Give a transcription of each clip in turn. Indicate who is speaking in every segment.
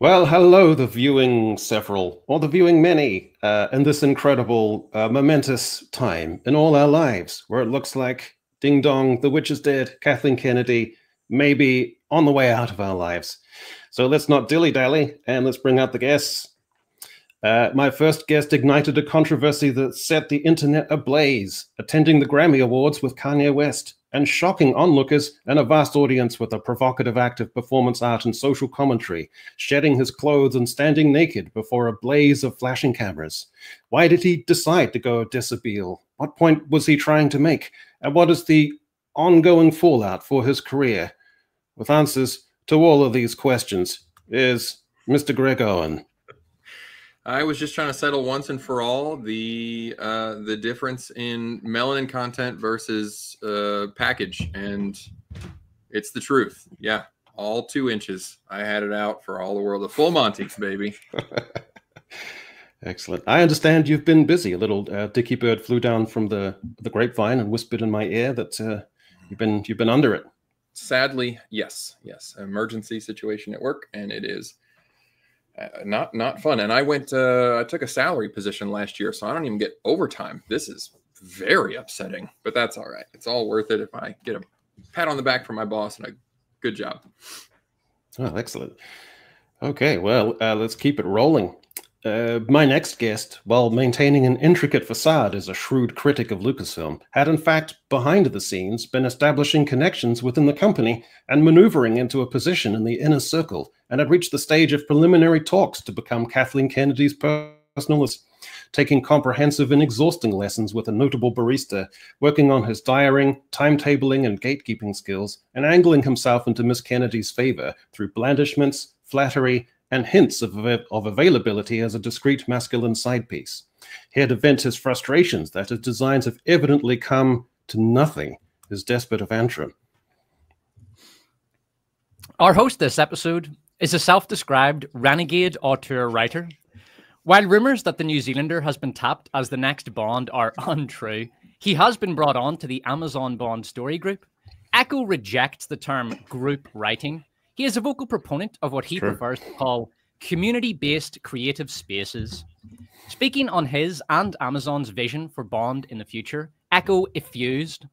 Speaker 1: Well, hello, the viewing several, or the viewing many, in this incredible, momentous time in all our lives, where it looks like, ding dong, the witch is dead, Kathleen Kennedy may be on the way out of our lives. So let's not dilly-dally, and let's bring out the guests. My first guest ignited a controversy that set the internet ablaze, attending the Grammy Awards with Kanye West, and shocking onlookers and a vast audience with a provocative act of performance art and social commentary, shedding his clothes and standing naked before a blaze of flashing cameras. Why did he decide to go dishabille? What point was he trying to make? And what is the ongoing fallout for his career? With answers to all of these questions is Mr. Greg Owen.
Speaker 2: I was just trying to settle once and for all the difference in melanin content versus package, and it's the truth. Yeah, all 2 inches. I had it out for all the world. The full Monty's, baby.
Speaker 1: Excellent. I understand you've been busy. A little dicky bird flew down from the grapevine and whispered in my ear that you've been under it.
Speaker 2: Sadly, yes. Emergency situation at work, and it is. Not fun. And I took a salary position last year, so I don't even get overtime. This is very upsetting, but that's all right. It's all worth it if I get a pat on the back from my boss and a good job.
Speaker 1: Oh, excellent. Okay, well, let's keep it rolling. My next guest, while maintaining an intricate facade as a shrewd critic of Lucasfilm, had in fact, behind the scenes, been establishing connections within the company and maneuvering into a position in the inner circle, and had reached the stage of preliminary talks to become Kathleen Kennedy's personal assistant, taking comprehensive and exhausting lessons with a notable barista, working on his diaring, timetabling, and gatekeeping skills, and angling himself into Miss Kennedy's favor through blandishments, flattery, and hints of availability as a discreet masculine side piece. Here to vent his frustrations that his designs have evidently come to nothing is Despot of Antrim.
Speaker 3: Our host this episode is a self-described renegade auteur writer. While rumours that the New Zealander has been tapped as the next Bond are untrue, he has been brought on to the Amazon Bond story group. Echo rejects the term group writing. He is a vocal proponent of what he prefers to call community-based creative spaces. Speaking on his and Amazon's vision for Bond in the future, Echo effused.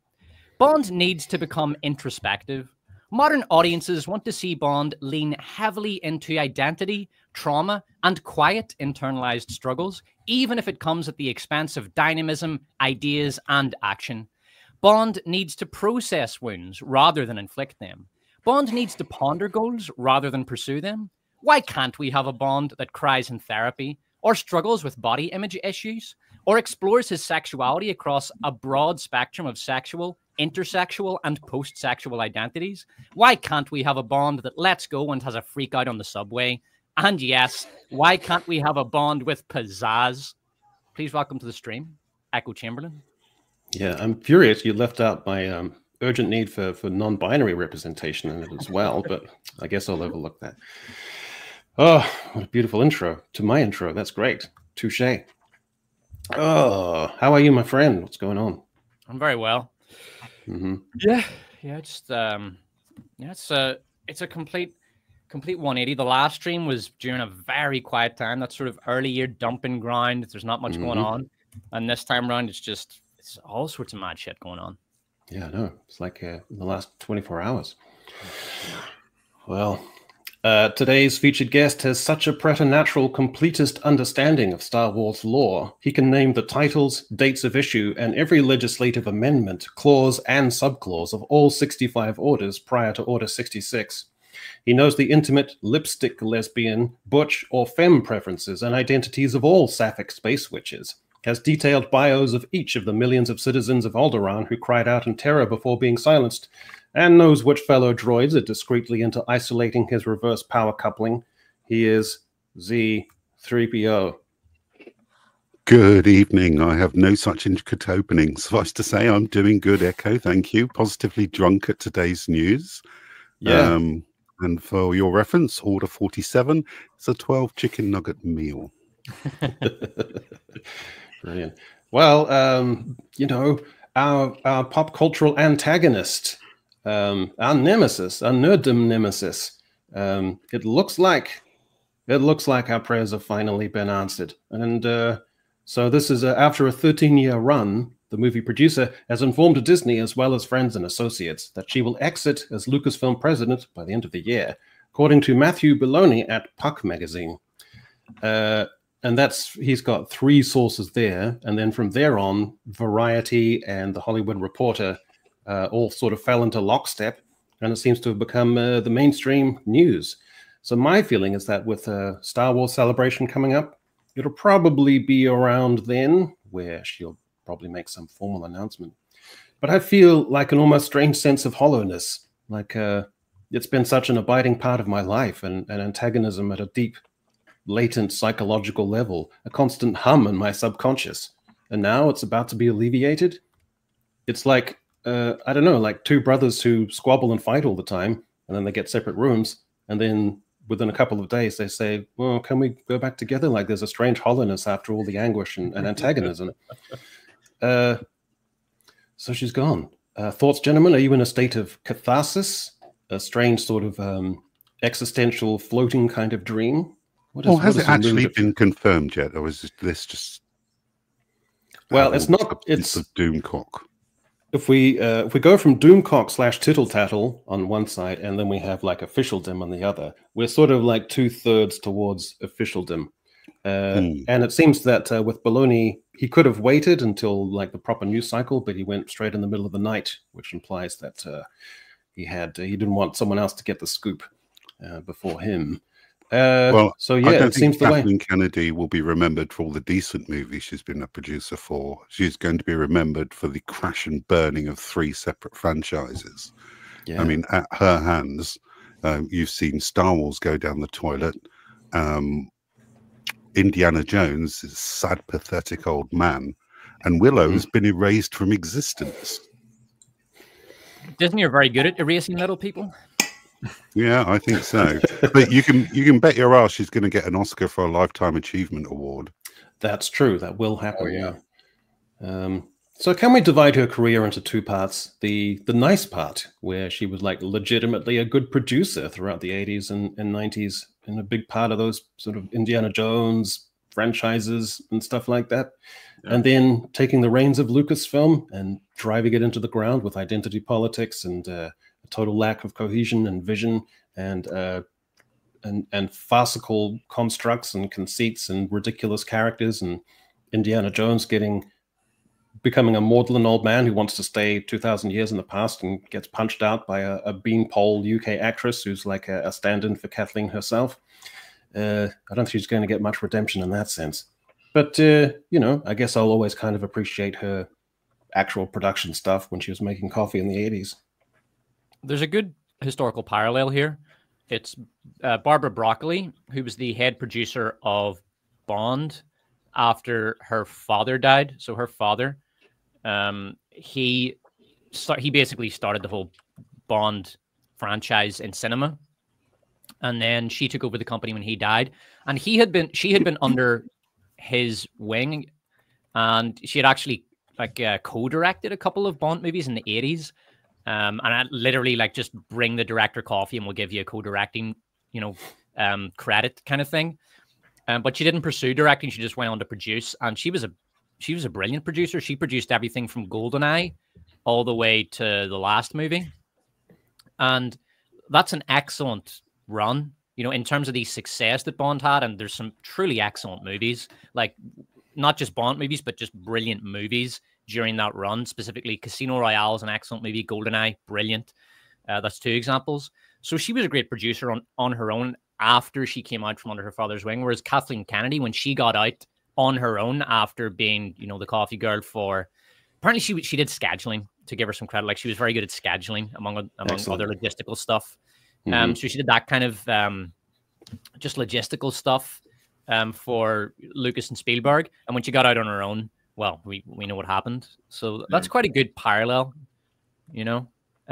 Speaker 3: Bond needs to become introspective. Modern audiences want to see Bond lean heavily into identity, trauma, and quiet internalized struggles, even if it comes at the expense of dynamism, ideas, and action. Bond needs to process wounds rather than inflict them. Bond needs to ponder goals rather than pursue them. Why can't we have a Bond that cries in therapy, or struggles with body image issues, or explores his sexuality across a broad spectrum of sexual, intersexual, and post-sexual identities? Why can't we have a Bond that lets go and has a freak out on the subway? And yes, why can't we have a Bond with pizzazz? Please welcome to the stream, Echo Chamberlain.
Speaker 1: Yeah, I'm furious you left out my urgent need for non-binary representation in it as well, but I guess I'll overlook that. Oh, what a beautiful intro to my intro. That's great. Touche. Oh, how are you, my friend? What's going on?
Speaker 3: I'm very well.
Speaker 1: Mm-hmm.
Speaker 3: Yeah, just it's a complete 180. The last stream was during a very quiet time. That's sort of early year dumping ground. There's not much going on, and this time around, it's all sorts of mad shit going on.
Speaker 1: Yeah, I know. It's like in the last 24 hours. Well, today's featured guest has such a preternatural, completist understanding of Star Wars lore. He can name the titles, dates of issue, and every legislative amendment, clause, and subclause of all 65 orders prior to Order 66. He knows the intimate, lipstick lesbian, butch, or femme preferences and identities of all sapphic space witches, has detailed bios of each of the millions of citizens of Alderaan who cried out in terror before being silenced, and knows which fellow droids are discreetly into isolating his reverse power coupling. He is Threepio.
Speaker 4: Good evening. I have no such intricate opening. Suffice to say, I'm doing good, Echo. Thank you. Positively drunk at today's news.
Speaker 1: Yeah.
Speaker 4: And for your reference, order 47 is a 12 chicken nugget meal.
Speaker 1: Brilliant. Well, you know, our pop cultural antagonist, our nemesis, our nerddom nemesis. It looks like our prayers have finally been answered, and so this is after a 13-year run. The movie producer has informed Disney, as well as friends and associates, that she will exit as Lucasfilm president by the end of the year, according to Matthew Belloni at Puck magazine. And he's got 3 sources there, and then from there on, Variety and The Hollywood Reporter all sort of fell into lockstep, and it seems to have become the mainstream news. So my feeling is that with Star Wars Celebration coming up, it'll probably be around then where she'll probably make some formal announcement. But I feel like an almost strange sense of hollowness, like it's been such an abiding part of my life, and an antagonism at a deep, latent psychological level, a constant hum in my subconscious. And now it's about to be alleviated. It's like, I don't know, like 2 brothers who squabble and fight all the time, and then they get separate rooms, and then within a couple of days they say, well, can we go back together? Like there's a strange hollowness after all the anguish and antagonism. So she's gone. Thoughts, gentlemen? Are you in a state of catharsis? A strange sort of existential floating kind of dream?
Speaker 4: Has it actually been confirmed yet, or is this just...
Speaker 1: Well, it's not. It's
Speaker 4: a doomcock.
Speaker 1: If we go from doomcock / tittle tattle on one side, and then we have like officialdom on the other, we're sort of like 2/3 towards officialdom. And it seems that with Belloni, he could have waited until like the proper news cycle, but he went straight in the middle of the night, which implies that he didn't want someone else to get the scoop before him. So yeah,
Speaker 4: I don't
Speaker 1: it seems
Speaker 4: think
Speaker 1: the way.
Speaker 4: Kathleen Kennedy will be remembered for all the decent movies she's been a producer for. She's going to be remembered for the crash and burning of 3 separate franchises.
Speaker 1: Yeah.
Speaker 4: I mean, at her hands, you've seen Star Wars go down the toilet. Indiana Jones is a sad, pathetic old man, and Willow's been erased from existence.
Speaker 3: Disney are very good at erasing little people.
Speaker 4: Yeah, I think so. But you can bet your ass she's going to get an Oscar for a Lifetime Achievement Award.
Speaker 1: That's true. That will happen. Yeah. So can we divide her career into 2 parts? The nice part, where she was like legitimately a good producer throughout the 80s and 90s, and a big part of those sort of Indiana Jones franchises and stuff like that. Yeah. And then taking the reins of Lucasfilm and driving it into the ground with identity politics and a total lack of cohesion and vision and farcical constructs and conceits and ridiculous characters, and Indiana Jones becoming a maudlin old man who wants to stay 2,000 years in the past and gets punched out by a beanpole UK actress who's like a stand-in for Kathleen herself. I don't think she's going to get much redemption in that sense. But, I guess I'll always kind of appreciate her actual production stuff when she was making coffee in the 80s.
Speaker 3: There's a good historical parallel here. It's Barbara Broccoli, who was the head producer of Bond after her father died. So her father, he basically started the whole Bond franchise in cinema, and then she took over the company when he died. And she had been under his wing, and she had actually co-directed a couple of Bond movies in the 80s. And I literally just bring the director coffee and we'll give you a co-directing, credit kind of thing. But she didn't pursue directing. She just went on to produce, and she was a brilliant producer. She produced everything from GoldenEye all the way to the last movie. And that's an excellent run, in terms of the success that Bond had. And there's some truly excellent movies, like not just Bond movies, but just brilliant movies during that run. Specifically, Casino Royale is an excellent movie. GoldenEye, brilliant. That's 2 examples. So she was a great producer on her own after she came out from under her father's wing. Whereas Kathleen Kennedy, when she got out on her own after being, the coffee girl for... Apparently she did scheduling, to give her some credit. She was very good at scheduling, among other logistical stuff. So she did that kind of just logistical stuff. for Lucas and Spielberg, and when she got out on her own, well, we know what happened. So that's quite a good parallel, you know.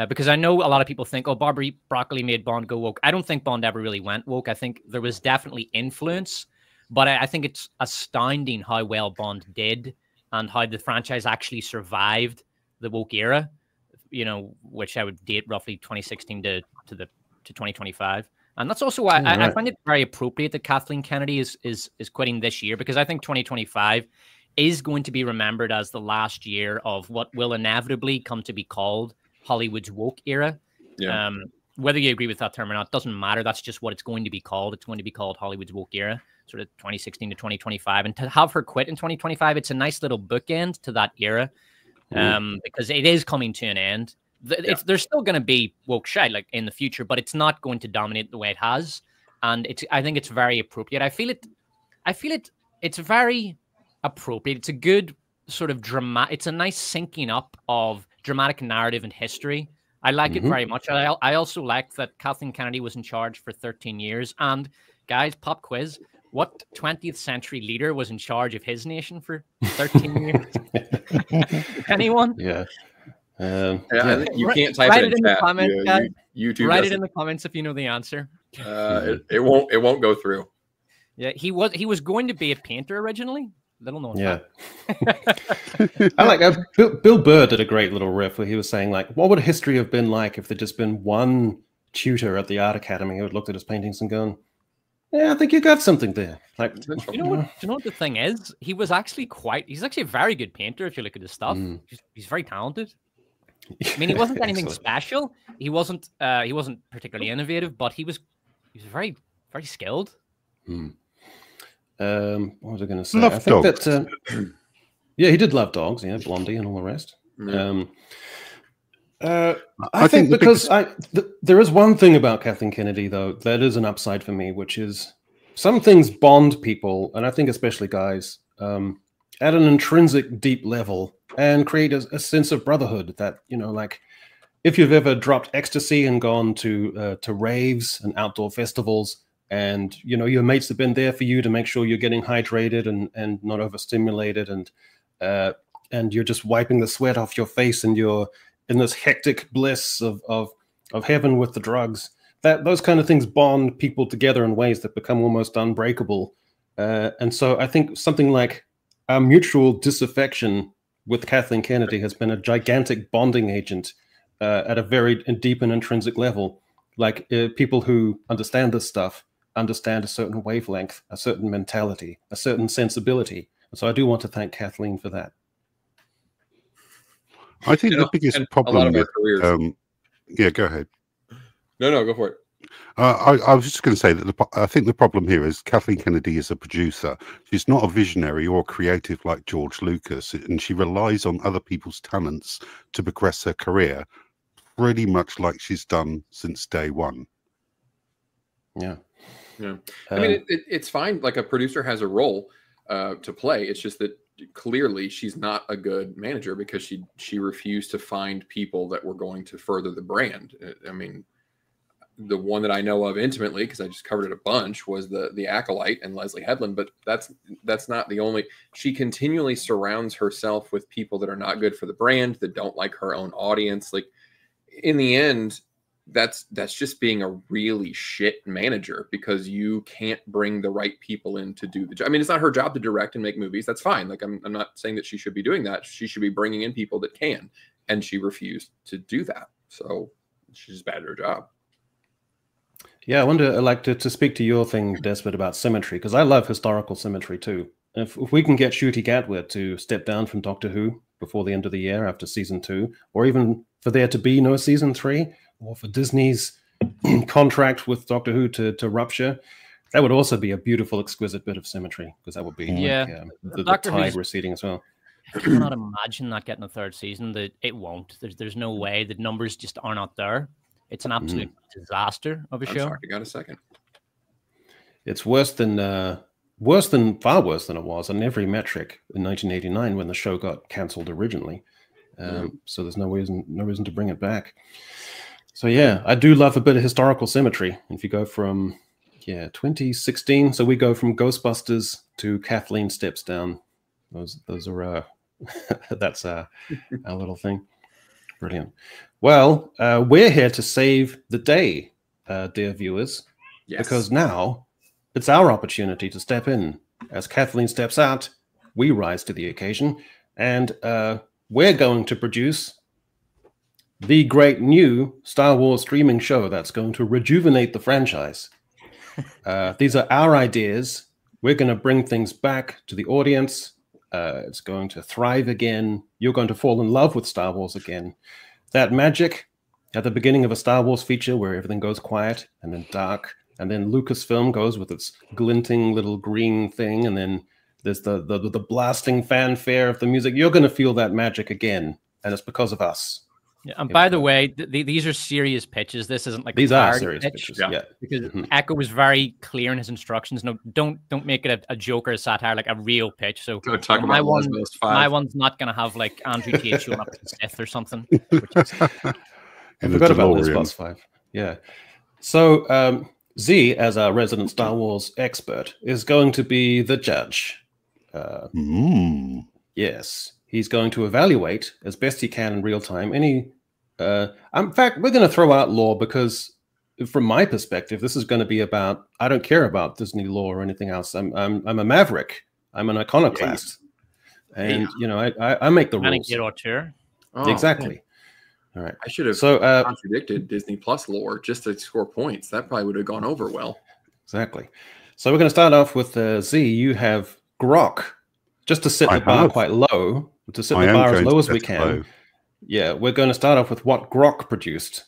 Speaker 3: Because I know a lot of people think, oh, Barbara Broccoli made Bond go woke. I don't think Bond ever really went woke. I think there was definitely influence, but I think it's astounding how well Bond did and how the franchise actually survived the woke era, you know, which I would date roughly 2016 to 2025. And that's also why I find it very appropriate that Kathleen Kennedy is quitting this year, because I think 2025 is going to be remembered as the last year of what will inevitably come to be called Hollywood's woke era.
Speaker 2: Yeah.
Speaker 3: Whether you agree with that term or not doesn't matter. That's just what it's going to be called. It's going to be called Hollywood's woke era, sort of 2016 to 2025. And to have her quit in 2025, it's a nice little bookend to that era, because it is coming to an end. There's still going to be woke shit like in the future, but it's not going to dominate the way it has. And I think it's very appropriate. I feel it. It's very appropriate. It's a good sort of it's a nice syncing up of dramatic narrative and history. I like it very much. I also like that Kathleen Kennedy was in charge for 13 years. And guys, pop quiz: what 20th century leader was in charge of his nation for 13 years? Anyone?
Speaker 2: Yeah. You can't type it in
Speaker 3: the comments, guys.
Speaker 2: YouTube
Speaker 3: write it in the comments if you know the answer.
Speaker 2: It won't go through.
Speaker 3: Yeah, he was going to be a painter originally. Little known.
Speaker 1: Yeah. I like Bill Burr did a great little riff where he was saying, like, what would history have been like if there'd just been one tutor at the art academy who had looked at his paintings and gone, yeah, I think you got something there. Like,
Speaker 3: do you know what the thing is? He's actually a very good painter if you look at his stuff. He's very talented. I mean, he wasn't anything special. He wasn't particularly innovative, but he was very, very skilled.
Speaker 1: What was I going to say?
Speaker 4: Love
Speaker 1: I think
Speaker 4: dogs.
Speaker 1: that yeah, he did love dogs. Yeah, Blondie and all the rest. I think because there is one thing about Kathleen Kennedy, though, that is an upside for me, which is some things bond people, and I think especially guys, at an intrinsic deep level, and create a sense of brotherhood that, you know, like if you've ever dropped ecstasy and gone to raves and outdoor festivals, and, you know, your mates have been there for you to make sure you're getting hydrated and not overstimulated, and you're just wiping the sweat off your face, and you're in this hectic bliss of heaven with the drugs. That those kind of things bond people together in ways that become almost unbreakable. And so I think something like our mutual disaffection with Kathleen Kennedy has been a gigantic bonding agent at a very deep and intrinsic level. Like people who understand this stuff understand a certain wavelength, a certain mentality, a certain sensibility. And so I do want to thank Kathleen for that.
Speaker 4: I think the biggest problem with yeah, go ahead.
Speaker 2: No, go for it.
Speaker 4: I was just going to say that I think the problem here is Kathleen Kennedy is a producer. She's not a visionary or creative like George Lucas, and she relies on other people's talents to progress her career, pretty much like she's done since day one.
Speaker 2: Yeah. I mean, it's fine. Like, a producer has a role to play. It's just that clearly she's not a good manager because she refused to find people that were going to further the brand. I mean, the one that I know of intimately, because I just covered it a bunch, was the Acolyte and Leslie Headland. But that's not the only. She continually surrounds herself with people that are not good for the brand, that don't like her own audience. Like, in the end, that's just being a really shit manager, because you can't bring the right people in to do the job. I mean, it's not her job to direct and make movies. That's fine. Like, I'm not saying that she should be doing that. She should be bringing in people that can, and she refused to do that. So she's just bad at her job.
Speaker 1: Yeah, I wonder, I'd like to speak to your thing, Despot, about symmetry, because I love historical symmetry too. If we can get Ncuti Gatwa to step down from Doctor Who before the end of the year after season 2, or even for there to be no season 3, or for Disney's contract with Doctor Who to rupture, that would also be a beautiful, exquisite bit of symmetry, because that would be the tide receding as well.
Speaker 3: I cannot imagine not getting a third season. That it won't. There's no way. The numbers just are not there. It's an absolute disaster of a show.
Speaker 2: Sorry, I got a second.
Speaker 1: It's far worse than it was on every metric in 1989 when the show got cancelled originally. So there's no reason to bring it back. So yeah, I do love a bit of historical symmetry. If you go from Yeah, 2016. So we go from Ghostbusters to Kathleen Steps Down. Those are that's our little thing. Brilliant. Well, we're here to save the day, dear viewers, because now it's our opportunity to step in. As Kathleen steps out, we rise to the occasion, and we're going to produce the great new Star Wars streaming show that's going to rejuvenate the franchise. These are our ideas. We're going to bring things back to the audience. It's going to thrive again. You're going to fall in love with Star Wars again. That magic at the beginning of a Star Wars feature where everything goes quiet and then dark, and then Lucasfilm goes with its glinting little green thing, and then there's the blasting fanfare of the music. You're going to feel that magic again, and it's because of us.
Speaker 3: Yeah, and by the way, these are serious pitches. This isn't like
Speaker 1: these
Speaker 3: a
Speaker 1: are serious pitches. Yeah,
Speaker 3: because Echo was very clear in his instructions. No, don't make it a joke or a satire, like a real pitch. So
Speaker 2: talk about
Speaker 3: my one's not going to have like Andrew Tate showing up as Sith or something.
Speaker 1: I forgot about Despot 5. Yeah. So Z, as our resident Star Wars expert, is going to be the judge. Yes. He's going to evaluate as best he can in real time any. In fact, we're going to throw out lore because, from my perspective, this is going to be about. I don't care about Disney lore or anything else. I'm a maverick. I'm an iconoclast, and I make the rules. Exactly. All right.
Speaker 2: I should have contradicted Disney Plus lore just to score points. That probably would have gone over well.
Speaker 1: Exactly. So we're going to start off with Z. You have Grok, just to set the bar quite low. To set the bar as low as we can. Yeah, we're going to start off with what Grok produced.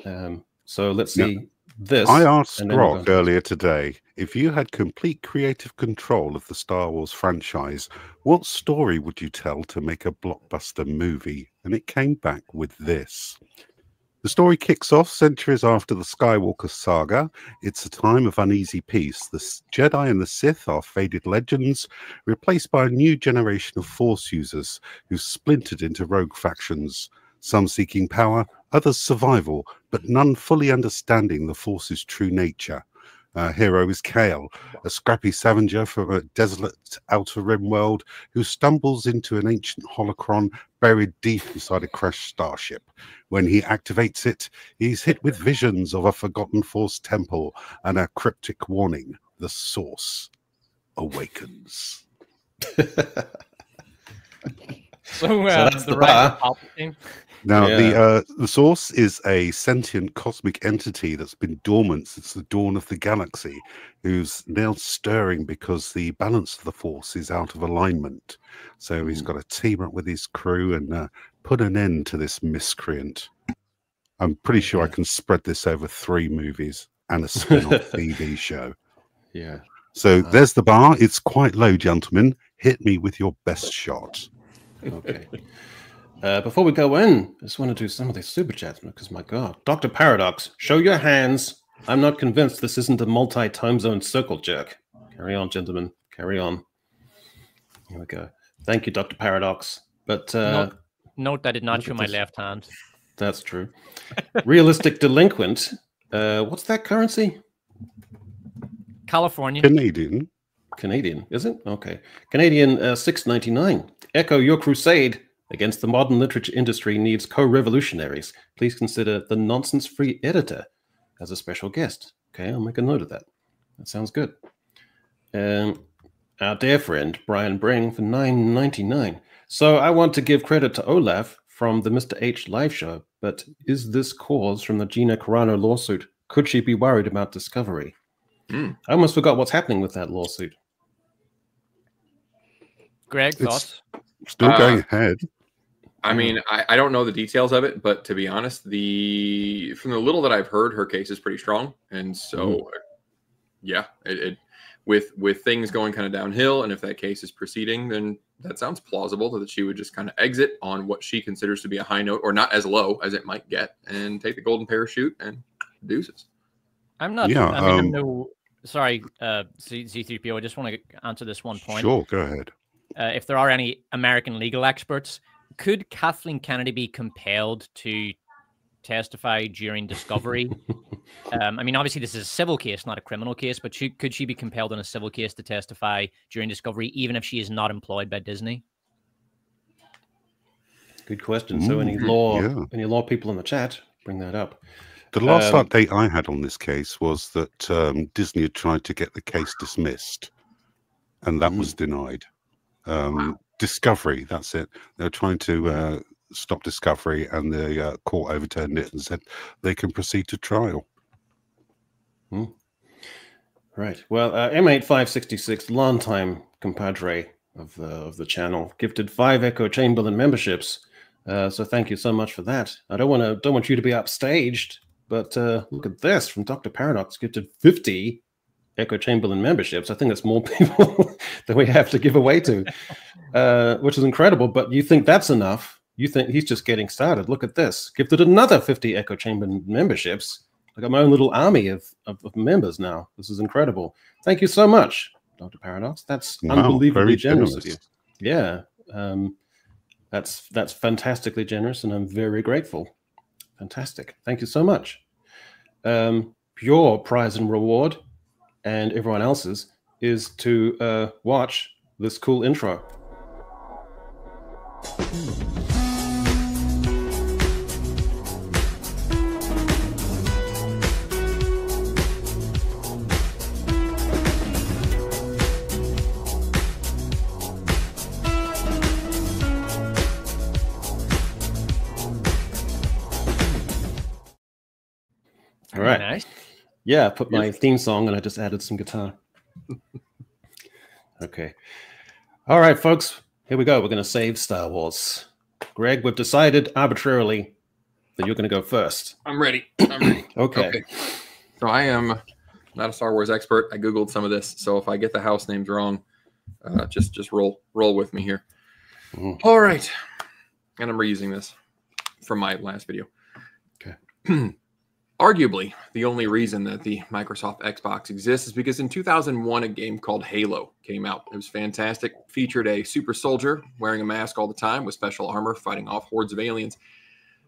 Speaker 1: So let's see this.
Speaker 4: I asked Grok earlier today, if you had complete creative control of the Star Wars franchise, what story would you tell to make a blockbuster movie? And it came back with this. The story kicks off centuries after the Skywalker saga. It's a time of uneasy peace. The Jedi and the Sith are faded legends, replaced by a new generation of Force users who splintered into rogue factions, some seeking power, others survival, but none fully understanding the Force's true nature. Our hero is Kale, a scrappy scavenger from a desolate outer rim world who stumbles into an ancient holocron buried deep inside a crashed starship. When he activates it, he's hit with visions of a forgotten Force temple and a cryptic warning: the Source awakens.
Speaker 1: So that's the bar.
Speaker 4: Now, the Source is a sentient cosmic entity that's been dormant since the dawn of the galaxy, who's now stirring because the balance of the Force is out of alignment. So he's got to team up with his crew and put an end to this miscreant. I'm pretty sure I can spread this over 3 movies and a spin-off TV show.
Speaker 1: Yeah.
Speaker 4: So there's the bar. It's quite low, gentlemen. Hit me with your best shot.
Speaker 1: Okay. Before we go in, I just want to do some of these super chats because, my God, Dr. Paradox, show your hands. I'm not convinced this isn't a multi-time zone circle jerk. Carry on, gentlemen. Carry on. Here we go. Thank you, Dr. Paradox. But
Speaker 3: note I did not show my left hand.
Speaker 1: That's true. Realistic delinquent. What's that currency?
Speaker 3: California.
Speaker 1: Canadian, is it? Okay. Canadian $6.99. Echo, your crusade against the modern literature industry needs co-revolutionaries. Please consider the nonsense-free editor as a special guest. Okay, I'll make a note of that. That sounds good. Our dear friend, Brian Bring, for $9.99. So I want to give credit to Olaf from the Mr. H live show, but is this cause from the Gina Carano lawsuit? Could she be worried about Discovery? I almost forgot what's happening with that lawsuit.
Speaker 3: Greg, thoughts?
Speaker 4: Still going ahead.
Speaker 2: I mean, I don't know the details of it, but to be honest, from the little that I've heard, her case is pretty strong, and so yeah, with things going kind of downhill, and if that case is proceeding, then that sounds plausible that she would just kind of exit on what she considers to be a high note, or not as low as it might get, and take the golden parachute and deuces.
Speaker 3: I'm not. Yeah, I mean, I'm no. Sorry, Z3PO. I just want to answer this one point.
Speaker 4: Sure, go ahead.
Speaker 3: If there are any American legal experts, could Kathleen Kennedy be compelled to testify during discovery? I mean, obviously, this is a civil case, not a criminal case, but could she be compelled in a civil case to testify during discovery, even if she is not employed by Disney?
Speaker 1: Good question. So any law people in the chat, bring that up.
Speaker 4: The last update I had on this case was that Disney had tried to get the case dismissed, and that was denied. Discovery, that's it. They were trying to stop discovery, and the court overturned it and said they can proceed to trial.
Speaker 1: Right. Well, M8566, longtime compadre of the channel, gifted 5 Echo Chamberlain memberships. So thank you so much for that. I don't want you to be upstaged, but look at this from Dr. Paradox, gifted 50 Echo Chamberlain memberships. I think that's more people than we have to give away to, which is incredible. But you think that's enough? You think he's just getting started? Look at this. Gifted another 50 Echo Chamberlain memberships. I got my own little army of members now. This is incredible. Thank you so much, Dr. Paradox. That's unbelievably generous of you. Yeah. That's fantastically generous, and I'm very grateful. Fantastic. Thank you so much. Your prize and reward, and everyone else's, is to watch this cool intro. All right. Nice. Yeah, I put my theme song and I just added some guitar. Okay. All right, folks. Here we go. We're going to save Star Wars. Greg, we've decided arbitrarily that you're going to go first.
Speaker 2: I'm ready. I'm ready.
Speaker 1: Okay.
Speaker 2: So I am not a Star Wars expert. I Googled some of this. So if I get the house names wrong, just roll with me here. All right. And I'm reusing this from my last video.
Speaker 1: Okay.
Speaker 2: Arguably, the only reason that the Microsoft Xbox exists is because in 2001, a game called Halo came out. It was fantastic. Featured a super soldier wearing a mask all the time with special armor, fighting off hordes of aliens.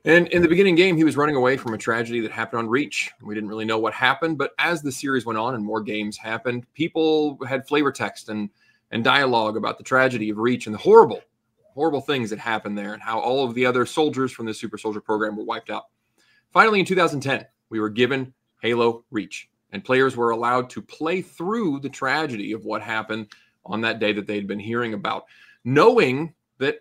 Speaker 2: And in the beginning game, he was running away from a tragedy that happened on Reach. We didn't really know what happened, but as the series went on and more games happened, people had flavor text and dialogue about the tragedy of Reach and the horrible things that happened there and how all of the other soldiers from the super soldier program were wiped out. Finally, in 2010, we were given Halo Reach, and players were allowed to play through the tragedy of what happened on that day that they'd been hearing about. Knowing that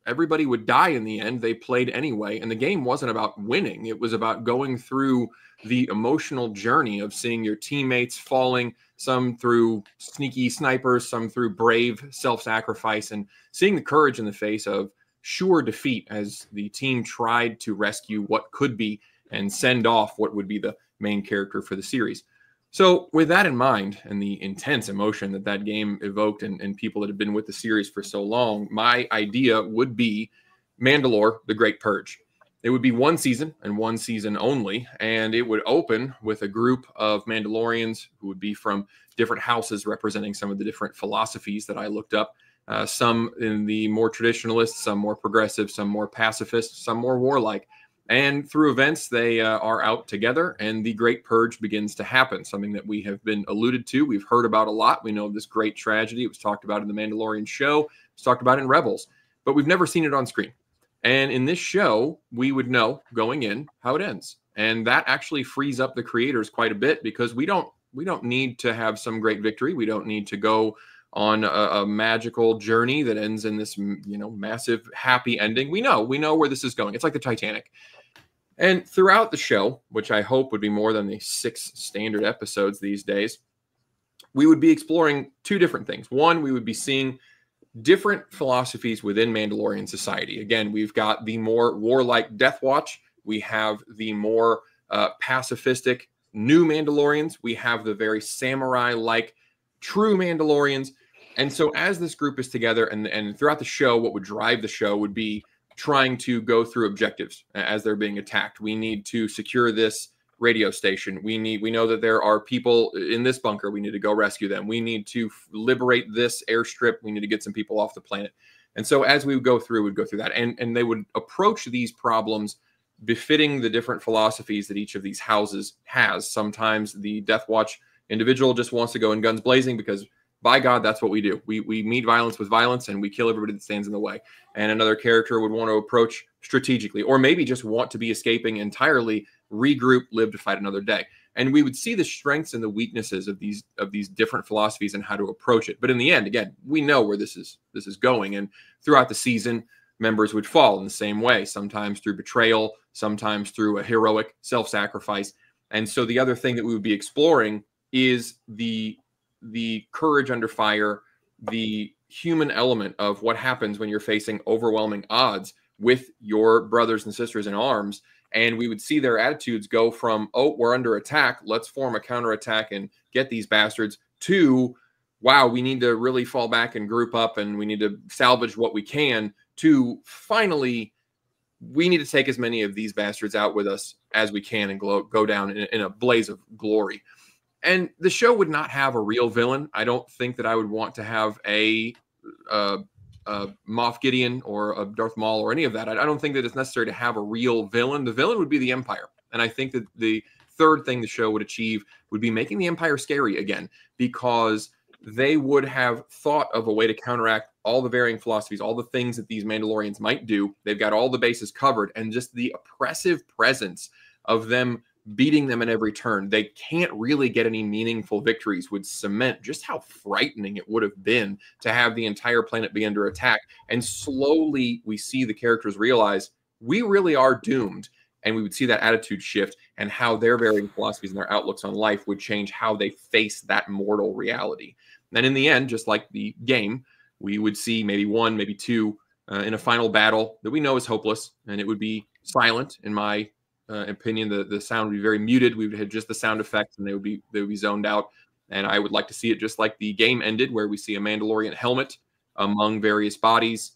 Speaker 2: everybody would die in the end, they played anyway, and the game wasn't about winning. It was about going through the emotional journey of seeing your teammates falling, some through sneaky snipers, some through brave self-sacrifice, and seeing the courage in the face of sure defeat as the team tried to rescue what could be and send off what would be the main character for the series. So with that in mind and the intense emotion that that game evoked and people that have been with the series for so long, my idea would be Mandalore, The Great Purge. It would be one season and one season only, and it would open with a group of Mandalorians who would be from different houses representing some of the different philosophies that I looked up. Some in the more traditionalist, some more progressive, some more pacifist, some more warlike. And through events, they are out together, and the Great Purge begins to happen, something that we have been alluded to. We've heard about a lot. We know this great tragedy. It was talked about in the Mandalorian show. It was talked about in Rebels, but we've never seen it on screen. And in this show, we would know going in how it ends. And that actually frees up the creators quite a bit because we don't need to have some great victory. We don't need to go on a magical journey that ends in this, massive happy ending. We know where this is going. It's like the Titanic. And throughout the show, which I hope would be more than the 6 standard episodes these days, we would be exploring 2 different things. One, we would be seeing different philosophies within Mandalorian society. Again, we've got the more warlike Death Watch. We have the more pacifistic new Mandalorians. We have the very samurai-like true Mandalorians. And so as this group is together and throughout the show, what would drive the show would be trying to go through objectives as they're being attacked. We need to secure this radio station. We know that there are people in this bunker. We need to go rescue them. We need to liberate this airstrip. We need to get some people off the planet. And so as we would go through, we'd go through that. And they would approach these problems befitting the different philosophies that each of these houses has. Sometimes the Death Watch individual just wants to go in guns blazing because, by God, that's what we do. We meet violence with violence, and we kill everybody that stands in the way. And another character would want to approach strategically, or maybe just want to be escaping entirely, regroup, live to fight another day. And we would see the strengths and the weaknesses of these different philosophies and how to approach it. But in the end, again, we know where this is going. And throughout the season, members would fall in the same way, sometimes through betrayal, sometimes through a heroic self-sacrifice. And so the other thing that we would be exploring is the courage under fire, the human element of what happens when you're facing overwhelming odds with your brothers and sisters in arms. And we would see their attitudes go from, oh, we're under attack, let's form a counterattack and get these bastards, to, wow, we need to really fall back and group up and we need to salvage what we can, to finally, we need to take as many of these bastards out with us as we can and go down in a blaze of glory. And the show would not have a real villain. I don't think that I would want to have a Moff Gideon or a Darth Maul or any of that. I don't think that it's necessary to have a real villain. The villain would be the Empire. And I think that the third thing the show would achieve would be making the Empire scary again, because they would have thought of a way to counteract all the varying philosophies, all the things that these Mandalorians might do. They've got all the bases covered, and just the oppressive presence of them beating them at every turn. They can't really get any meaningful victories would cement just how frightening it would have been to have the entire planet be under attack. And slowly we see the characters realize we really are doomed. And we would see that attitude shift, and how their varying philosophies and their outlooks on life would change how they face that mortal reality. And in the end, just like the game, we would see maybe one, maybe two in a final battle that we know is hopeless, and it would be silent. In my opinion, the sound would be very muted. We would have just the sound effects, and they would be zoned out. And I would like to see it just like the game ended, where we see a Mandalorian helmet among various bodies,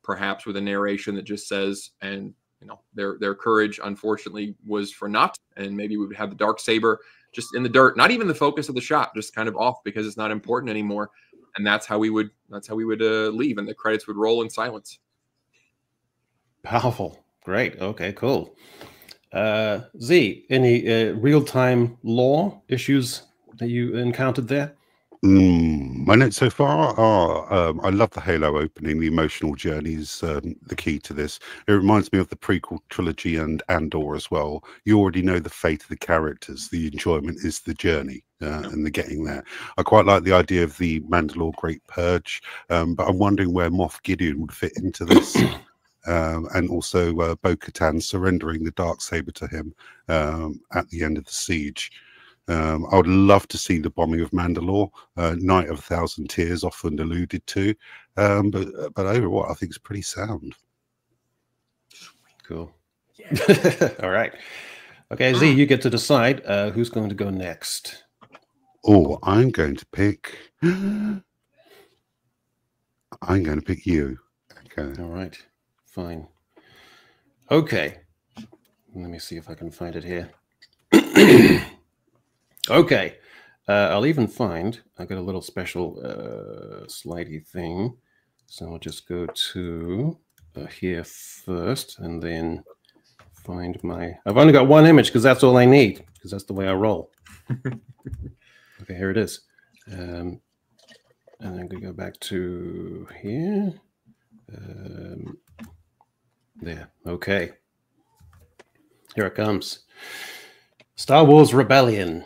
Speaker 2: perhaps with a narration that just says, and you know, their courage unfortunately was for naught. And maybe we would have the dark saber just in the dirt, not even the focus of the shot, just kind of off because it's not important anymore. And that's how we would leave, and the credits would roll in silence.
Speaker 1: Powerful. Great. Okay, cool. Z, any real-time lore issues that you encountered there?
Speaker 4: My notes so far are, I love the Halo opening. The emotional journey is the key to this. It reminds me of the prequel trilogy and Andor as well. You already know the fate of the characters. The enjoyment is the journey and the getting there. I quite like the idea of the Mandalore Great Purge, but I'm wondering where Moff Gideon would fit into this. And also Bo-Katan surrendering the Darksaber to him at the end of the siege. I would love to see the bombing of Mandalore, Night of 1,000 Tears, often alluded to, but overall, I think it's pretty sound.
Speaker 1: Cool. Yeah. All right. Okay, Z, you get to decide who's going to go next.
Speaker 4: Oh, I'm going to pick you. Okay.
Speaker 1: All right. Fine. Okay. Let me see if I can find it here. Okay. I'll even find, I got a little special slidey thing. So I'll just go to here first and then find my, I've only got one image because that's all I need, because that's the way I roll. Okay, here it is. And then we go back to here. There. Okay. Here it comes. Star Wars Rebellion.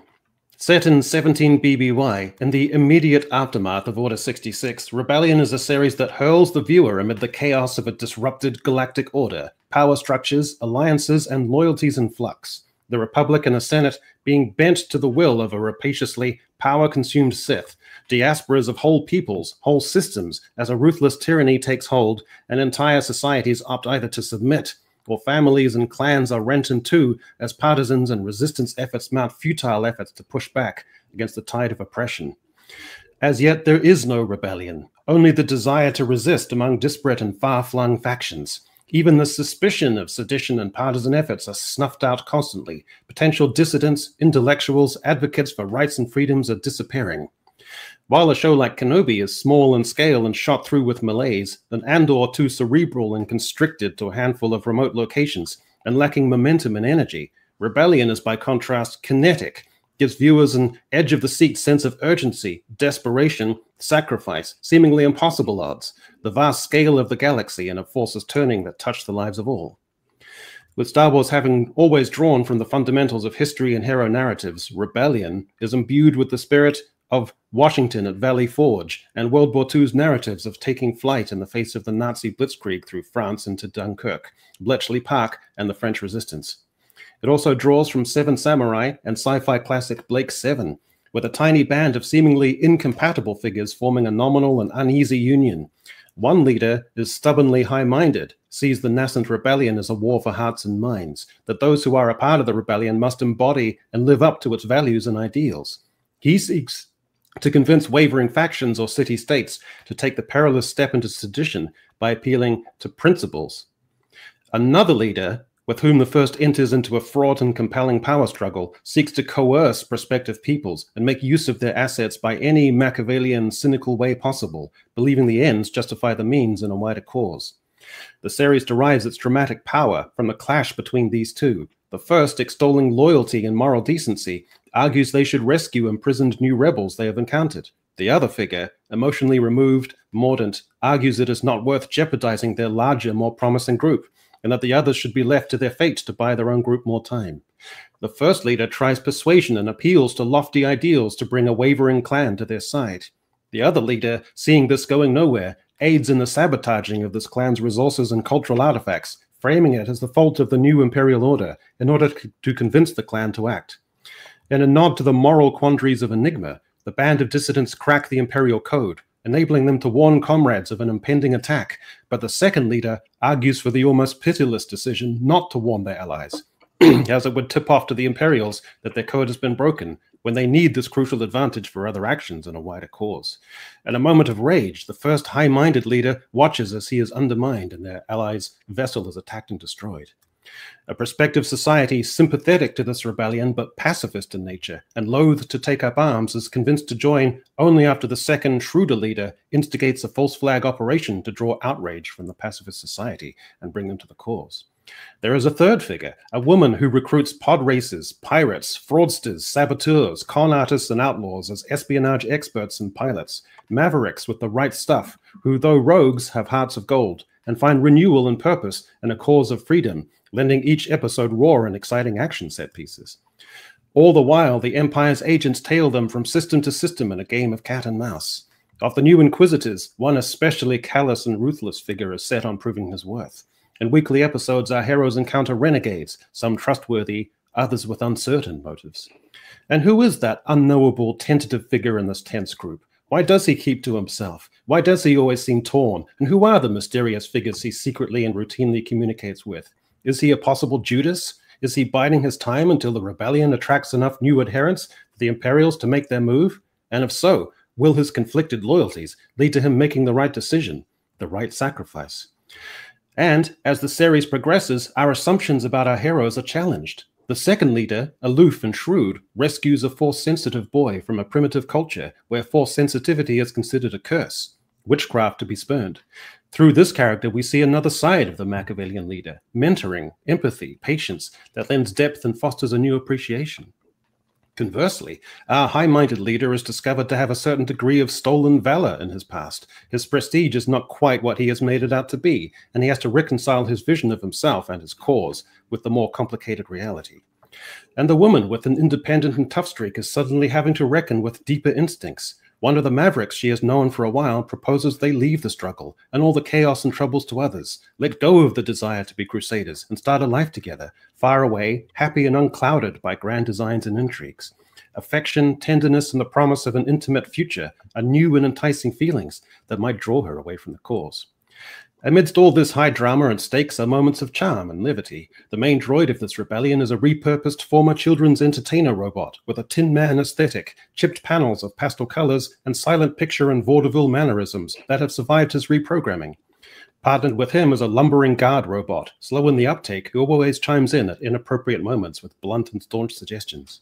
Speaker 1: Set in 17 BBY, in the immediate aftermath of Order 66, Rebellion is a series that hurls the viewer amid the chaos of a disrupted galactic order, power structures, alliances, and loyalties in flux. The Republic and the Senate being bent to the will of a rapaciously power-consumed Sith, diasporas of whole peoples, whole systems, as a ruthless tyranny takes hold, and entire societies opt either to submit, or families and clans are rent in two as partisans and resistance efforts mount futile efforts to push back against the tide of oppression. As yet, there is no rebellion, only the desire to resist among disparate and far-flung factions. Even the suspicion of sedition and partisan efforts are snuffed out constantly. Potential dissidents, intellectuals, advocates for rights and freedoms are disappearing. While a show like Kenobi is small in scale and shot through with malaise, and Andor too cerebral and constricted to a handful of remote locations, and lacking momentum and energy. Rebellion is, by contrast, kinetic, gives viewers an edge-of-the-seat sense of urgency, desperation, sacrifice, seemingly impossible odds, the vast scale of the galaxy and of forces turning that touch the lives of all. With Star Wars having always drawn from the fundamentals of history and hero narratives, Rebellion is imbued with the spirit of Washington at Valley Forge and World War II's narratives of taking flight in the face of the Nazi blitzkrieg through France into Dunkirk, Bletchley Park, and the French Resistance. It also draws from Seven Samurai and sci-fi classic Blake Seven, with a tiny band of seemingly incompatible figures forming a nominal and uneasy union. One leader is stubbornly high-minded, sees the nascent rebellion as a war for hearts and minds, that those who are a part of the rebellion must embody and live up to its values and ideals. He seeks to convince wavering factions or city-states to take the perilous step into sedition by appealing to principles. Another leader, with whom the first enters into a fraught and compelling power struggle, seeks to coerce prospective peoples and make use of their assets by any Machiavellian, cynical way possible, believing the ends justify the means in a wider cause. The series derives its dramatic power from a clash between these two. The first, extolling loyalty and moral decency, argues they should rescue imprisoned new rebels they have encountered. The other figure, emotionally removed, mordant, argues it is not worth jeopardizing their larger, more promising group, and that the others should be left to their fate to buy their own group more time. The first leader tries persuasion and appeals to lofty ideals to bring a wavering clan to their side. The other leader, seeing this going nowhere, aids in the sabotaging of this clan's resources and cultural artifacts, framing it as the fault of the new imperial order in order to convince the clan to act. In a nod to the moral quandaries of Enigma, the band of dissidents crack the imperial code, enabling them to warn comrades of an impending attack, but the second leader argues for the almost pitiless decision not to warn their allies, as it would tip off to the Imperials that their code has been broken when they need this crucial advantage for other actions in a wider cause. In a moment of rage, the first high-minded leader watches as he is undermined and their allies' vessel is attacked and destroyed. A prospective society sympathetic to this rebellion but pacifist in nature and loath to take up arms is convinced to join only after the second, shrewder leader instigates a false flag operation to draw outrage from the pacifist society and bring them to the cause. There is a third figure, a woman who recruits pod racers, pirates, fraudsters, saboteurs, con artists, and outlaws as espionage experts and pilots, mavericks with the right stuff, who, though rogues, have hearts of gold and find renewal and purpose in a cause of freedom, lending each episode raw and exciting action set pieces. All the while, the Empire's agents tail them from system to system in a game of cat and mouse. Of the new Inquisitors, one especially callous and ruthless figure is set on proving his worth. In weekly episodes, our heroes encounter renegades, some trustworthy, others with uncertain motives. And who is that unknowable, tentative figure in this tense group? Why does he keep to himself? Why does he always seem torn? And who are the mysterious figures he secretly and routinely communicates with? Is he a possible Judas? Is he biding his time until the rebellion attracts enough new adherents for the Imperials to make their move? And if so, will his conflicted loyalties lead to him making the right decision, the right sacrifice? And as the series progresses, our assumptions about our heroes are challenged. The second leader, aloof and shrewd, rescues a Force-sensitive boy from a primitive culture where Force sensitivity is considered a curse, witchcraft to be spurned. Through this character, we see another side of the Machiavellian leader, mentoring, empathy, patience, that lends depth and fosters a new appreciation. Conversely, our high-minded leader is discovered to have a certain degree of stolen valor in his past. His prestige is not quite what he has made it out to be, and he has to reconcile his vision of himself and his cause with the more complicated reality. And the woman with an independent and tough streak is suddenly having to reckon with deeper instincts. One of the mavericks she has known for a while proposes they leave the struggle and all the chaos and troubles to others, let go of the desire to be crusaders, and start a life together, far away, happy and unclouded by grand designs and intrigues. Affection, tenderness, and the promise of an intimate future are new and enticing feelings that might draw her away from the cause. Amidst all this high drama and stakes are moments of charm and levity. The main droid of this rebellion is a repurposed former children's entertainer robot with a Tin Man aesthetic, chipped panels of pastel colors, and silent picture and vaudeville mannerisms that have survived his reprogramming. Partnered with him is a lumbering guard robot, slow in the uptake, who always chimes in at inappropriate moments with blunt and staunch suggestions.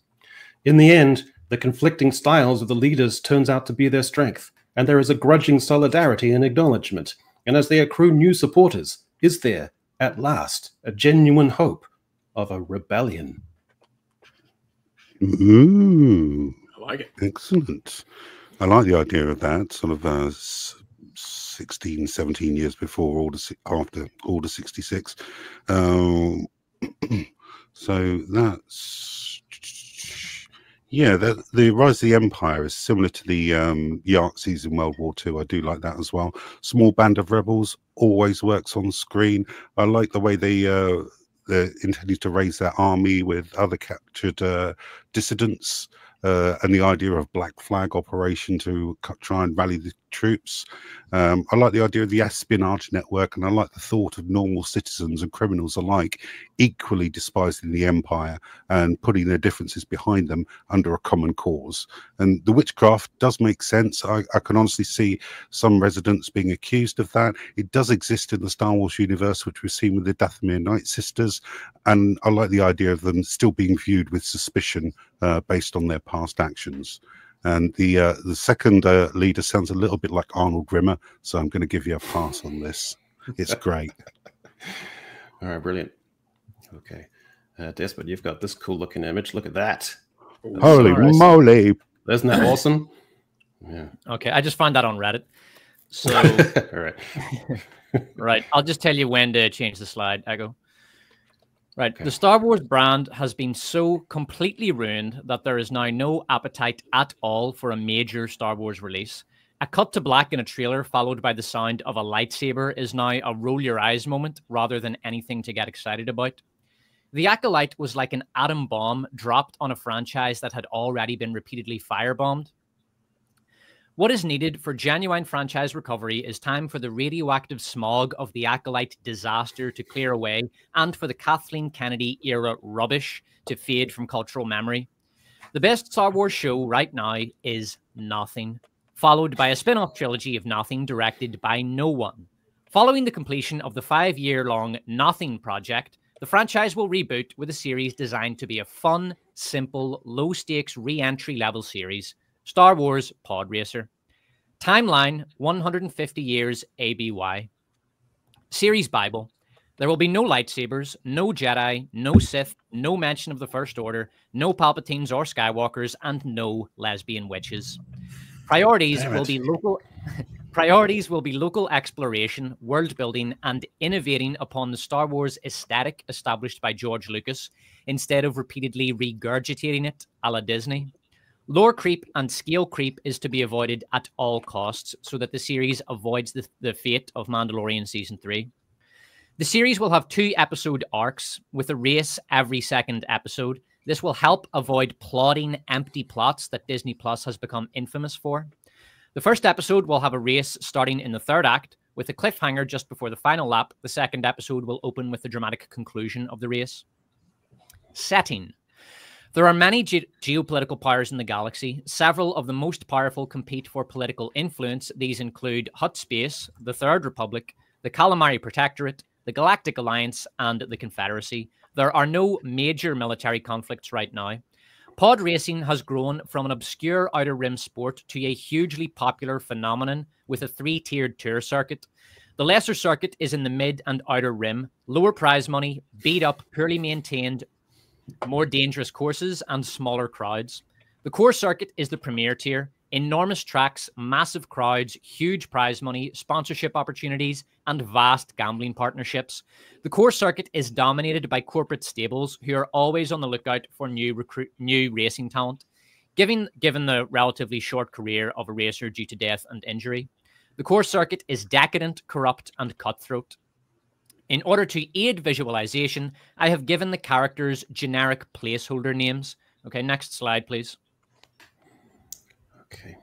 Speaker 1: In the end, the conflicting styles of the leaders turns out to be their strength, and there is a grudging solidarity and acknowledgement. And as they accrue new supporters, is there, at last, a genuine hope of a rebellion.
Speaker 4: Ooh,
Speaker 2: I like it.
Speaker 4: excellent. I like the idea of that, sort of 16, 17 years before after Order 66. So that's, yeah, the Rise of the Empire is similar to the Yazis in World War II. I do like that as well. Small band of rebels always works on screen. I like the way they're intending to raise their army with other captured dissidents. And the idea of Black Flag operation to try and rally the troops. I like the idea of the espionage network, and I like the thought of normal citizens and criminals alike equally despising the Empire and putting their differences behind them under a common cause. And the witchcraft does make sense. I can honestly see some residents being accused of that. It does exist in the Star Wars universe, which we've seen with the Dathomir Night Sisters, and I like the idea of them still being viewed with suspicion based on their past actions. And the second leader sounds a little bit like Arnold Rimmer, so I'm going to give you a pass on this. It's great.
Speaker 1: All right, brilliant. Okay, Despot, you've got this cool looking image. Look at that. That's
Speaker 4: Holy moly!
Speaker 1: Isn't that awesome? Yeah.
Speaker 3: Okay, I just found that on Reddit. So,
Speaker 1: All right.
Speaker 3: right, I'll just tell you when to change the slide, Echo. Right,
Speaker 1: Okay.
Speaker 3: the Star Wars brand has been so completely ruined that there is now no appetite at all for a major Star Wars release. A cut to black in a trailer followed by the sound of a lightsaber is now a roll your eyes moment rather than anything to get excited about. The Acolyte was like an atom bomb dropped on a franchise that had already been repeatedly firebombed. What is needed for genuine franchise recovery is time for the radioactive smog of the Acolyte disaster to clear away and for the Kathleen Kennedy era rubbish to fade from cultural memory. The best Star Wars show right now is Nothing, followed by a spin-off trilogy of Nothing directed by no one. Following the completion of the 5-year-long Nothing project, the franchise will reboot with a series designed to be a fun, simple, low-stakes re-entry level series, Star Wars Pod Racer. Timeline, 150 years ABY. Series Bible. There will be no lightsabers, no Jedi, no Sith, no mention of the First Order, no Palpatines or Skywalkers, and no lesbian witches. Priorities will be local exploration, world building, and innovating upon the Star Wars aesthetic established by George Lucas, instead of repeatedly regurgitating it a la Disney. Lore creep and scale creep is to be avoided at all costs so that the series avoids the fate of Mandalorian Season 3. The series will have 2-episode arcs with a race every second episode. This will help avoid plotting empty plots that Disney Plus has become infamous for. The first episode will have a race starting in the 3rd act with a cliffhanger just before the final lap. The second episode will open with the dramatic conclusion of the race. Setting. There are many geopolitical powers in the galaxy. Several of the most powerful compete for political influence. These include Hutt Space, the Third Republic, the Calamari Protectorate, the Galactic Alliance, and the Confederacy. There are no major military conflicts right now. Pod racing has grown from an obscure Outer Rim sport to a hugely popular phenomenon with a 3-tiered tour circuit. The lesser circuit is in the mid and outer rim, lower prize money, beat up, poorly maintained, more dangerous courses, and smaller crowds. The core circuit is the premier tier. Enormous tracks, massive crowds, huge prize money, sponsorship opportunities, and vast gambling partnerships. The core circuit is dominated by corporate stables who are always on the lookout for new racing talent, given the relatively short career of a racer due to death and injury. The core circuit is decadent, corrupt, and cutthroat. In order to aid visualization, I have given the characters generic placeholder names. Okay, next slide, please.
Speaker 1: Okay.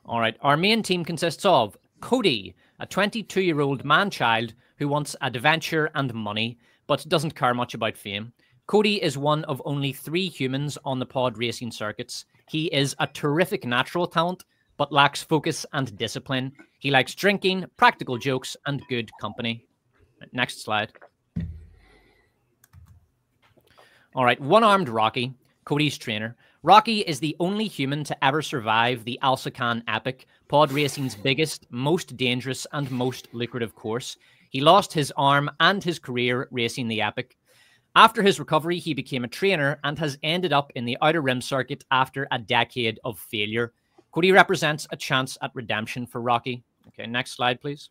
Speaker 3: All right, our main team consists of Cody, a 22-year-old man-child who wants adventure and money, but doesn't care much about fame. Cody is one of only 3 humans on the pod racing circuits. He is a terrific natural talent, but lacks focus and discipline. He likes drinking, practical jokes, and good company. Next slide. All right, one-armed Rocky, Cody's trainer. Rocky is the only human to ever survive the Alsacan Epic, pod racing's biggest, most dangerous, and most lucrative course. He lost his arm and his career racing the Epic. After his recovery, he became a trainer and has ended up in the Outer Rim circuit after a decade of failure. Cody represents a chance at redemption for Rocky. Okay, next slide, please.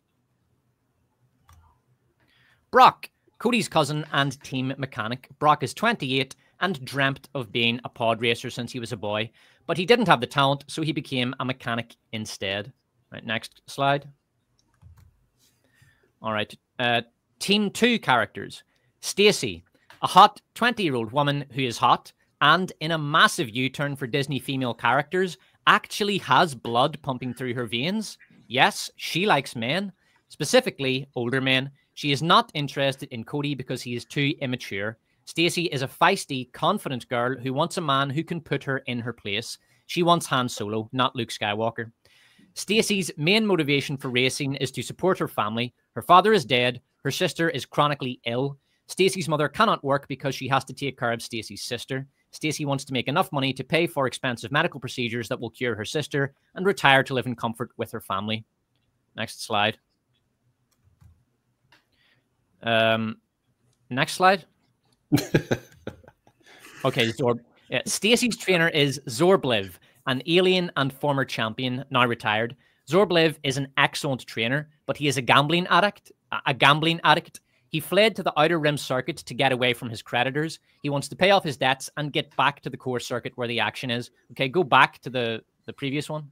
Speaker 3: Brock, Cody's cousin and team mechanic. Brock is 28 and dreamt of being a pod racer since he was a boy, but he didn't have the talent, so he became a mechanic instead. Right, next slide. All right, Team 2 characters. Stacy, a hot 20-year-old woman who is hot and, in a massive U-turn for Disney female characters, actually has blood pumping through her veins. Yes, she likes men, specifically older men. She is not interested in Cody because he is too immature. Stacy is a feisty, confident girl who wants a man who can put her in her place. She wants Han Solo, not Luke Skywalker. Stacy's main motivation for racing is to support her family. Her father is dead. Her sister is chronically ill. Stacy's mother cannot work because she has to take care of Stacy's sister. Stacy wants to make enough money to pay for expensive medical procedures that will cure her sister and retire to live in comfort with her family. Next slide. Next slide. Okay, Stacy's trainer is Zorbliv, an alien and former champion, now retired. Zorbliv is an excellent trainer, but he is a gambling addict. He fled to the Outer Rim circuit to get away from his creditors. He wants to pay off his debts and get back to the core circuit where the action is. Okay, go back to the previous one.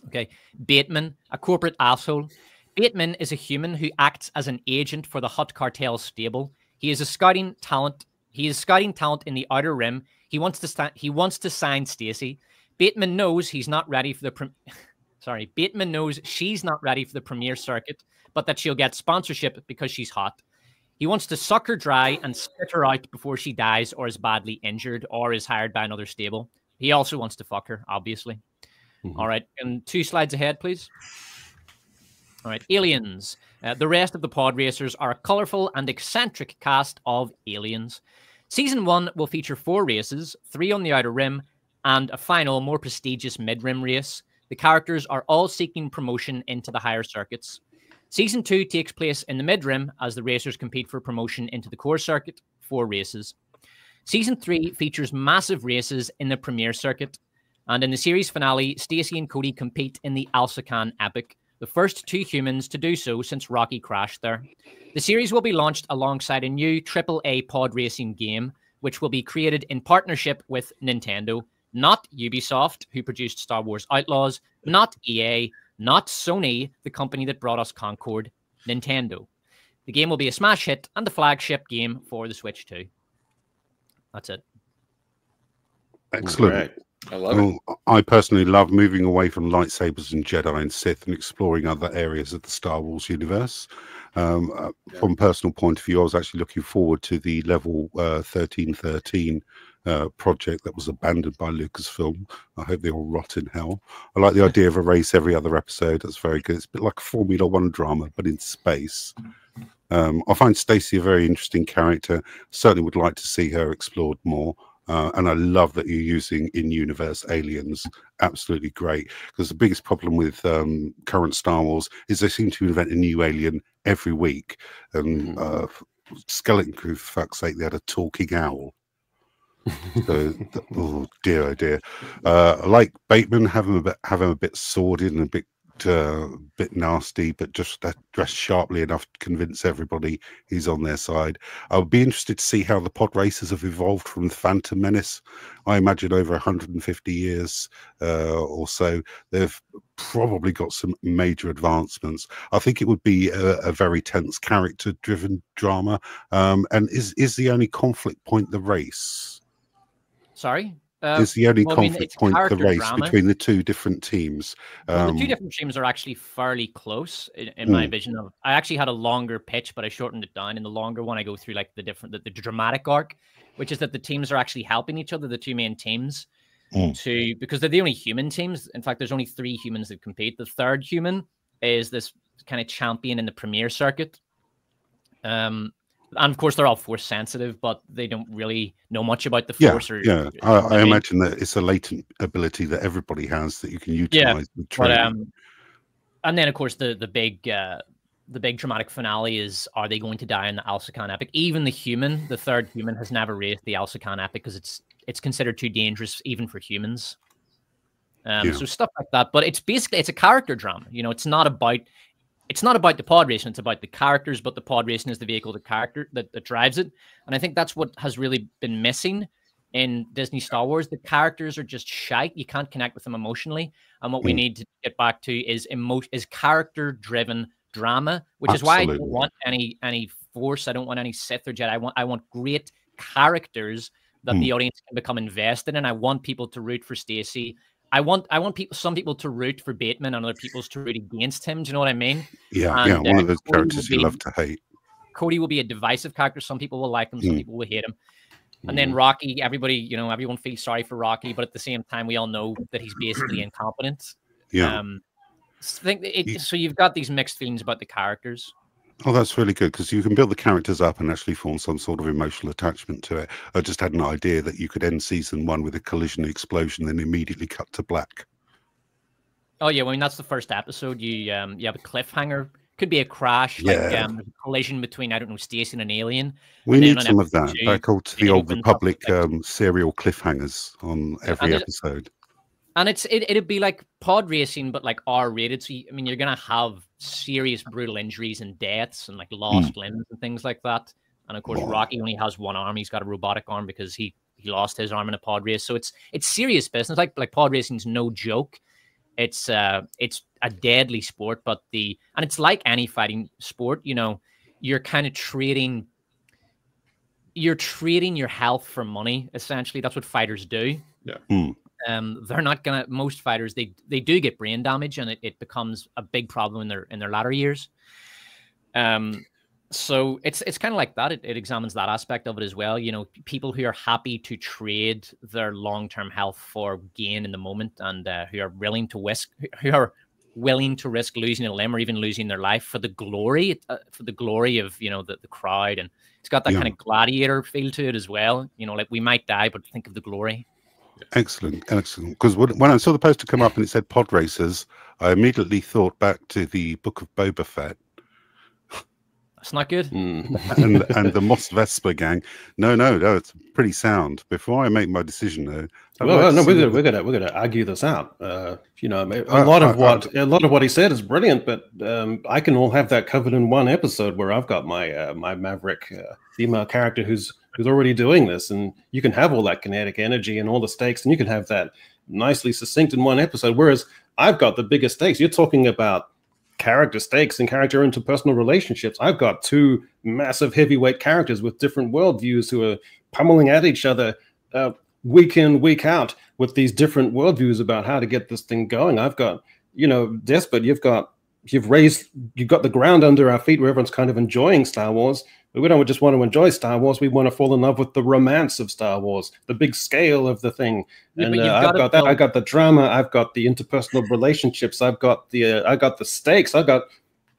Speaker 3: Okay, Bateman, a corporate asshole. Bateman is a human who acts as an agent for the Hut Cartel stable. He is a scouting talent. He is scouting talent in the Outer Rim. He wants to sign Stacy. Bateman knows he's not ready for the Bateman knows she's not ready for the premier circuit, but that she'll get sponsorship because she's hot. He wants to suck her dry and spit her out before she dies or is badly injured or is hired by another stable. He also wants to fuck her, obviously. Mm-hmm. All right, and 2 slides ahead, please. All right, aliens. The rest of the pod racers are a colorful and eccentric cast of aliens. Season 1 will feature 4 races, 3 on the Outer Rim, and a final, more prestigious mid-rim race. The characters are all seeking promotion into the higher circuits. Season 2 takes place in the mid-rim as the racers compete for promotion into the core circuit, 4 races. Season 3 features massive races in the premier circuit. And in the series finale, Stacy and Cody compete in the Alsacan Epic, the first 2 humans to do so since Rocky crashed there. The series will be launched alongside a new AAA pod racing game, which will be created in partnership with Nintendo, not Ubisoft, who produced Star Wars Outlaws, not EA, not Sony, the company that brought us Concord, Nintendo. The game will be a smash hit and the flagship game for the Switch 2. That's it.
Speaker 4: Excellent.
Speaker 2: Right. I love it.
Speaker 4: I personally love moving away from lightsabers and Jedi and Sith and exploring other areas of the Star Wars universe. From a personal point of view, I was actually looking forward to the level 1313 project that was abandoned by Lucasfilm. I hope they all rot in hell. I like the idea of a race every other episode. That's very good. It's a bit like a Formula One drama, but in space. I find Stacy a very interesting character. Certainly would like to see her explored more. And I love that you're using in-universe aliens. Absolutely great. Because the biggest problem with current Star Wars is they seem to invent a new alien every week. And Skeleton Crew, for fuck's sake, they had a talking owl. So, oh dear, oh dear. I like Bateman, have him a bit sordid and a bit nasty, but just dressed sharply enough to convince everybody he's on their side. I would be interested to see how the pod racers have evolved from the Phantom Menace. I imagine over 150 years or so, they've probably got some major advancements. I think it would be a very tense character-driven drama. And is the only conflict point the race?
Speaker 3: Sorry?
Speaker 4: Is the only conflict point the race drama between the 2 different teams?
Speaker 3: Well, the 2 different teams are actually fairly close in my vision of. I actually had a longer pitch, but I shortened it down. In the longer one, I go through like the dramatic arc, which is that the teams are actually helping each other, the 2 main teams, because they're the only human teams. In fact, there's only 3 humans that compete. The 3rd human is this kind of champion in the premier circuit. And of course, they're all force sensitive, but they don't really know much about the force.
Speaker 4: I imagine that it's a latent ability that everybody has that you can utilize.
Speaker 3: And then, of course, the the big dramatic finale is, are they going to die in the Alsakan epic? Even the third human, has never raced the Alsakan epic because it's considered too dangerous even for humans. So stuff like that. But it's a character drama. You know, it's not about the pod racing. It's about the characters, but the pod racing is the vehicle, the character that drives it. And I think that's what has really been missing in Disney Star Wars. The characters are just shite. You can't connect with them emotionally. And what we need to get back to is character-driven drama, which is why I don't want any Force. I don't want any Sith or Jedi. I want great characters that the audience can become invested in. I want people to root for Stacy. I want some people to root for Bateman and other people to root against him. Do you know what I mean?
Speaker 4: Yeah,
Speaker 3: and,
Speaker 4: one of those characters you love to hate.
Speaker 3: Cody will be a divisive character. Some people will like him, some people will hate him. And then Rocky, everyone feels sorry for Rocky, but at the same time, we all know that he's basically incompetent.
Speaker 4: Yeah.
Speaker 3: So you've got these mixed feelings about the characters.
Speaker 4: Oh, that's really good, because you can build the characters up and actually form some sort of emotional attachment to it. I just had an idea that you could end season 1 with a collision explosion, then immediately cut to black.
Speaker 3: Oh yeah, well, I mean that's the first episode. You have a cliffhanger. Could be a crash, like a collision between, I don't know, Stacy and an alien.
Speaker 4: We need some of that. Back to the old Republic serial cliffhangers on every episode.
Speaker 3: And it'd be like pod racing, but like R-rated. So I mean, you're gonna have serious brutal injuries and deaths and like lost limbs and things like that. And of course, Rocky only has one arm. He's got a robotic arm because he lost his arm in a pod race. So it's serious business. Like pod racing's no joke. It's a deadly sport, and it's like any fighting sport. You know, you're kind of trading your health for money. Essentially, that's what fighters do.
Speaker 2: Yeah.
Speaker 3: They're not gonna. Most fighters they do get brain damage, and it becomes a big problem in their latter years. So it's kind of like that. It examines that aspect of it as well. You know, people who are happy to trade their long-term health for gain in the moment, and who are willing to risk losing a limb or even losing their life for the glory of the crowd. And it's got that kind of gladiator feel to it as well. You know, like we might die, but think of the glory.
Speaker 4: Excellent. Because when I saw the poster come up and it said pod racers, I immediately thought back to the Book of Boba Fett.
Speaker 3: That's not good.
Speaker 4: and the Mos Vespa gang. No, it's pretty sound. Before I make my decision, though,
Speaker 1: we're gonna argue this out. A lot of what he said is brilliant, but I can all have that covered in one episode where I've got my my Maverick female character who's already doing this, and you can have all that kinetic energy and all the stakes, and you can have that nicely succinct in one episode. Whereas I've got the bigger stakes. You're talking about character stakes and character interpersonal relationships. I've got two massive heavyweight characters with different worldviews who are pummeling at each other week in, week out with these different worldviews about how to get this thing going. I've got, Despot, you've got the ground under our feet where everyone's kind of enjoying Star Wars. But we don't just want to enjoy Star Wars. We want to fall in love with the romance of Star Wars, the big scale of the thing. And I've got that. I got the drama. I've got the interpersonal relationships. I've got the stakes. I've got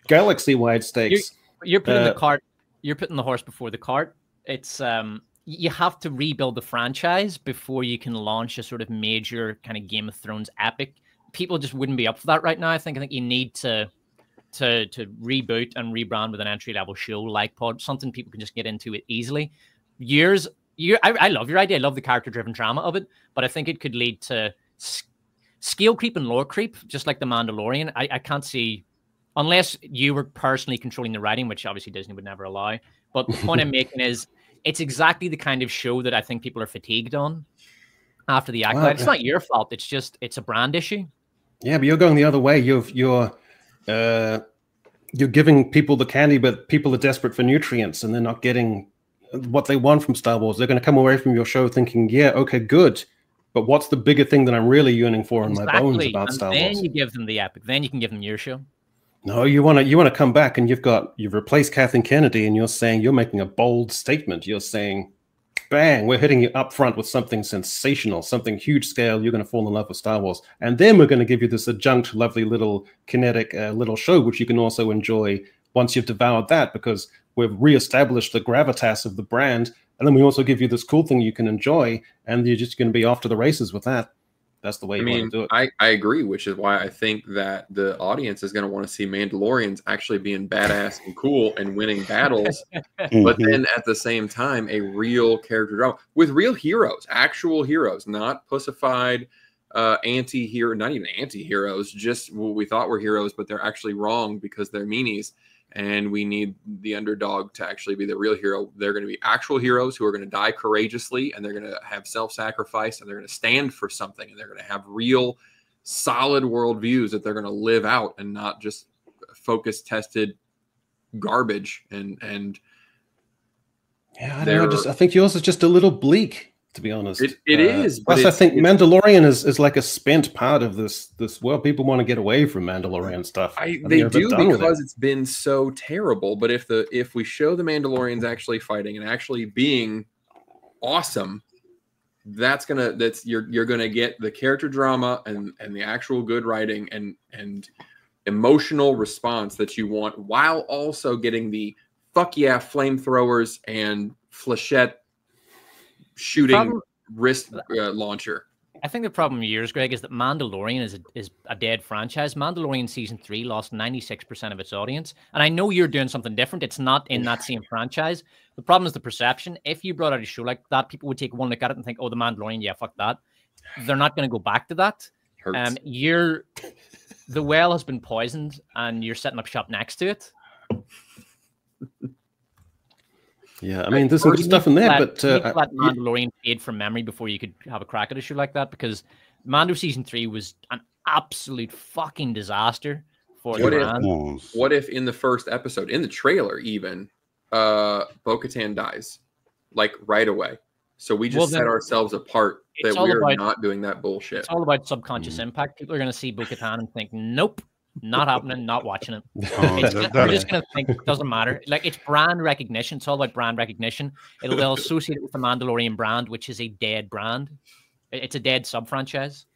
Speaker 1: galaxy-wide stakes.
Speaker 3: You're putting the cart. You're putting the horse before the cart. It's you have to rebuild the franchise before you can launch a sort of major kind of Game of Thrones epic. People just wouldn't be up for that right now. I think you need to reboot and rebrand with an entry-level show like Pod, something people can just get into it easily. I love your idea. I love the character-driven drama of it, but I think it could lead to scale creep and lore creep, just like The Mandalorian. I can't see, unless you were personally controlling the writing, which obviously Disney would never allow. But the point I'm making is it's exactly the kind of show that I think people are fatigued on after the Acolyte. It's not your fault. It's a brand issue. Yeah,
Speaker 1: but you're going the other way. You're giving people the candy, but people are desperate for nutrients and they're not getting what they want from Star Wars. They're going to come away from your show thinking, yeah, okay, good. But what's the bigger thing that I'm really yearning for in my bones about Star Wars?
Speaker 3: Then you give them the epic. Then you can give them your show.
Speaker 1: No, you want to come back and you've replaced Kathleen Kennedy and you're making a bold statement. You're saying, bang, we're hitting you up front with something sensational, something huge scale. You're going to fall in love with Star Wars. And then we're going to give you this adjunct, lovely little kinetic little show, which you can also enjoy once you've devoured that, because we've reestablished the gravitas of the brand. And then we also give you this cool thing you can enjoy, and you're just going to be off to the races with that. That's the way
Speaker 2: I
Speaker 1: you
Speaker 2: mean,
Speaker 1: want to do it.
Speaker 2: I agree, which is why I think that the audience is going to want to see Mandalorians actually being badass and cool and winning battles, but then at the same time, a real character drama with real heroes, actual heroes, not pussified anti-hero, not even anti-heroes, just what we thought were heroes, but they're actually wrong because they're meanies. And we need the underdog to actually be the real hero. They're going to be actual heroes who are going to die courageously, and they're going to have self-sacrifice, and they're going to stand for something, and they're going to have real, solid worldviews that they're going to live out, and not just focus-tested garbage. And
Speaker 1: yeah, I don't know. I think yours is just a little bleak, to be honest.
Speaker 2: It is.
Speaker 1: Plus, I think Mandalorian is like a spent part of this world. People want to get away from Mandalorian stuff.
Speaker 2: They do because it's been so terrible. But if we show the Mandalorians actually fighting and actually being awesome, you're gonna get the character drama and the actual good writing and emotional response that you want, while also getting the fuck yeah flamethrowers and flechette shooting wrist launcher.
Speaker 3: I think the problem with yours, Greg, is that Mandalorian is a dead franchise. Mandalorian season 3 lost 96% of its audience, and I know you're doing something different. It's not in that same franchise. The problem is the perception. If you brought out a show like that, people would take one look at it and think, "Oh, the Mandalorian, yeah, fuck that." They're not going to go back to that. The well has been poisoned, and you're setting up shop next to it.
Speaker 1: Yeah, I mean, there's some good stuff in there, but
Speaker 3: let Mandalorian fade from memory before you could have a crack at a show like that, because Mando season 3 was an absolute fucking disaster for the brand.
Speaker 2: What if in the first episode, in the trailer even, Bo-Katan dies, like right away? So we just set ourselves apart that we're not doing that bullshit.
Speaker 3: It's all about subconscious impact. People are going to see Bo-Katan and think, nope, not happening, not watching it. We're just going to think it doesn't matter. Like, it's brand recognition. It's all about brand recognition. They'll associate it with the Mandalorian brand, which is a dead brand. It's a dead sub-franchise.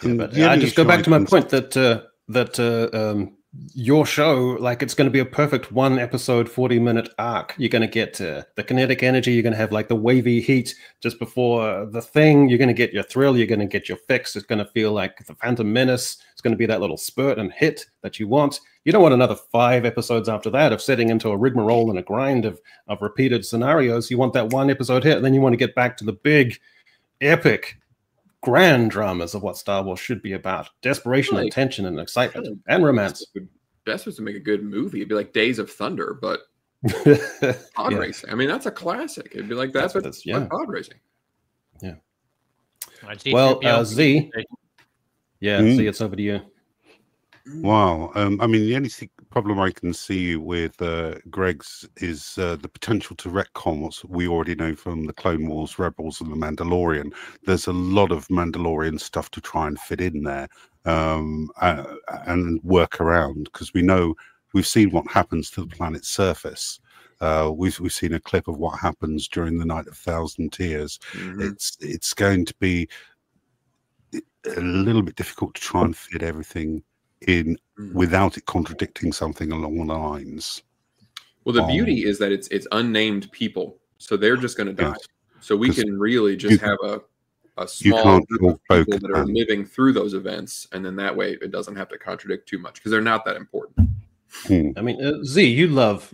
Speaker 1: Yeah, but I just go back to my point that your show, like, it's going to be a perfect 1 episode, 40-minute arc. You're going to get the kinetic energy. You're going to have like the wavy heat just before the thing. You're going to get your thrill. You're going to get your fix. It's going to feel like the Phantom Menace. It's going to be that little spurt and hit that you want. You don't want another 5 episodes after that of setting into a rigmarole and a grind of repeated scenarios. You want that 1 episode hit, and then you want to get back to the big, epic, grand dramas of what Star Wars should be about. Desperation and tension and excitement and romance.
Speaker 2: That's supposed to make a good movie. It'd be like Days of Thunder, but pod racing. I mean, that's a classic. It'd be like that's what it's pod racing.
Speaker 1: Yeah. Well, Z. Yeah, Z, it's over to you.
Speaker 4: Wow. I mean, the only problem I can see with Greg's is the potential to retcon what we already know from the Clone Wars, Rebels, and the Mandalorian. There's a lot of Mandalorian stuff to try and fit in there and work around, because we've seen what happens to the planet's surface. We've seen a clip of what happens during the Night of Thousand Tears. It's going to be a little bit difficult to try and fit everything in without it contradicting something along the lines.
Speaker 2: Well, the beauty is that it's unnamed people, so they're just going to die. So we can really just have a small group of people that are living through those events, and then that way it doesn't have to contradict too much, because they're not that important.
Speaker 1: I mean, Z, you love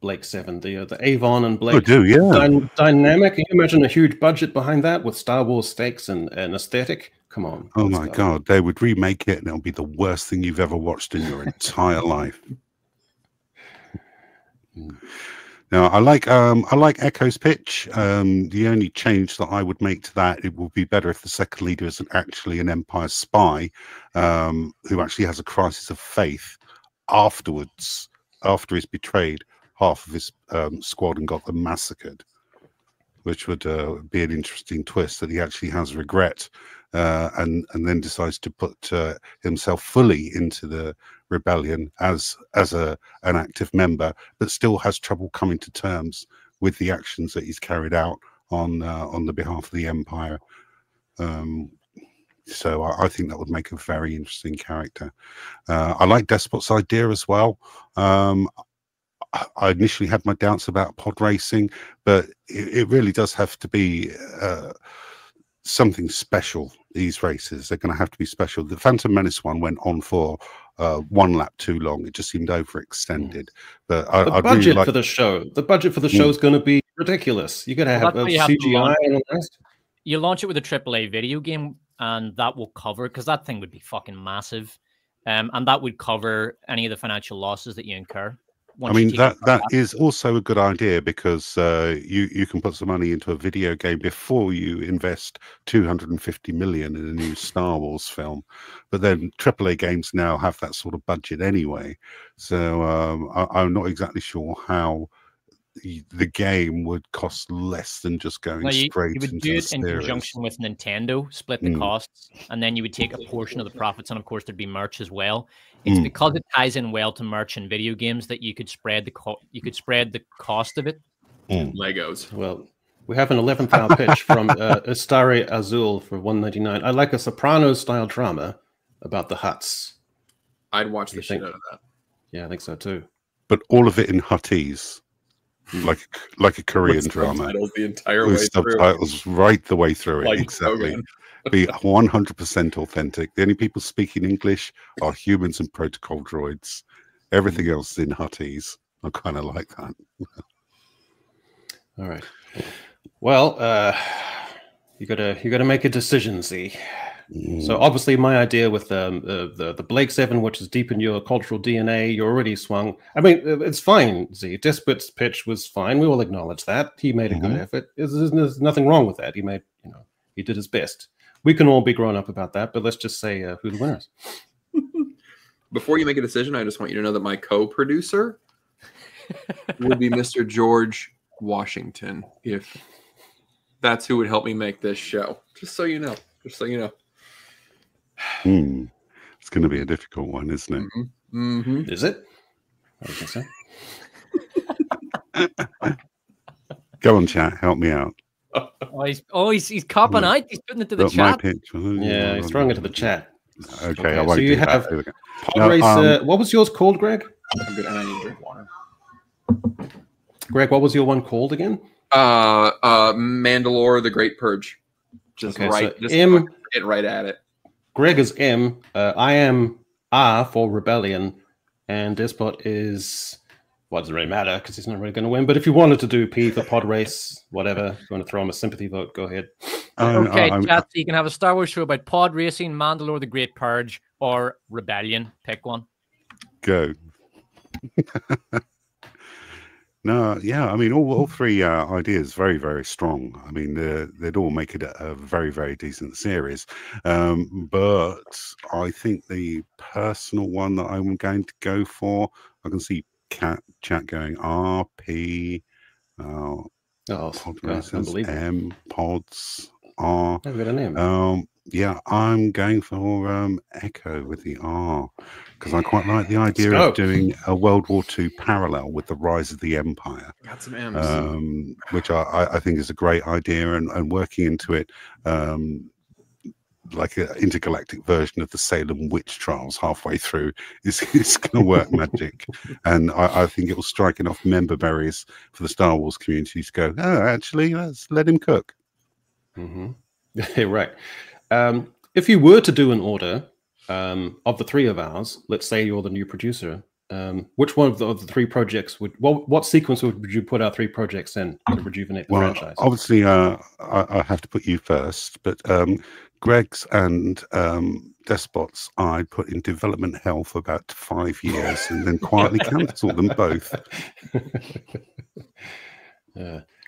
Speaker 1: Blake 7, the Avon and Blake dynamic. Can you imagine a huge budget behind that with Star Wars stakes and aesthetic? Come on.
Speaker 4: Oh my God, they would remake it and it'll be the worst thing you've ever watched in your entire life. Now, I like Echo's pitch. The only change that I would make to that, it would be better if the second leader isn't actually an Empire spy who actually has a crisis of faith afterwards, after he's betrayed half of his squad and got them massacred, which would be an interesting twist, that he actually has regret and then decides to put himself fully into the rebellion as an active member, but still has trouble coming to terms with the actions that he's carried out on the behalf of the Empire. So I think that would make a very interesting character. I like Despot's idea as well. I initially had my doubts about pod racing, but it really does have to be something special. These races, they're going to have to be special. The Phantom Menace one went on for 1 lap too long. It just seemed overextended. But
Speaker 1: the budget for the show, is going to be ridiculous. You're going to have CGI and all the rest.
Speaker 3: You launch it with a AAA video game, and that will cover, because that thing would be fucking massive, and that would cover any of the financial losses that you incur.
Speaker 4: I mean, that is also a good idea, because you can put some money into a video game before you invest 250 million in a new Star Wars film. But then AAA games now have that sort of budget anyway. So I'm not exactly sure how the game would cost less than just going straight into the series. You would do it in conjunction
Speaker 3: with Nintendo, split the costs, and then you would take a portion of the profits, and of course there'd be merch as well. It's because it ties in well to merch and video games that you could spread the cost of it.
Speaker 2: Legos.
Speaker 1: Well, we have an 11th hour pitch from Astari Azul for $1.99. I like a Sopranos style drama about the Hutts.
Speaker 2: I'd watch the shit out of that.
Speaker 1: Yeah, I think so too.
Speaker 4: But all of it in Huttese. Like a Korean drama,
Speaker 2: the entire way
Speaker 4: with subtitles right the way through it. Exactly, be 100% authentic. The only people speaking English are humans and protocol droids. Everything else is in Huttese. I kind of like that.
Speaker 1: All right. Well, you gotta make a decision, Z. So obviously, my idea with the Blake 7, which is deep in your cultural DNA, you're already swung. I mean, it's fine. Z Despot's pitch was fine. We all acknowledge that he made a good effort. There's nothing wrong with that. He did his best. We can all be grown up about that. But let's just say who the winner is.
Speaker 2: Before you make a decision, I just want you to know that my co-producer would be Mr. George Washington, if that's who would help me make this show. Just so you know.
Speaker 4: It's going to be a difficult one, isn't it?
Speaker 1: Is it? I think so.
Speaker 4: Go on, chat. Help me out.
Speaker 3: He's copping out. He's putting it to the chat.
Speaker 1: Yeah, he's throwing it to the chat.
Speaker 4: Okay, I won't
Speaker 1: so you
Speaker 4: do
Speaker 1: have
Speaker 4: that.
Speaker 1: pod race. What was yours called, Greg?
Speaker 2: I'm good, and I need to drink water.
Speaker 1: Greg, what was your one called again?
Speaker 2: Mandalore: The Great Purge. Just
Speaker 1: okay,
Speaker 2: right,
Speaker 1: so
Speaker 2: just
Speaker 1: M,
Speaker 2: get right at it.
Speaker 1: Greg is M. I am R for Rebellion, and Despot is. Well, it doesn't really matter because he's not really going to win. But if you wanted to do P for pod race, whatever, if you want to throw him a sympathy vote, go ahead.
Speaker 3: Okay, chat. So you can have a Star Wars show about pod racing, Mandalore: The Great Purge, or Rebellion. Pick one.
Speaker 4: Go. No, yeah, I mean, all three ideas very, very strong. I mean, they'd all make it a very, very decent series. But I think the personal one that I'm going to go for, I can see chat going RP, pod races, M, pods, R.
Speaker 1: I've got a name.
Speaker 4: Yeah, I'm going for Echo with the R, because I quite like the idea of doing a World War II parallel with the rise of the Empire.
Speaker 2: Got some M's.
Speaker 4: Which I think is a great idea, and working into it like an intergalactic version of the Salem witch trials halfway through is going to work magic. And I think it will strike enough member berries for the Star Wars community to go, oh, actually, let's let him cook.
Speaker 1: Right. If you were to do an order of the three of ours, let's say you're the new producer, which one of the three projects what sequence would you put our three projects in to rejuvenate the franchise?
Speaker 4: Obviously, I have to put you first, but Greg's and Despot's I put in development hell for about 5 years and then quietly cancelled them both.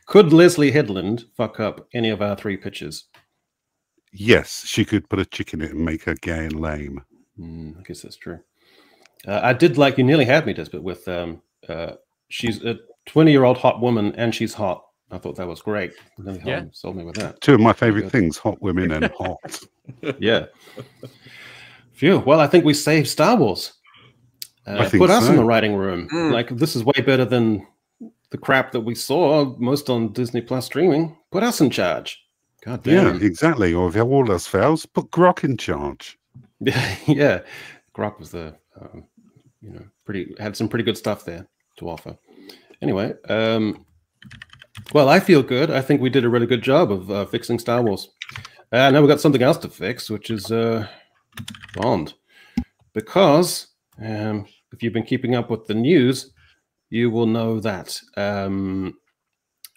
Speaker 1: Could Leslie Headland fuck up any of our three pitches?
Speaker 4: Yes, she could put a chick in it and make her gay and lame.
Speaker 1: I guess that's true. I did like you nearly had me, Despot, with she's a 20-year-old hot woman and she's hot. I thought that was great. Yeah, sold me with that.
Speaker 4: Two of my favorite things: hot women and hot.
Speaker 1: Yeah. Phew. Well, I think we saved Star Wars. Put us in the writing room. Like, this is way better than the crap that we saw most on Disney Plus streaming. Put us in charge. God damn.
Speaker 4: Yeah, exactly. Or if all else fails, put Grok in charge.
Speaker 1: Yeah, Grok was the had some pretty good stuff there to offer. Anyway, well, I feel good. I think we did a really good job of fixing Star Wars. Now we've got something else to fix, which is Bond. Because if you've been keeping up with the news, you will know that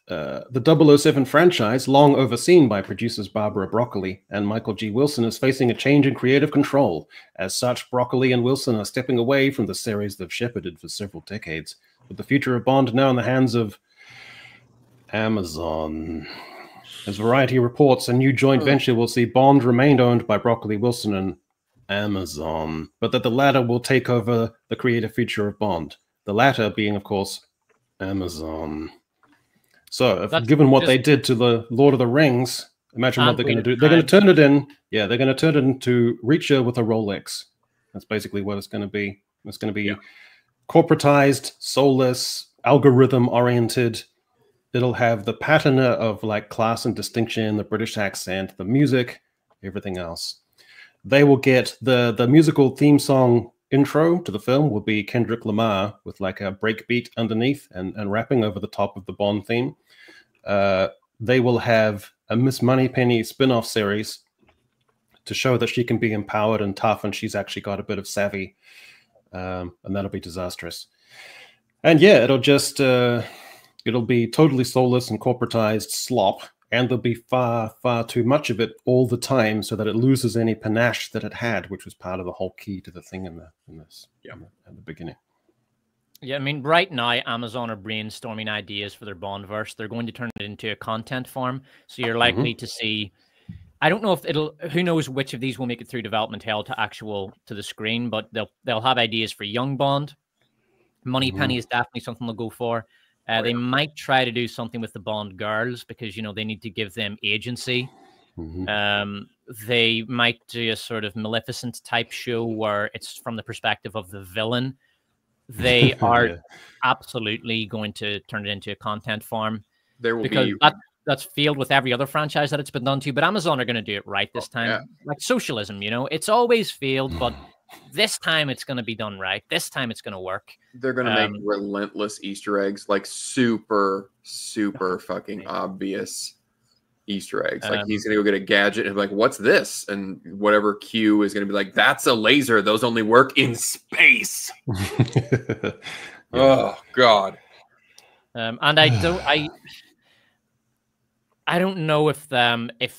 Speaker 1: the 007 franchise, long overseen by producers Barbara Broccoli and Michael G. Wilson, is facing a change in creative control. As such, Broccoli and Wilson are stepping away from the series they've shepherded for several decades, with the future of Bond now in the hands of Amazon. As Variety reports, a new joint venture will see Bond remain owned by Broccoli, Wilson, and Amazon, but that the latter will take over the creative future of Bond. The latter being, of course, Amazon. So, given what they did to the Lord of the Rings, imagine what they're going to do. They're going to turn it in. Yeah, they're going to turn it into Reacher with a Rolex. That's basically what it's going to be. It's going to be corporatized, soulless, algorithm-oriented. It'll have the patina of like class and distinction, the British accent, the music, everything else. They will get the musical theme song intro to the film will be Kendrick Lamar with like a breakbeat underneath and rapping over the top of the Bond theme. They will have a Miss Moneypenny spin-off series to show that she can be empowered and tough, and she's actually got a bit of savvy, and that'll be disastrous. And yeah, it'll just it'll be totally soulless and corporatized slop, and there'll be far, far too much of it all the time, so that it loses any panache that it had, which was part of the whole key to the thing in the beginning.
Speaker 3: Yeah, I mean, right now, Amazon are brainstorming ideas for their Bondverse. They're going to turn it into a content form, so you're likely to see. I don't know if it'll. Who knows which of these will make it through development hell to the screen, but they'll have ideas for young Bond. Moneypenny is definitely something they'll go for. They might try to do something with the Bond girls because, they need to give them agency. They might do a sort of Maleficent type show where it's from the perspective of the villain. They are absolutely going to turn it into a content form.
Speaker 2: There will
Speaker 3: because
Speaker 2: be
Speaker 3: that's failed with every other franchise that it's been done to, but Amazon are going to do it right this time.
Speaker 2: Yeah.
Speaker 3: Like socialism, it's always failed, but this time it's going to be done right. This time it's going to work.
Speaker 2: They're going to make relentless Easter eggs, like super, super fucking obvious Easter eggs. Like he's going to go get a gadget and be like, what's this? And whatever Q is going to be like, that's a laser. Those only work in space. Oh, God.
Speaker 3: And I don't know if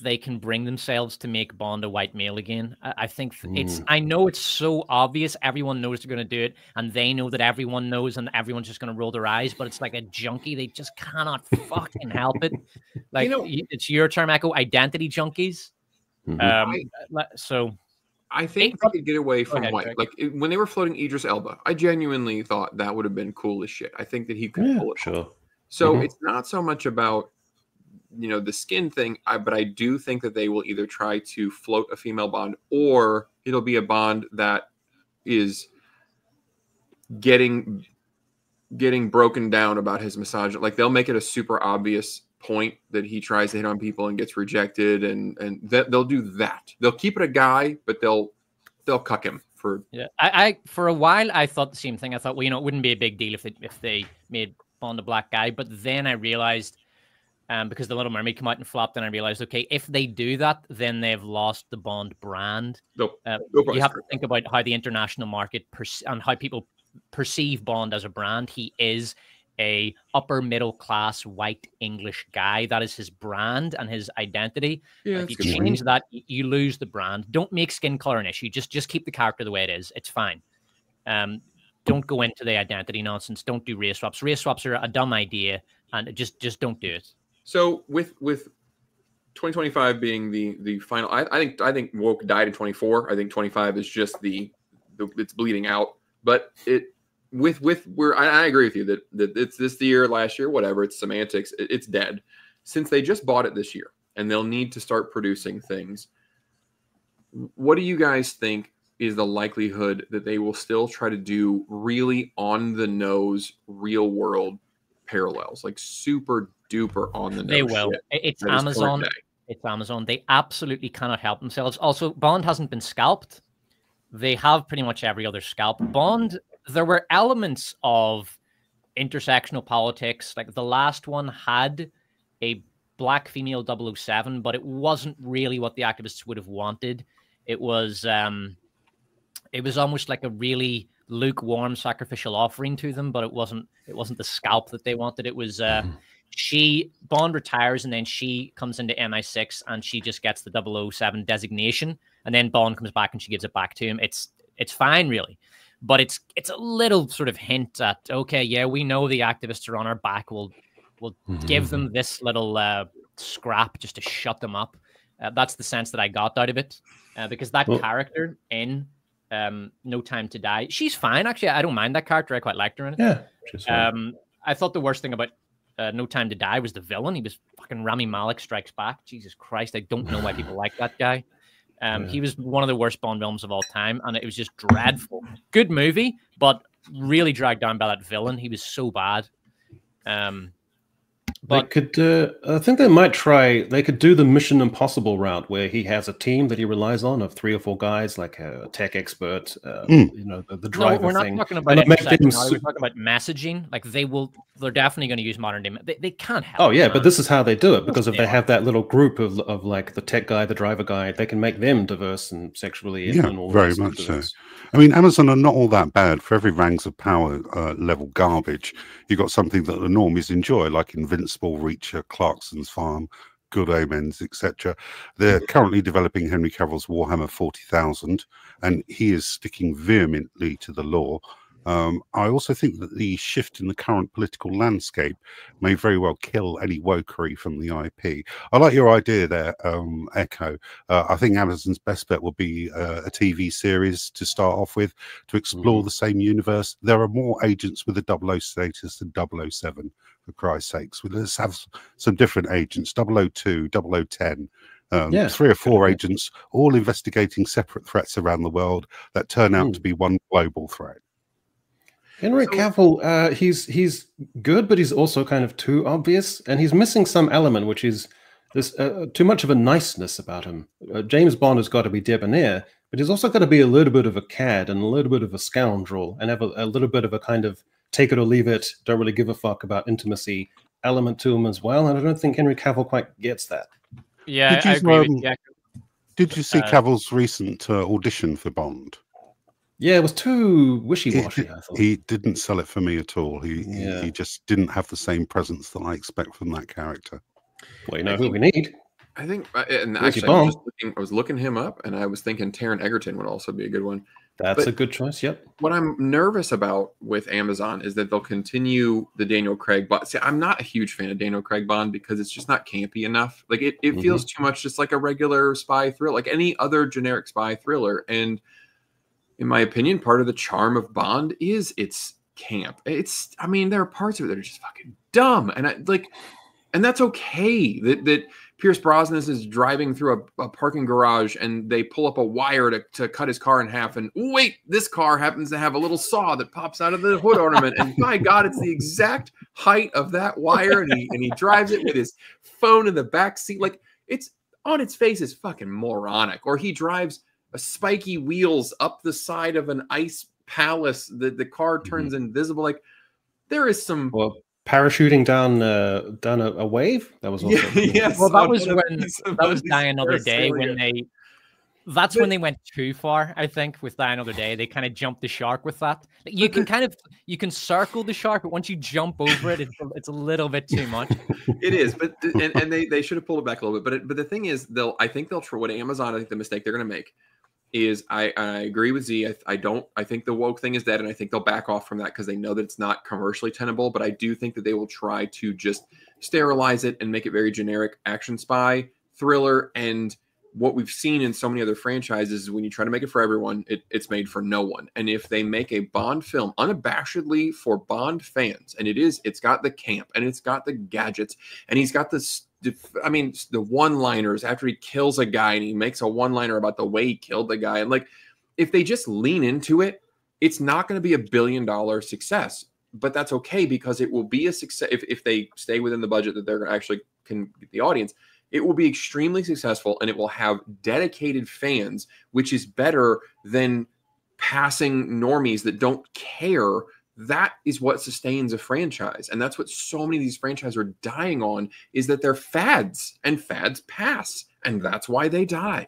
Speaker 3: they can bring themselves to make Bond a white male again. I think I know it's so obvious. Everyone knows they're going to do it, and they know that everyone knows, and everyone's just going to roll their eyes. But it's like a junkie; they just cannot fucking help it. Like it's your term, Echo. Identity junkies. So
Speaker 2: I think they could get away from white. Like when they were floating Idris Elba, I genuinely thought that would have been cool as shit. I think that he could pull it off. So it's not so much about the skin thing, but I do think that they will either try to float a female Bond, or it'll be a Bond that is getting broken down about his misogyny. Like they'll make it a super obvious point that he tries to hit on people and gets rejected, and they'll do that. They'll keep it a guy, but they'll cuck him for.
Speaker 3: Yeah, I for a while I thought the same thing. I thought, well, it wouldn't be a big deal if they made Bond a black guy, but then I realized. Because the Little Mermaid came out and flopped, and I realized, okay, if they do that, then they've lost the Bond brand. You have to think about how the international market and how people perceive Bond as a brand. He is a upper middle class white English guy. That is his brand and his identity. Yeah, if you change that, you lose the brand. Don't make skin color an issue. Just keep the character the way it is. It's fine. Don't go into the identity nonsense. Don't do race swaps. Race swaps are a dumb idea, and just don't do it.
Speaker 2: So with 2025 being the final, I think woke died in 24. I think 25 is just it's bleeding out. But I agree with you that it's this year, last year, whatever. It's semantics. It's dead. Since they just bought it this year, and they'll need to start producing things. What do you guys think is the likelihood that they will still try to do really on the nose, real world parallels, like super duper on the nose?
Speaker 3: They will. It's Amazon. It's Amazon. They absolutely cannot help themselves. Also, Bond hasn't been scalped. They have pretty much every other scalp. Bond, there were elements of intersectional politics. Like the last one had a black female 007, but it wasn't really what the activists would have wanted. It was almost like a really lukewarm sacrificial offering to them, but it wasn't the scalp that they wanted. It was Bond retires, and then she comes into MI6 and she just gets the 007 designation, and then Bond comes back and she gives it back to him. It's fine, really, but it's a little sort of hint at, okay, yeah, we know the activists are on our back. We'll give them this little scrap just to shut them up. That's the sense that I got out of it, because that character in No Time to Die, she's fine, actually. I don't mind that character. I quite liked her in it.
Speaker 1: Yeah, she's fine.
Speaker 3: I thought the worst thing about No Time to Die was the villain. He was fucking Rami Malek Strikes Back. Jesus Christ, I don't know why people like that guy. He was one of the worst Bond villains of all time, and it was just dreadful. Good movie, but really dragged down by that villain. He was so bad.
Speaker 1: But they could, I think they might try. They could do the Mission Impossible route, where he has a team that he relies on of 3 or 4 guys, like a tech expert, you know, the driver.
Speaker 3: No, we're not
Speaker 1: thing.
Speaker 3: talking about it. We're talking about messaging. Like they're definitely going to use modern day. They can't help.
Speaker 1: Oh yeah, but this is how they do it, because if they have that little group of like the tech guy, the driver guy, they can make them diverse and sexually.
Speaker 4: Yeah,
Speaker 1: and all
Speaker 4: very much so. I mean, Amazon are not all that bad. For every Rings of Power level garbage, you've got something that the normies enjoy, like Invincible, Reacher, Clarkson's Farm, Good Omens, etc. They're currently developing Henry Cavill's Warhammer 40,000, and he is sticking vehemently to the law. I also think that the shift in the current political landscape may very well kill any wokery from the IP. I like your idea there, Echo. I think Amazon's best bet would be a TV series to start off with, to explore the same universe. There are more agents with a 00 status than 007, for Christ's sakes. Let's have some different agents, 002, 0010. 3 or 4 agents, all investigating separate threats around the world that turn out to be one global threat.
Speaker 1: Henry Cavill, he's good, but he's also kind of too obvious, and he's missing some element, which is there's too much of a niceness about him. James Bond has got to be debonair, but he's also got to be a little bit of a cad and a little bit of a scoundrel, and have a little bit of a kind of take it or leave it, don't really give a fuck about intimacy element to him as well. And I don't think Henry Cavill quite gets that.
Speaker 3: Yeah, I agree with you.
Speaker 4: Did you see Cavill's recent audition for Bond?
Speaker 1: Yeah, it was too wishy-washy, I thought.
Speaker 4: He didn't sell it for me at all. He just didn't have the same presence that I expect from that character.
Speaker 1: Well, you know who we need.
Speaker 2: I think, and actually, I was looking him up, and I was thinking Taron Egerton would also be a good one.
Speaker 1: That's a good choice, yep.
Speaker 2: What I'm nervous about with Amazon is that they'll continue the Daniel Craig Bond. See, I'm not a huge fan of Daniel Craig Bond because it's just not campy enough. Like, it feels too much just like a regular spy thriller, like any other generic spy thriller. And in my opinion, part of the charm of Bond is its camp. I mean, there are parts of it that are just fucking dumb. And that's okay. That Pierce Brosnan is driving through a parking garage and they pull up a wire to cut his car in half. And wait, this car happens to have a little saw that pops out of the hood ornament. And my God, it's the exact height of that wire. And he drives it with his phone in the back seat. Like, it's on its face is fucking moronic. Or he drives a spiky wheels up the side of an ice palace. The car turns invisible. Like, there is some...
Speaker 1: Well, parachuting down a wave. That was also
Speaker 3: yes. Well, that was Die Another Day when they went too far. I think with Die Another Day, they kind of jumped the shark with that. You can circle the shark, but once you jump over it, it's a little bit too much.
Speaker 2: It is, but and they should have pulled it back a little bit. But the thing is, I think they'll try what Amazon. I think the mistake they're going to make is I agree with Z. I think the woke thing is dead, and I think they'll back off from that because they know that it's not commercially tenable. But I do think that they will try to just sterilize it and make it very generic action spy thriller. And what we've seen in so many other franchises is when you try to make it for everyone, it's made for no one. And if they make a Bond film unabashedly for Bond fans, and it's got the camp and it's got the gadgets and he's got the one-liners after he kills a guy and he makes a one-liner about the way he killed the guy. And like, if they just lean into it, it's not going to be $1 billion success, but that's okay because it will be a success. If they stay within the budget that they're actually can get the audience, it will be extremely successful and it will have dedicated fans, which is better than passing normies that don't care that is what sustains a franchise. And that's what so many of these franchises are dying on, is that they're fads, and fads pass. And that's why they die.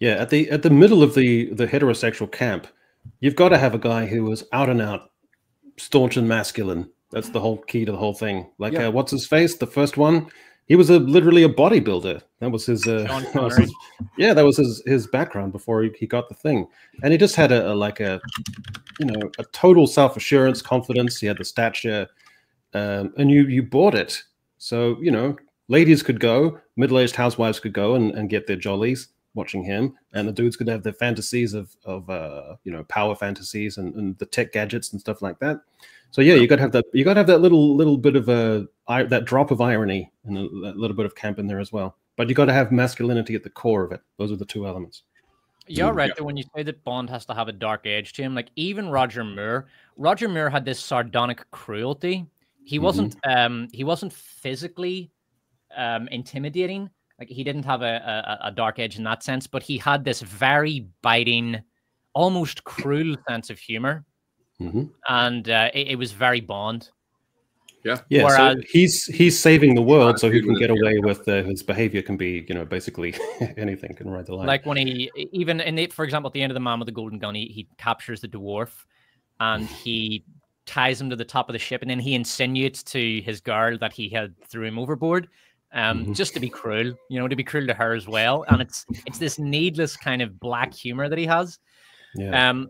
Speaker 1: Yeah, at the middle of the heterosexual camp, you've got to have a guy who was out and out staunch and masculine. That's the whole key to the whole thing. Like, what's his face? The first one, he was literally a bodybuilder. That was his, that was his background before he got the thing. And he just had a total self-assurance, confidence. He had the stature, and you bought it. So, ladies could go, middle-aged housewives could go and get their jollies watching him, and the dudes could have their fantasies of power fantasies and the tech gadgets and stuff like that. So yeah, you got to have that little bit of that drop of irony and that little bit of camp in there as well. But you got to have masculinity at the core of it. Those are the two elements.
Speaker 3: You're right though when you say that Bond has to have a dark edge to him. Like even Roger Moore had this sardonic cruelty. He wasn't physically intimidating. Like he didn't have a dark edge in that sense, but he had this very biting, almost cruel sense of humor. And it was very Bond.
Speaker 2: Yeah.
Speaker 1: Whereas, so he's saving the world, so he can get away with his behavior can be, basically anything can ride the line.
Speaker 3: Like when he, even for example, at the end of The Man with the Golden Gun, he captures the dwarf and he ties him to the top of the ship, and then he insinuates to his girl that he had threw him overboard, just to be cruel, to be cruel to her as well. And it's this needless kind of black humor that he has. Yeah.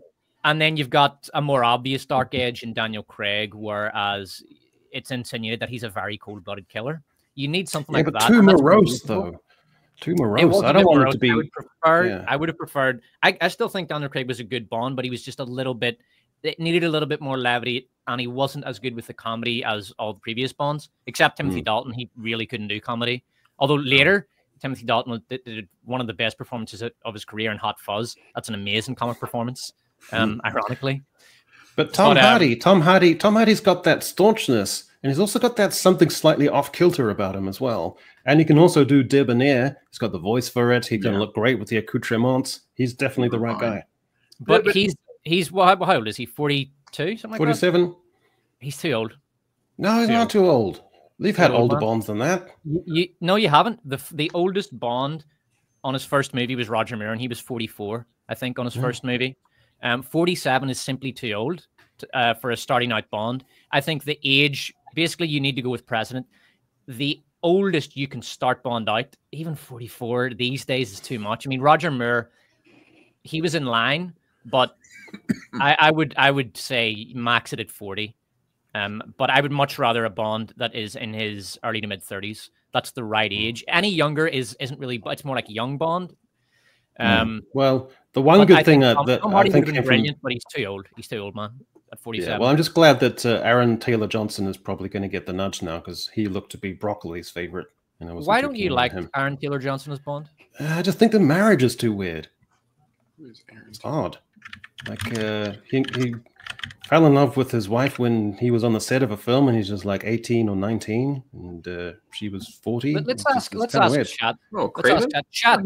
Speaker 3: And then you've got a more obvious dark edge in Daniel Craig, whereas it's insinuated that he's a very cold-blooded killer. You need something like that.
Speaker 1: Too morose, though. Too morose. I don't want it to be.
Speaker 3: I would have preferred. I still think Daniel Craig was a good Bond, but he was just a little bit. It needed a little bit more levity, and he wasn't as good with the comedy as all the previous Bonds, except Timothy Dalton. He really couldn't do comedy. Although later, Timothy Dalton did one of the best performances of his career in Hot Fuzz. That's an amazing comic performance. Ironically,
Speaker 1: but Tom Hardy's got that staunchness, and he's also got that something slightly off kilter about him as well. And he can also do debonair. He's got the voice for it. He's going to look great with the accoutrements. He's definitely the right guy.
Speaker 3: But he's how old is he? 42, something like
Speaker 1: 47.
Speaker 3: That? He's too old.
Speaker 1: No, he's not too old. We've had older Bonds than that.
Speaker 3: No, you haven't. The oldest Bond on his first movie was Roger Moore, and he was 44, I think, on his first movie. 47 is simply too old for a starting out Bond. I think the age, basically, you need to go with precedent. The oldest you can start Bond out, even 44 these days, is too much. I mean, Roger Moore, he was in line, but I would say max it at 40. But I would much rather a Bond that is in his early to mid 30s. That's the right age. Any younger isn't really. It's more like young Bond.
Speaker 1: Well, the one good thing
Speaker 3: Tom Hardy would have been brilliant, but he's too old. He's too old, man. At 47.
Speaker 1: Yeah, well, I'm just glad that Aaron Taylor Johnson is probably going to get the nudge now, because he looked to be Broccoli's favorite.
Speaker 3: Why don't you like Aaron Taylor Johnson as Bond?
Speaker 1: I just think the marriage is too weird. It's odd. Like he fell in love with his wife when he was on the set of a film, and he's just like 18 or 19, and she was 40.
Speaker 3: Let's ask chat.
Speaker 2: Oh, Craven?
Speaker 3: Chat.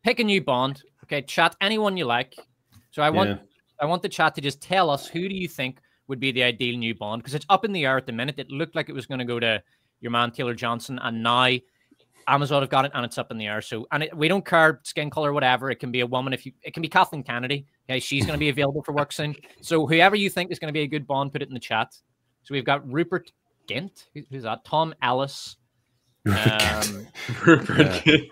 Speaker 3: Pick a new Bond. Okay, chat anyone you like. So I want the chat to just tell us, who do you think would be the ideal new Bond? Because it's up in the air at the minute. It looked like it was going to go to your man Taylor Johnson, and now Amazon have got it, and it's up in the air. So, we don't care skin color, whatever. It can be a woman. It can be Kathleen Kennedy. Okay, she's going to be available for work soon. So whoever you think is going to be a good Bond, put it in the chat. So we've got Rupert Gint. Who's that? Tom Ellis.
Speaker 2: Rupert Gint.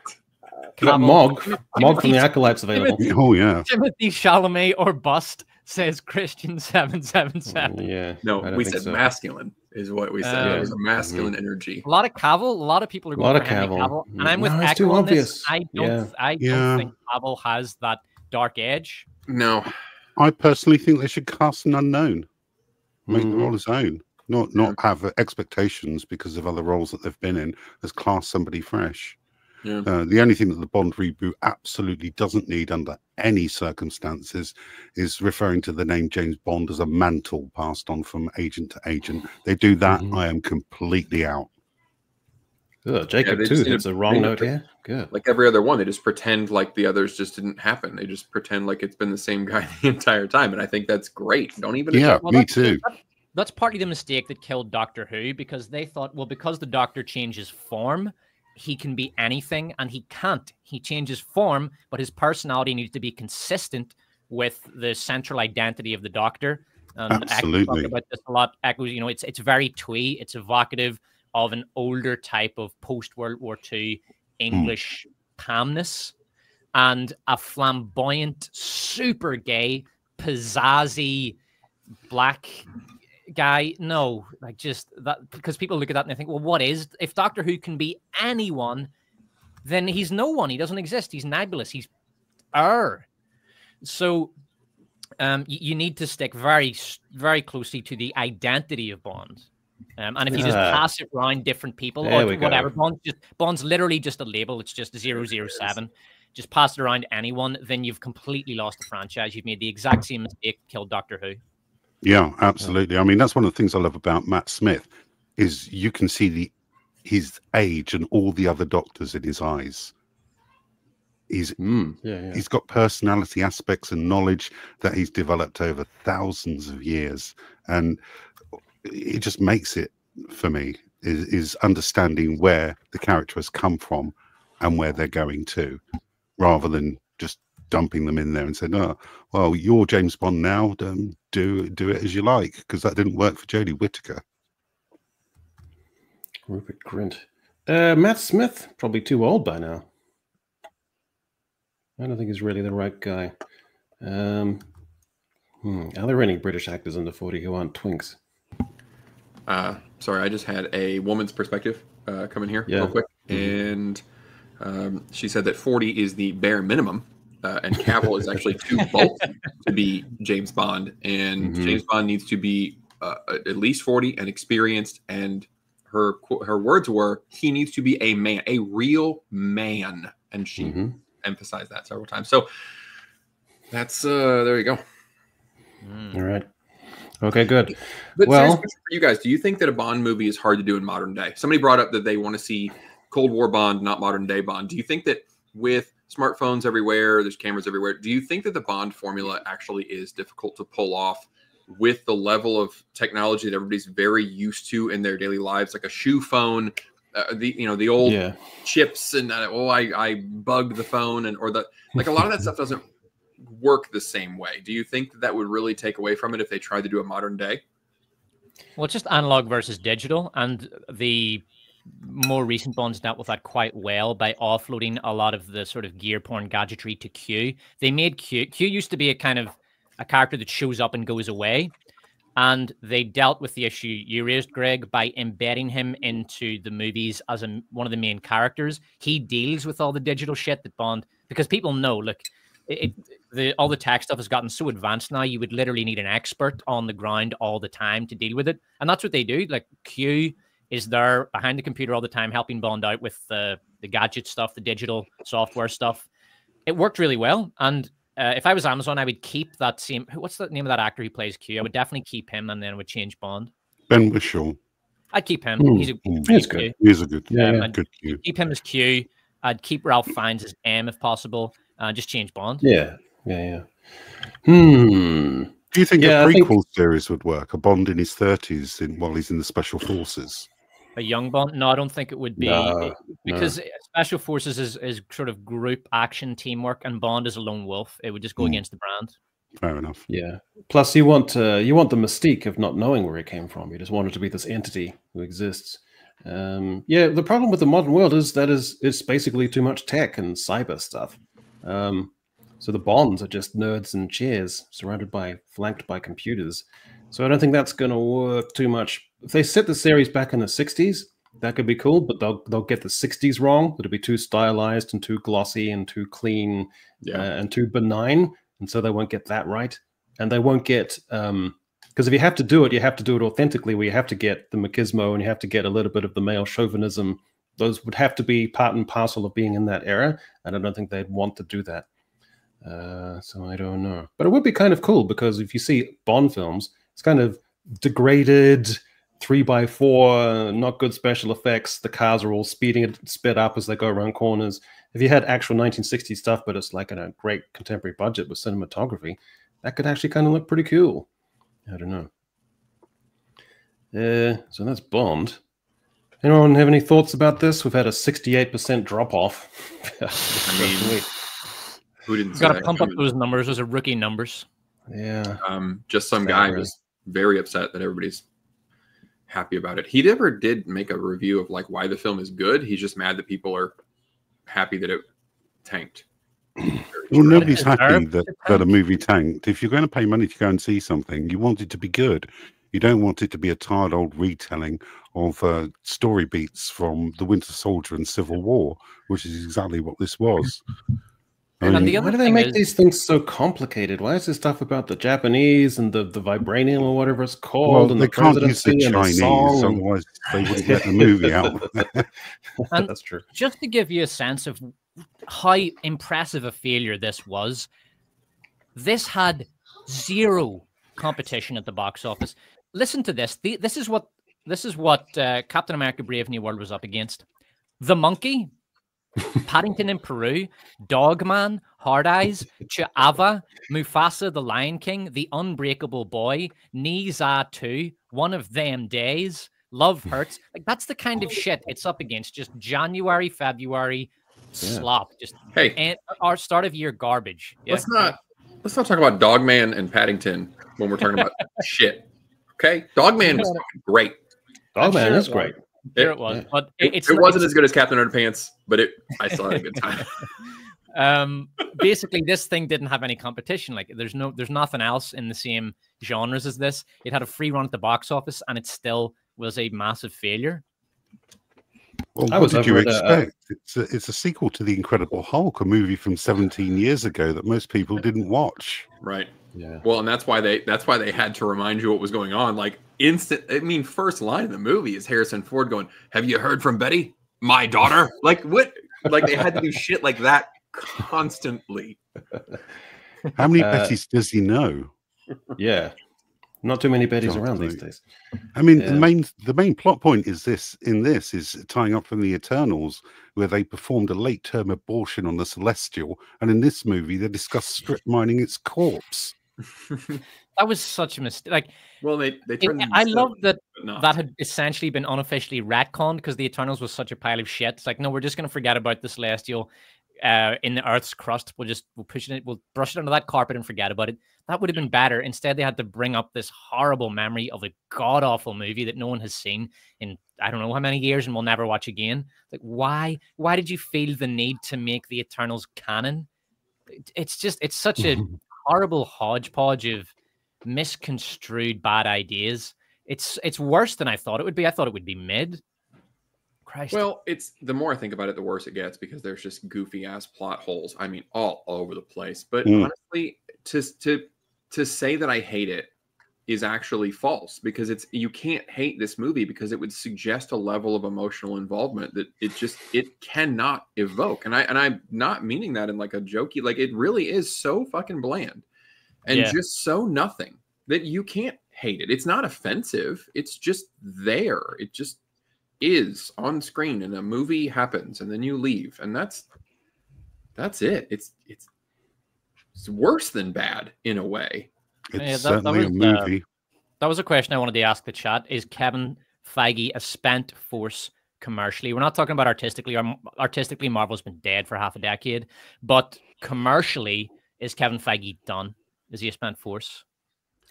Speaker 1: Mog from the Acolytes available.
Speaker 3: Timothy Chalamet or bust, says Christian 777.
Speaker 1: Yeah.
Speaker 2: No, we said masculine is what we said. It was a masculine energy.
Speaker 3: A lot of Cavill. A lot of people are going for Henry Cavill. And I'm with Echo on this. I don't think Cavill has that dark edge.
Speaker 2: No.
Speaker 4: I personally think they should cast an unknown. Make the role his own. Not have expectations because of other roles that they've been in. Let's cast somebody fresh. Yeah. The only thing that the Bond reboot absolutely doesn't need under any circumstances is referring to the name James Bond as a mantle passed on from agent to agent. They do that, I am completely out.
Speaker 1: Ugh, Jacob
Speaker 2: they
Speaker 1: too
Speaker 2: just
Speaker 1: hits a wrong note here. Good.
Speaker 2: Like every other one, they just pretend like the others just didn't happen. They just pretend like it's been the same guy the entire time, and I think that's great. Don't even
Speaker 4: Yeah,
Speaker 2: adjust.
Speaker 4: me too.
Speaker 3: That's partly the mistake that killed Doctor Who, because they thought, well, because the Doctor changes form, he can be anything, and he can't. He changes form, but his personality needs to be consistent with the central identity of the Doctor. And
Speaker 4: Absolutely.
Speaker 3: talk about this a lot. Echoes, you know, it's very twee. It's evocative of an older type of post-World War II English calmness, and a flamboyant, super gay, pizzazzy black guy. No, like just that, because people look at that and they think, well, what is, if Doctor Who can be anyone, then he's no one. He doesn't exist. He's nebulous. He's So you need to stick very, very closely to the identity of Bond. And if you just pass it around different people or whatever, Bond's literally just a label. It's just 007. Just pass it around anyone, then you've completely lost the franchise. You've made the exact same mistake, killed Doctor Who.
Speaker 4: Yeah, absolutely. I mean, that's one of the things I love about Matt Smith, is you can see his age and all the other Doctors in his eyes. He's got personality aspects and knowledge that he's developed over thousands of years, and it just makes it, for me, is understanding where the character has come from and where they're going to, rather than just dumping them in there and saying, "Oh, well, you're James Bond now. Do it as you like," because that didn't work for Jodie Whittaker.
Speaker 1: Rupert Grint. Matt Smith, probably too old by now. I don't think he's really the right guy. Are there any British actors under 40 who aren't twinks?
Speaker 2: Sorry, I just had a woman's perspective come in here real quick. And she said that 40 is the bare minimum. And Cavill is actually too bulky to be James Bond. And James Bond needs to be at least 40 and experienced. And her words were, he needs to be a man, a real man. And she emphasized that several times. So that's, there you go.
Speaker 1: All right. Okay, good.
Speaker 2: But
Speaker 1: well,
Speaker 2: for you guys, do you think that a Bond movie is hard to do in modern day? Somebody brought up that they want to see Cold War Bond, not modern day Bond. Do you think that with smartphones everywhere, there's cameras everywhere, do you think that the Bond formula actually is difficult to pull off with the level of technology that everybody's very used to in their daily lives, like a shoe phone, the old chips, and I bugged the phone, and or the like, a lot of that stuff doesn't work the same way. Do you think that would really take away from it if they tried to do a modern day?
Speaker 3: Well, it's just analog versus digital, and the more recent Bonds dealt with that quite well by offloading a lot of the sort of gear porn gadgetry to Q. They made Q used to be a kind of a character that shows up and goes away, and they dealt with the issue you raised, Greg, by embedding him into the movies as one of the main characters. He deals with all the digital shit that Bond, because people know, look, all the tech stuff has gotten so advanced now, you would literally need an expert on the ground all the time to deal with it. And that's what they do. Like, Q is there behind the computer all the time, helping Bond out with the gadget stuff, the digital software stuff. It worked really well. And if I was Amazon, I would keep that same, what's the name of that actor who plays Q? I would definitely keep him, and then I would change Bond.
Speaker 4: Ben Whishaw.
Speaker 3: I'd keep him. He's good.
Speaker 4: He's a good,
Speaker 3: good
Speaker 4: Q.
Speaker 3: Keep him as Q. I'd keep Ralph Fiennes as M if possible. Just change Bond.
Speaker 1: Yeah.
Speaker 4: Do you think a prequel series would work? A Bond in his 30s while he's in the Special Forces?
Speaker 3: A young Bond? No, I don't think it would be, because Special Forces is sort of group action teamwork, and Bond is a lone wolf. It would just go against the brand.
Speaker 4: Fair enough.
Speaker 1: Yeah. Plus, you want the mystique of not knowing where it came from. You just want it to be this entity who exists. The problem with the modern world is that it's basically too much tech and cyber stuff. So the Bonds are just nerds in chairs flanked by computers. So I don't think that's going to work too much. If they set the series back in the 60s, that could be cool, but they'll get the 60s wrong. It'll be too stylized and too glossy and too clean and too benign. And so they won't get that right. And they won't get, because if you have to do it authentically, where you have to get the machismo and you have to get a little bit of the male chauvinism. Those would have to be part and parcel of being in that era. And I don't think they'd want to do that. So I don't know. But it would be kind of cool, because if you see Bond films, it's kind of degraded, 3x4, not good special effects. The cars are all sped up as they go around corners. If you had actual 1960s stuff, but it's like in a great contemporary budget with cinematography, that could actually kind of look pretty cool. I don't know. So that's Bond. Anyone have any thoughts about this? We've had a 68% drop off.
Speaker 2: I mean, who didn't?
Speaker 3: Got to pump up those numbers. Those are rookie numbers.
Speaker 1: Yeah.
Speaker 2: Just some guy was very upset that everybody's happy about it. He never did make a review of like why the film is good. He's just mad that people are happy that it tanked.
Speaker 4: Well, nobody's happy that a movie tanked. If you're going to pay money to go and see something, you want it to be good. You don't want it to be a tired old retelling of story beats from The Winter Soldier and Civil War, which is exactly what this was.
Speaker 1: And why do they make these things so complicated? Why is this stuff about the Japanese and the vibranium or whatever it's called?
Speaker 4: Well,
Speaker 1: and
Speaker 4: they can't use the Chinese, otherwise they wouldn't get the movie out.
Speaker 1: That's true.
Speaker 3: Just to give you a sense of how impressive a failure this was, this had zero competition at the box office. Listen to this. This is what Captain America: Brave New World was up against. The Monkey, Paddington in Peru, Dogman, Hard Eyes, Ch'Ava, Mufasa the Lion King, The Unbreakable Boy, Niza 2, One of Them Days, Love Hurts. Like, that's the kind of shit it's up against. Just January, February slop. Just our start of year garbage. Yeah?
Speaker 2: Let's not talk about Dogman and Paddington when we're talking about shit. Okay, Dogman was great.
Speaker 1: Dogman is great.
Speaker 3: It was, but
Speaker 2: it wasn't as good as Captain Underpants, but I still had a good time.
Speaker 3: Basically, this thing didn't have any competition. Like, there's nothing else in the same genres as this. It had a free run at the box office, and it still was a massive failure.
Speaker 4: Well, what did you expect? It's a sequel to The Incredible Hulk, a movie from 17 years ago that most people didn't watch.
Speaker 2: Right.
Speaker 1: Yeah.
Speaker 2: Well, and that's why they had to remind you what was going on. Like, first line of the movie is Harrison Ford going, "Have you heard from Betty, my daughter?" Like, what? Like, they had to do shit like that constantly.
Speaker 4: How many Bettys does he know?
Speaker 1: Yeah. Not too many Bettys around these days.
Speaker 4: I mean, the main plot point is this is tying up from the Eternals, where they performed a late term abortion on the Celestial, and in this movie they discuss strip mining its corpse.
Speaker 3: That was such a mistake. Like,
Speaker 2: well,
Speaker 3: I love that had essentially been unofficially retconned because the Eternals was such a pile of shit. It's like, no, we're just going to forget about the Celestial in the Earth's crust. We'll brush it under that carpet and forget about it. That would have been better. Instead, they had to bring up this horrible memory of a god-awful movie that no one has seen in I don't know how many years and will never watch again. Like, why did you feel the need to make the Eternals canon? It's such a horrible hodgepodge of misconstrued bad ideas. It's worse than I thought it would be. I thought it would be mid. Christ.
Speaker 2: Well, it's the more I think about it, the worse it gets because there's just goofy ass plot holes. I mean, all over the place. But honestly, to say that I hate it is actually false because you can't hate this movie because it would suggest a level of emotional involvement that it cannot evoke. And I'm not meaning that in like a jokey, like it really is so fucking bland and just so nothing that you can't hate it. It's not offensive. It's just there. It just is on screen and a movie happens and then you leave and that's it. It's worse than bad in a way.
Speaker 4: It's certainly a movie.
Speaker 3: That was a question I wanted to ask the chat. Is Kevin Feige a spent force commercially? We're not talking about artistically. Artistically, Marvel's been dead for half a decade. But commercially, is Kevin Feige done? Is he a spent force?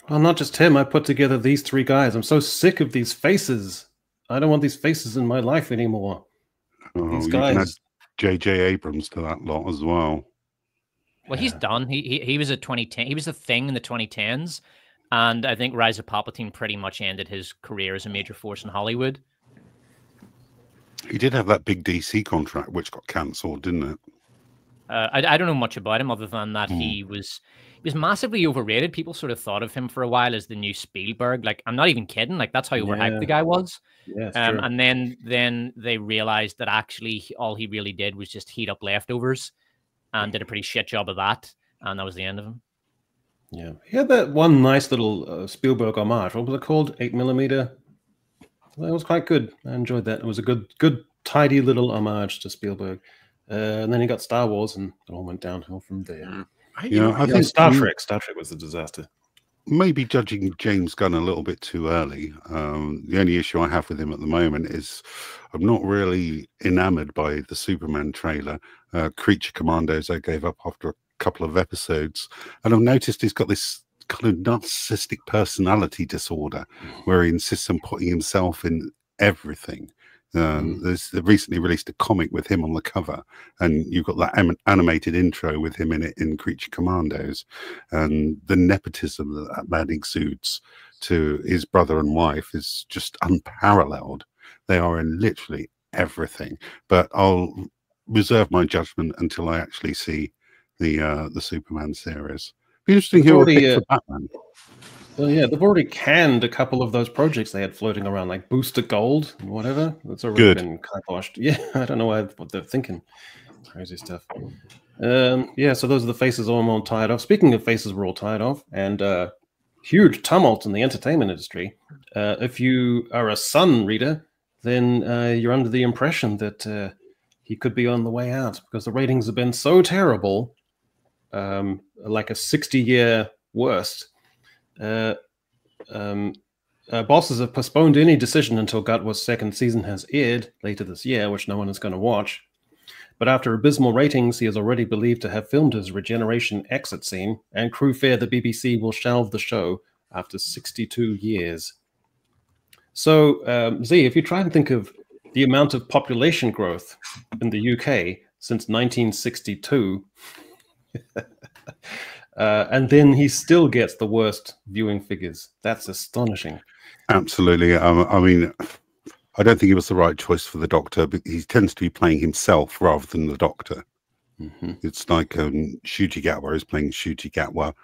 Speaker 1: Well, not just him. I put together these three guys. I'm so sick of these faces. I don't want these faces in my life anymore. These guys.
Speaker 4: You can add J.J. Abrams to that lot as well.
Speaker 3: Well, he's done. He was a 2010. He was a thing in the 2010s, and I think Rise of Palpatine pretty much ended his career as a major force in Hollywood.
Speaker 4: He did have that big DC contract, which got cancelled, didn't it?
Speaker 3: I don't know much about him other than that he was massively overrated. People sort of thought of him for a while as the new Spielberg. Like, I'm not even kidding. Like, that's how overhyped the guy was.
Speaker 1: Yeah,
Speaker 3: and then they realized that actually all he really did was just heat up leftovers. And did a pretty shit job of that, and that was the end of him.
Speaker 1: Yeah, he had that one nice little Spielberg homage. What was it called? 8mm. That was quite good. I enjoyed that. It was a good, tidy little homage to Spielberg. And then he got Star Wars, and it all went downhill from there.
Speaker 4: I think
Speaker 1: Star Trek. Star Trek was a disaster.
Speaker 4: Maybe judging James Gunn a little bit too early. The only issue I have with him at the moment is I'm not really enamored by the Superman trailer. Creature Commandos I gave up after a couple of episodes, and I've noticed he's got this kind of narcissistic personality disorder where he insists on putting himself in everything. They've recently released a comic with him on the cover, and you've got that animated intro with him in it in Creature Commandos, and the nepotism that man exudes to his brother and wife is just unparalleled. They are in literally everything, but I'll reserve my judgment until I actually see the Superman series. Be interesting who will pick for Batman.
Speaker 1: Well, yeah, they've already canned a couple of those projects they had floating around, like Booster Gold and whatever. That's already been kiboshed. Yeah, I don't know what they're thinking. Crazy stuff. Yeah, so those are the faces I'm all tired of. Speaking of faces we're all tired of, and huge tumult in the entertainment industry. If you are a Sun reader, then you're under the impression that he could be on the way out because the ratings have been so terrible, like a 60-year worst. Bosses have postponed any decision until Gatwa's second season has aired later this year, which no one is going to watch. But after abysmal ratings, he is already believed to have filmed his regeneration exit scene, and crew fear the BBC will shelve the show after 62 years. So, Z, if you try and think of the amount of population growth in the UK since 1962, and then he still gets the worst viewing figures. That's astonishing.
Speaker 4: Absolutely. I mean, I don't think he was the right choice for the Doctor, but he tends to be playing himself rather than the Doctor. It's like Shuji Gatwa is playing Shuji Gatwa,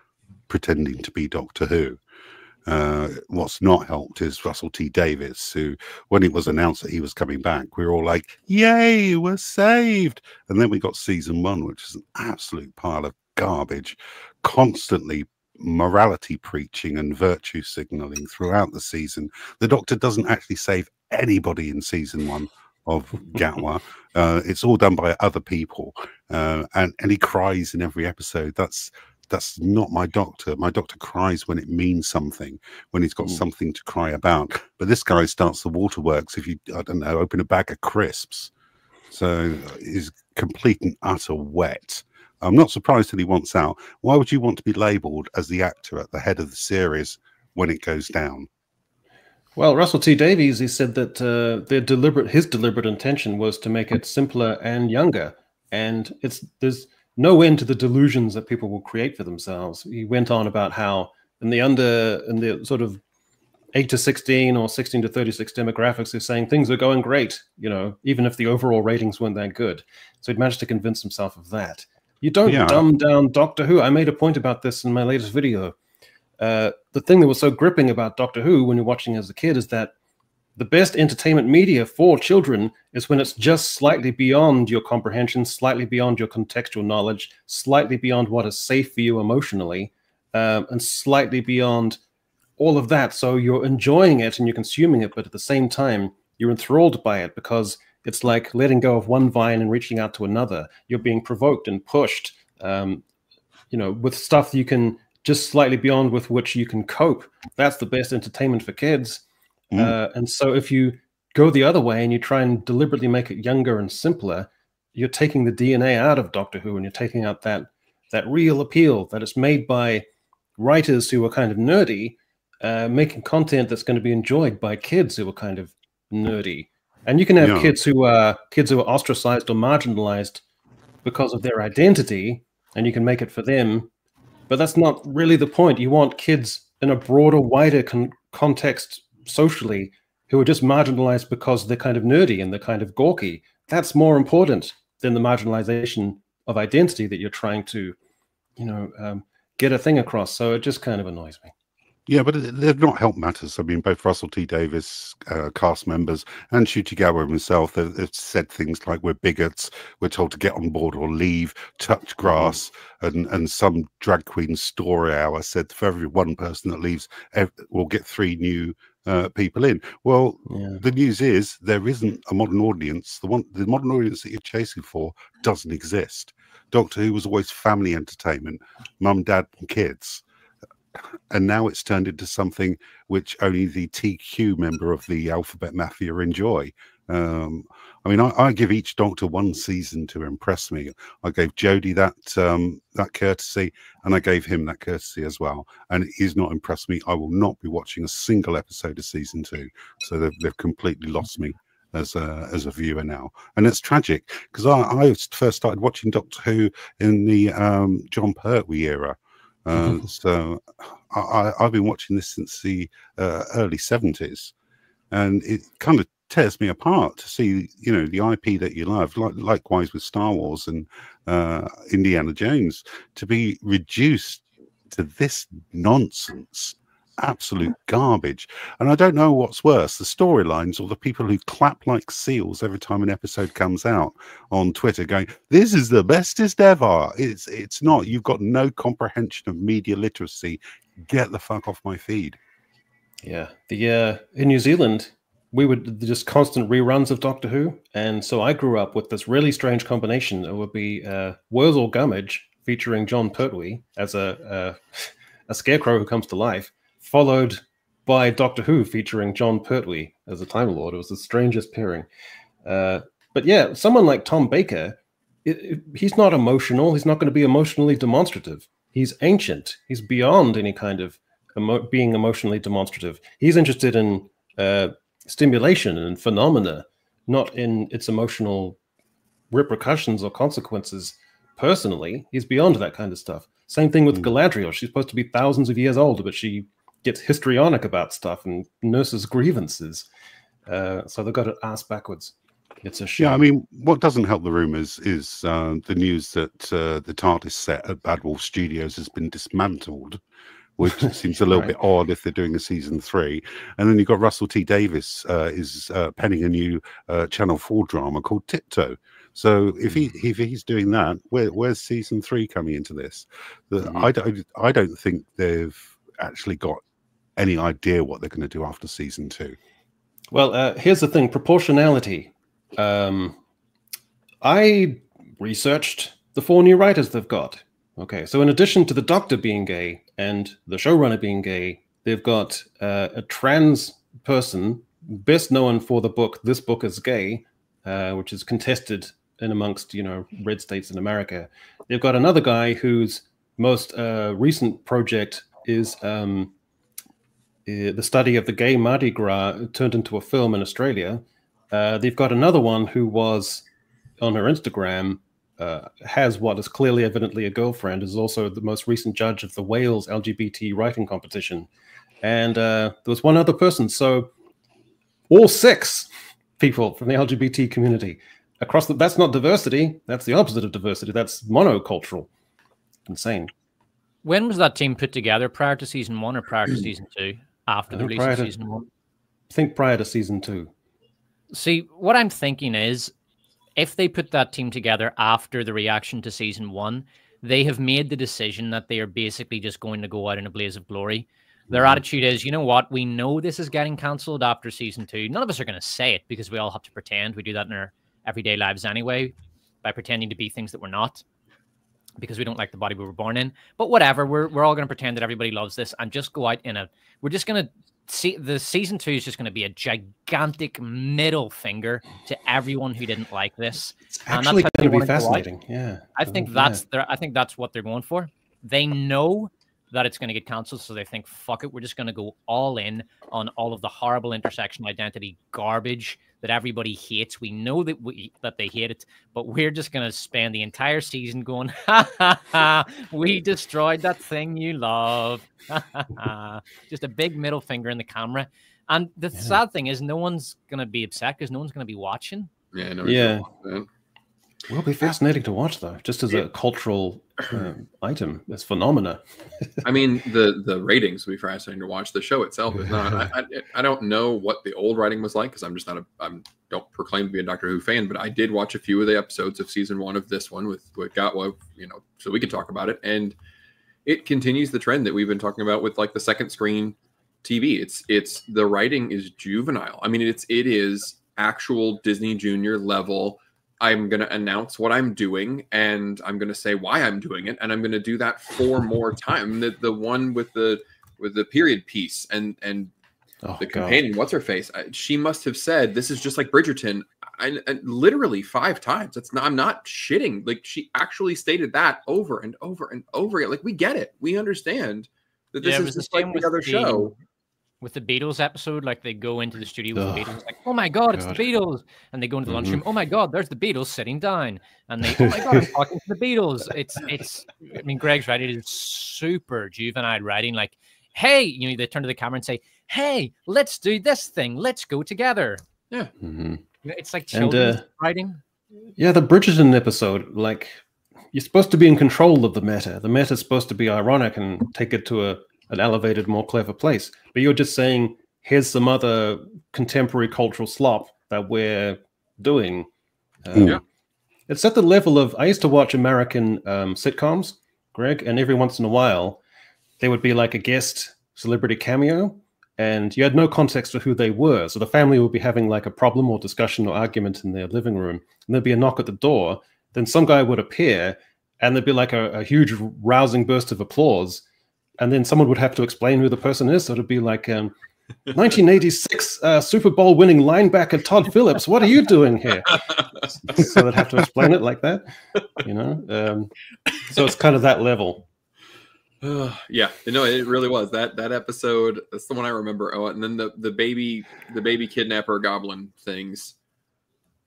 Speaker 4: pretending to be Doctor Who. What's not helped is Russell T Davies, who, when it was announced that he was coming back, we were all like, yay, we're saved. And then we got season 1, which is an absolute pile of garbage, constantly morality preaching and virtue signaling throughout the season. The Doctor doesn't actually save anybody in season 1 of Gatwa. It's all done by other people, and he cries in every episode. That's not my Doctor. My Doctor cries when it means something, when he's got something to cry about. But this guy starts the waterworks if you, I don't know, open a bag of crisps. So he's complete and utter wet. I'm not surprised that he wants out. Why would you want to be labelled as the actor at the head of the series when it goes down?
Speaker 1: Well, Russell T Davies, he said that his deliberate intention was to make it simpler and younger. And there's no end to the delusions that people will create for themselves. He went on about how in the sort of 8 to 16 or 16 to 36 demographics, they're saying things are going great, you know, even if the overall ratings weren't that good. So he'd managed to convince himself of that. You don't dumb down Doctor Who. I made a point about this in my latest video. The thing that was so gripping about Doctor Who when you're watching as a kid is that the best entertainment media for children is when it's just slightly beyond your comprehension, slightly beyond your contextual knowledge, slightly beyond what is safe for you emotionally, and slightly beyond all of that. So you're enjoying it and you're consuming it, but at the same time, you're enthralled by it because it's like letting go of one vine and reaching out to another. You're being provoked and pushed, you know, with stuff you can just slightly beyond with which you can cope. That's the best entertainment for kids. And so if you go the other way and you try and deliberately make it younger and simpler, you're taking the DNA out of Doctor Who and you're taking out that real appeal that is made by writers who are kind of nerdy, making content that's going to be enjoyed by kids who are kind of nerdy. And you can have kids who are ostracized or marginalized because of their identity, and you can make it for them. But that's not really the point. You want kids in a broader, wider context socially who are just marginalized because they're kind of nerdy and they're kind of gawky. That's more important than the marginalization of identity that you're trying to, you know, get a thing across. So it just kind of annoys me.
Speaker 4: Yeah, but they've not helped matters. I mean, both Russell T Davies, cast members, and Shuji Gatwa himself, they've said things like, we're bigots, we're told to get on board or leave, touch grass, and some drag queen story hour said for every one person that leaves, we'll get 3 new people in. Well,
Speaker 1: Yeah.
Speaker 4: the news is there isn't a modern audience. The modern audience that you're chasing for doesn't exist. Doctor Who was always family entertainment, mum, dad, and kids. And now it's turned into something which only the TQ member of the Alphabet Mafia enjoy. I mean, I give each Doctor one season to impress me. I gave Jodie that courtesy, and I gave him that courtesy as well. And he's not impressed me. I will not be watching a single episode of season 2. So they've completely lost me as a viewer now, and it's tragic because I first started watching Doctor Who in the John Pertwee era. So I've been watching this since the early 70s, and it kind of tears me apart to see, you know, the IP that you love, likewise with Star Wars and Indiana Jones, to be reduced to this nonsense, absolute garbage. And I don't know what's worse, the storylines or the people who clap like seals every time an episode comes out on Twitter going, this is the bestest ever. It's not. You've got no comprehension of media literacy. Get the fuck off my feed.
Speaker 1: Yeah. In New Zealand, we would just constant reruns of Doctor Who. And so I grew up with this really strange combination. It would be Wurzel Gummidge featuring John Pertwee as a scarecrow who comes to life, followed by Doctor Who featuring John Pertwee as a Time Lord. It was the strangest pairing. But yeah, someone like Tom Baker, he's not emotional. He's not going to be emotionally demonstrative. He's ancient. He's beyond any kind of being emotionally demonstrative. He's interested in stimulation and phenomena, not in its emotional repercussions or consequences personally. He's beyond that kind of stuff. Same thing with Galadriel. She's supposed to be thousands of years old, but she gets histrionic about stuff and nurses grievances. So they've got it ass backwards. It's a shame.
Speaker 4: Yeah, I mean, what doesn't help the rumours is the news that the TARDIS set at Bad Wolf Studios has been dismantled, which seems a little bit odd if they're doing a season 3. And then you've got Russell T Davies is penning a new Channel 4 drama called Tiptoe. So if he's doing that, where's season 3 coming into this? I don't think they've actually got any idea what they're going to do after season 2.
Speaker 1: Well, here's the thing: proportionality. I researched the 4 new writers they've got. Okay, so in addition to the Doctor being gay and the showrunner being gay, they've got a trans person, best known for the book "This Book Is Gay," which is contested in amongst, you know, red states in America. They've got another guy whose most recent project is the study of the gay Mardi Gras turned into a film in Australia. They've got another one who was on her Instagram, has what is clearly evidently a girlfriend, is also the most recent judge of the Wales LGBT writing competition. And there was one other person. So all 6 people from the LGBT community across that's not diversity. That's the opposite of diversity. That's monocultural. Insane.
Speaker 3: When was that team put together? Prior to season 1 or prior to season 2? After the release of season 1?
Speaker 1: I think prior to season 2.
Speaker 3: See, what I'm thinking is, if they put that team together after the reaction to season 1, they have made the decision that they are basically just going to go out in a blaze of glory. Their attitude is, you know what, we know this is getting cancelled after season 2. None of us are going to say it because we all have to pretend. We do that in our everyday lives anyway, by pretending to be things that we're not, because we don't like the body we were born in. But whatever, we're all going to pretend that everybody loves this and just go out in a... We're just going to see... The season 2 is just going to be a gigantic middle finger to everyone who didn't like this.
Speaker 1: It's actually going to be fascinating. Yeah.
Speaker 3: I think that's what they're going for. They know that it's going to get cancelled, so they think, fuck it, we're just going to go all in on all of the horrible intersection identity garbage that everybody hates. We know that they hate it, but we're just going to spend the entire season going, ha ha ha, we destroyed that thing you love. Ha ha ha. Just a big middle finger in the camera. And the sad thing is, no one's going to be upset because no one's going to be watching.
Speaker 2: Yeah, no,
Speaker 1: yeah. It will be fascinating to watch, though, just as a cultural item, as phenomena.
Speaker 2: I mean, the ratings will be fascinating to watch. The show itself is not. I don't know what the old writing was like because I'm just not don't proclaim to be a Doctor Who fan, but I did watch a few of the episodes of season 1 of this one with Gatwa, you know, so we could talk about it, and it continues the trend that we've been talking about with like the second screen TV. It's the writing is juvenile. I mean, it is actual Disney Junior level. I'm going to announce what I'm doing, and I'm going to say why I'm doing it, and I'm going to do that 4 more times. The one with the period piece and the companion, what's her face? She must have said, "This is just like Bridgerton," I literally 5 times. I'm not shitting. Like, she actually stated that over and over and over again. Like, we get it, we understand that this is just like the other show.
Speaker 3: With the Beatles episode, like they go into the studio with the Beatles, like, oh my God, it's the Beatles. And they go into the lunchroom, oh my God, there's the Beatles sitting down. And they, oh my God, I'm talking to the Beatles. I mean, Greg's right. It is super juvenile writing. Like, hey, you know, they turn to the camera and say, hey, let's do this thing. Let's go together.
Speaker 2: Yeah.
Speaker 3: It's like children's writing.
Speaker 1: Yeah, the Bridgerton episode, like, you're supposed to be in control of the meta. The meta is supposed to be ironic and take it to an elevated, more clever place. But you're just saying, here's some other contemporary cultural slop that we're doing. It's at the level of, I used to watch American sitcoms, Greg, and every once in a while, there would be like a guest celebrity cameo, and you had no context for who they were. So the family would be having like a problem or discussion or argument in their living room, and there'd be a knock at the door. Then some guy would appear, and there'd be like a huge rousing burst of applause. And then someone would have to explain who the person is. So it'd be like 1986 Super Bowl winning linebacker Todd Phillips. What are you doing here? So they'd have to explain it like that, you know? So it's kind of that level.
Speaker 2: Yeah, no, it really was that episode. That's the one I remember. Oh, and then the baby kidnapper goblin things.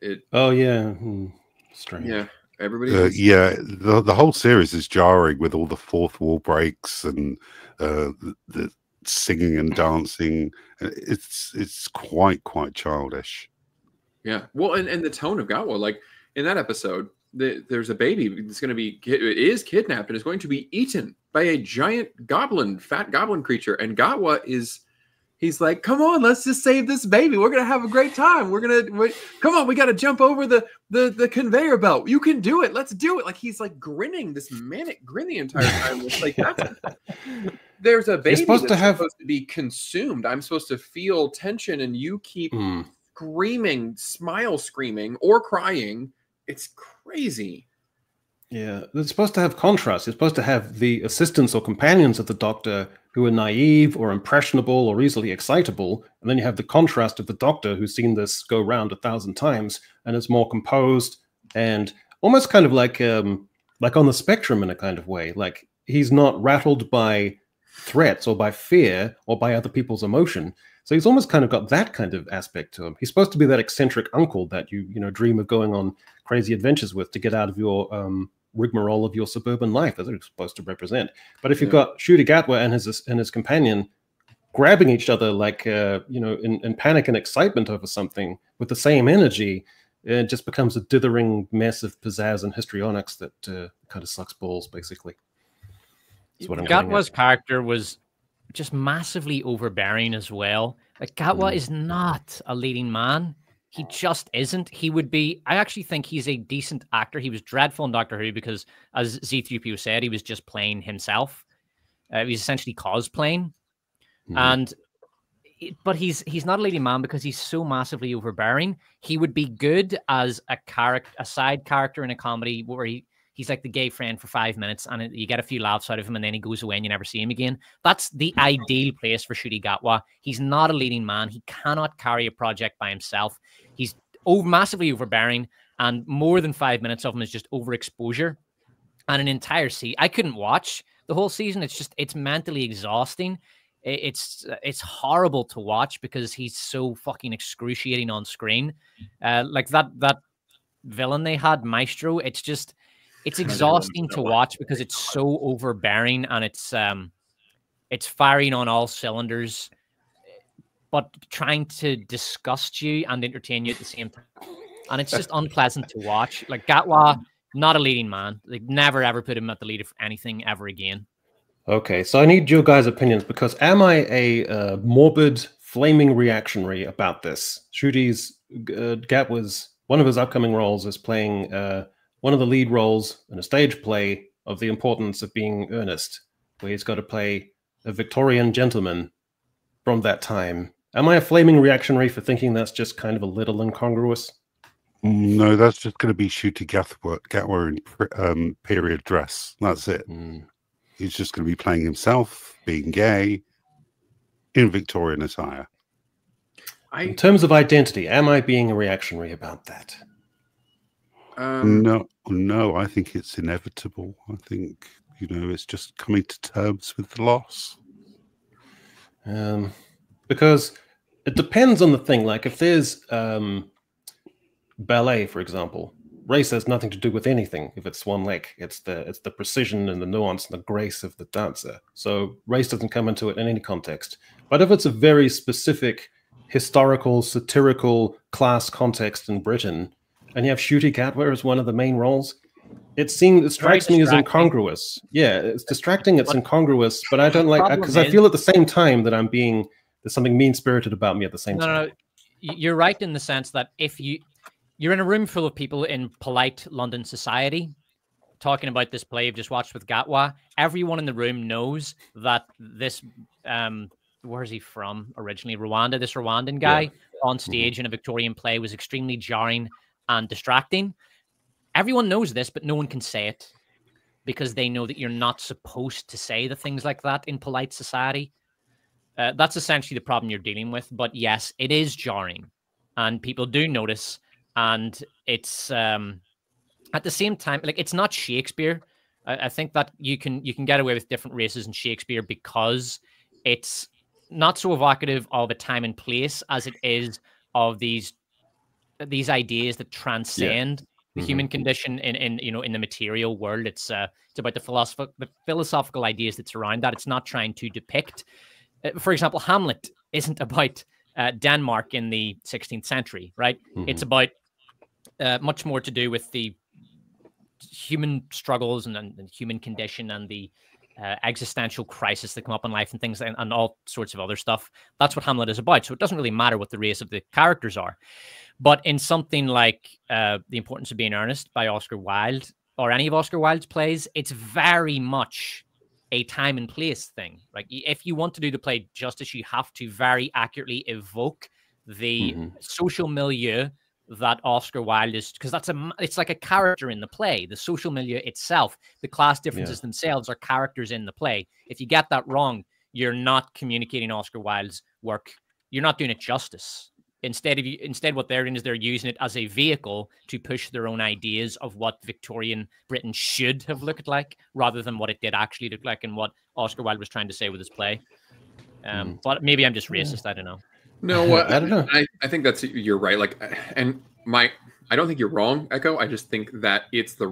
Speaker 1: Strange.
Speaker 2: Yeah. Everybody,
Speaker 4: the whole series is jarring with all the fourth wall breaks and the singing and dancing. It's quite childish.
Speaker 2: Yeah, well, and the tone of Gatwa, like in that episode, there's a baby that's going to be kidnapped and is going to be eaten by a giant fat goblin creature, and Gatwa he's like, come on, let's just save this baby. We're going to have a great time. Come on, we got to jump over the conveyor belt. You can do it. Let's do it. Like, he's like grinning, this manic grin the entire time. It's like, there's a baby supposed to be consumed. I'm supposed to feel tension, and you keep screaming or crying. It's crazy.
Speaker 1: Yeah, it's supposed to have contrast. It's supposed to have the assistants or companions of the Doctor who are naive or impressionable or easily excitable, and then you have the contrast of the Doctor who's seen this go round 1,000 times and is more composed and almost kind of like on the spectrum in a kind of way. Like, he's not rattled by threats or by fear or by other people's emotion. So he's almost kind of got that kind of aspect to him. He's supposed to be that eccentric uncle that you dream of going on crazy adventures with to get out of your rigmarole of your suburban life, as it's supposed to represent. But if you've got Ncuti Gatwa and his companion grabbing each other like in panic and excitement over something with the same energy, it just becomes a dithering mess of pizzazz and histrionics that kind of sucks balls, basically. That's what I'm
Speaker 3: Gatwa's character was just massively overbearing as well. Like, Gatwa is not a leading man. He just isn't. He would be. I actually think he's a decent actor. He was dreadful in Doctor Who because, as Threepio said, he was just playing himself. He was essentially cosplaying, but he's not a leading man because he's so massively overbearing. He would be good as a side character in a comedy where he's like the gay friend for 5 minutes and you get a few laughs out of him and then he goes away and you never see him again. That's the ideal place for Ncuti Gatwa. He's not a leading man. He cannot carry a project by himself. He's massively overbearing, and more than 5 minutes of him is just overexposure. And an entire season, I couldn't watch the whole season. It's mentally exhausting. It's horrible to watch because he's so fucking excruciating on screen. Like that villain they had, Maestro. It's exhausting to watch because it's so overbearing and it's firing on all cylinders, but trying to disgust you and entertain you at the same time. And it's just unpleasant to watch. Like, Gatwa, not a leading man. Like, never ever put him at the lead of anything ever again.
Speaker 1: Okay, so I need your guys' opinions, because am I a morbid, flaming reactionary about this? Gatwa's one of his upcoming roles is playing one of the lead roles in a stage play of The Importance of Being Earnest, where he's got to play a Victorian gentleman from that time. Am I a flaming reactionary for thinking that's just kind of a little incongruous?
Speaker 4: No, that's just going to be Shooty Gatwa in period dress. That's it. He's just going to be playing himself, being gay, in Victorian attire.
Speaker 1: In terms of identity, am I being a reactionary about that?
Speaker 4: No, I think it's inevitable. I think, it's just coming to terms with the loss.
Speaker 1: Because it depends on the thing. Like if there's ballet, for example, race has nothing to do with anything. If it's Swan Lake, it's the precision and the nuance and the grace of the dancer. So race doesn't come into it in any context. But if it's a very specific historical, satirical class context in Britain, and you have Shooty Gatwa as one of the main roles, it strikes me as incongruous. Yeah, it's distracting. It's incongruous, but I don't like because I feel at the same time that there's something mean-spirited about me at the same time.
Speaker 3: No, you're right in the sense that if you're in a room full of people in polite London society talking about this play you've just watched with Gatwa, everyone in the room knows that this where is he from originally? Rwanda. This Rwandan guy on stage in a Victorian play was extremely jarring and distracting. Everyone knows this, but no one can say it because they know that you're not supposed to say the things like that in polite society. That's essentially the problem you're dealing with. But yes, it is jarring, and people do notice. And it's at the same time, like, it's not Shakespeare. I think that you can get away with different races in Shakespeare because it's not so evocative of a time and place as it is of these ideas that transcend the human condition in the material world. It's about the philosophical ideas that surround that. It's not trying to depict. For example, Hamlet isn't about Denmark in the 16th century, right? It's about much more to do with the human struggles and human condition and the existential crisis that come up in life and things and all sorts of other stuff. That's what Hamlet is about. So it doesn't really matter what the race of the characters are. But in something like The Importance of Being Earnest by Oscar Wilde, or any of Oscar Wilde's plays, it's very much a time and place thing. Like, if you want to do the play justice, you have to very accurately evoke the social milieu that Oscar Wilde is, because it's like a character in the play. The social milieu itself, the class differences themselves are characters in the play. If you get that wrong, you're not communicating Oscar Wilde's work. You're not doing it justice. Instead, what they're doing is they're using it as a vehicle to push their own ideas of what Victorian Britain should have looked like, rather than what it did actually look like and what Oscar Wilde was trying to say with his play. But maybe I'm just racist. I don't know.
Speaker 2: No, I don't know. I think you're right. Like, and I don't think you're wrong, Echo. I just think that it's not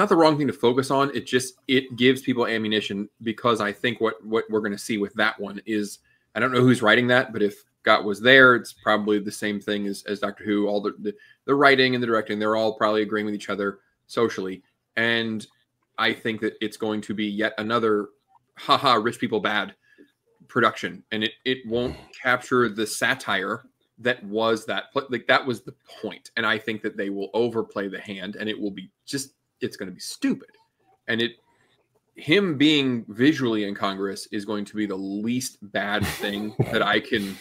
Speaker 2: the wrong thing to focus on. It gives people ammunition, because I think what we're going to see with that one is, I don't know who's writing that, but if Scott was there, it's probably the same thing as Doctor Who. All the writing and the directing, they're all probably agreeing with each other socially. And I think that it's going to be yet another haha, rich people bad production. And it won't capture the satire that was that was the point. And I think that they will overplay the hand, and it will be it's going to be stupid. And him being visually incongruous is going to be the least bad thing that I can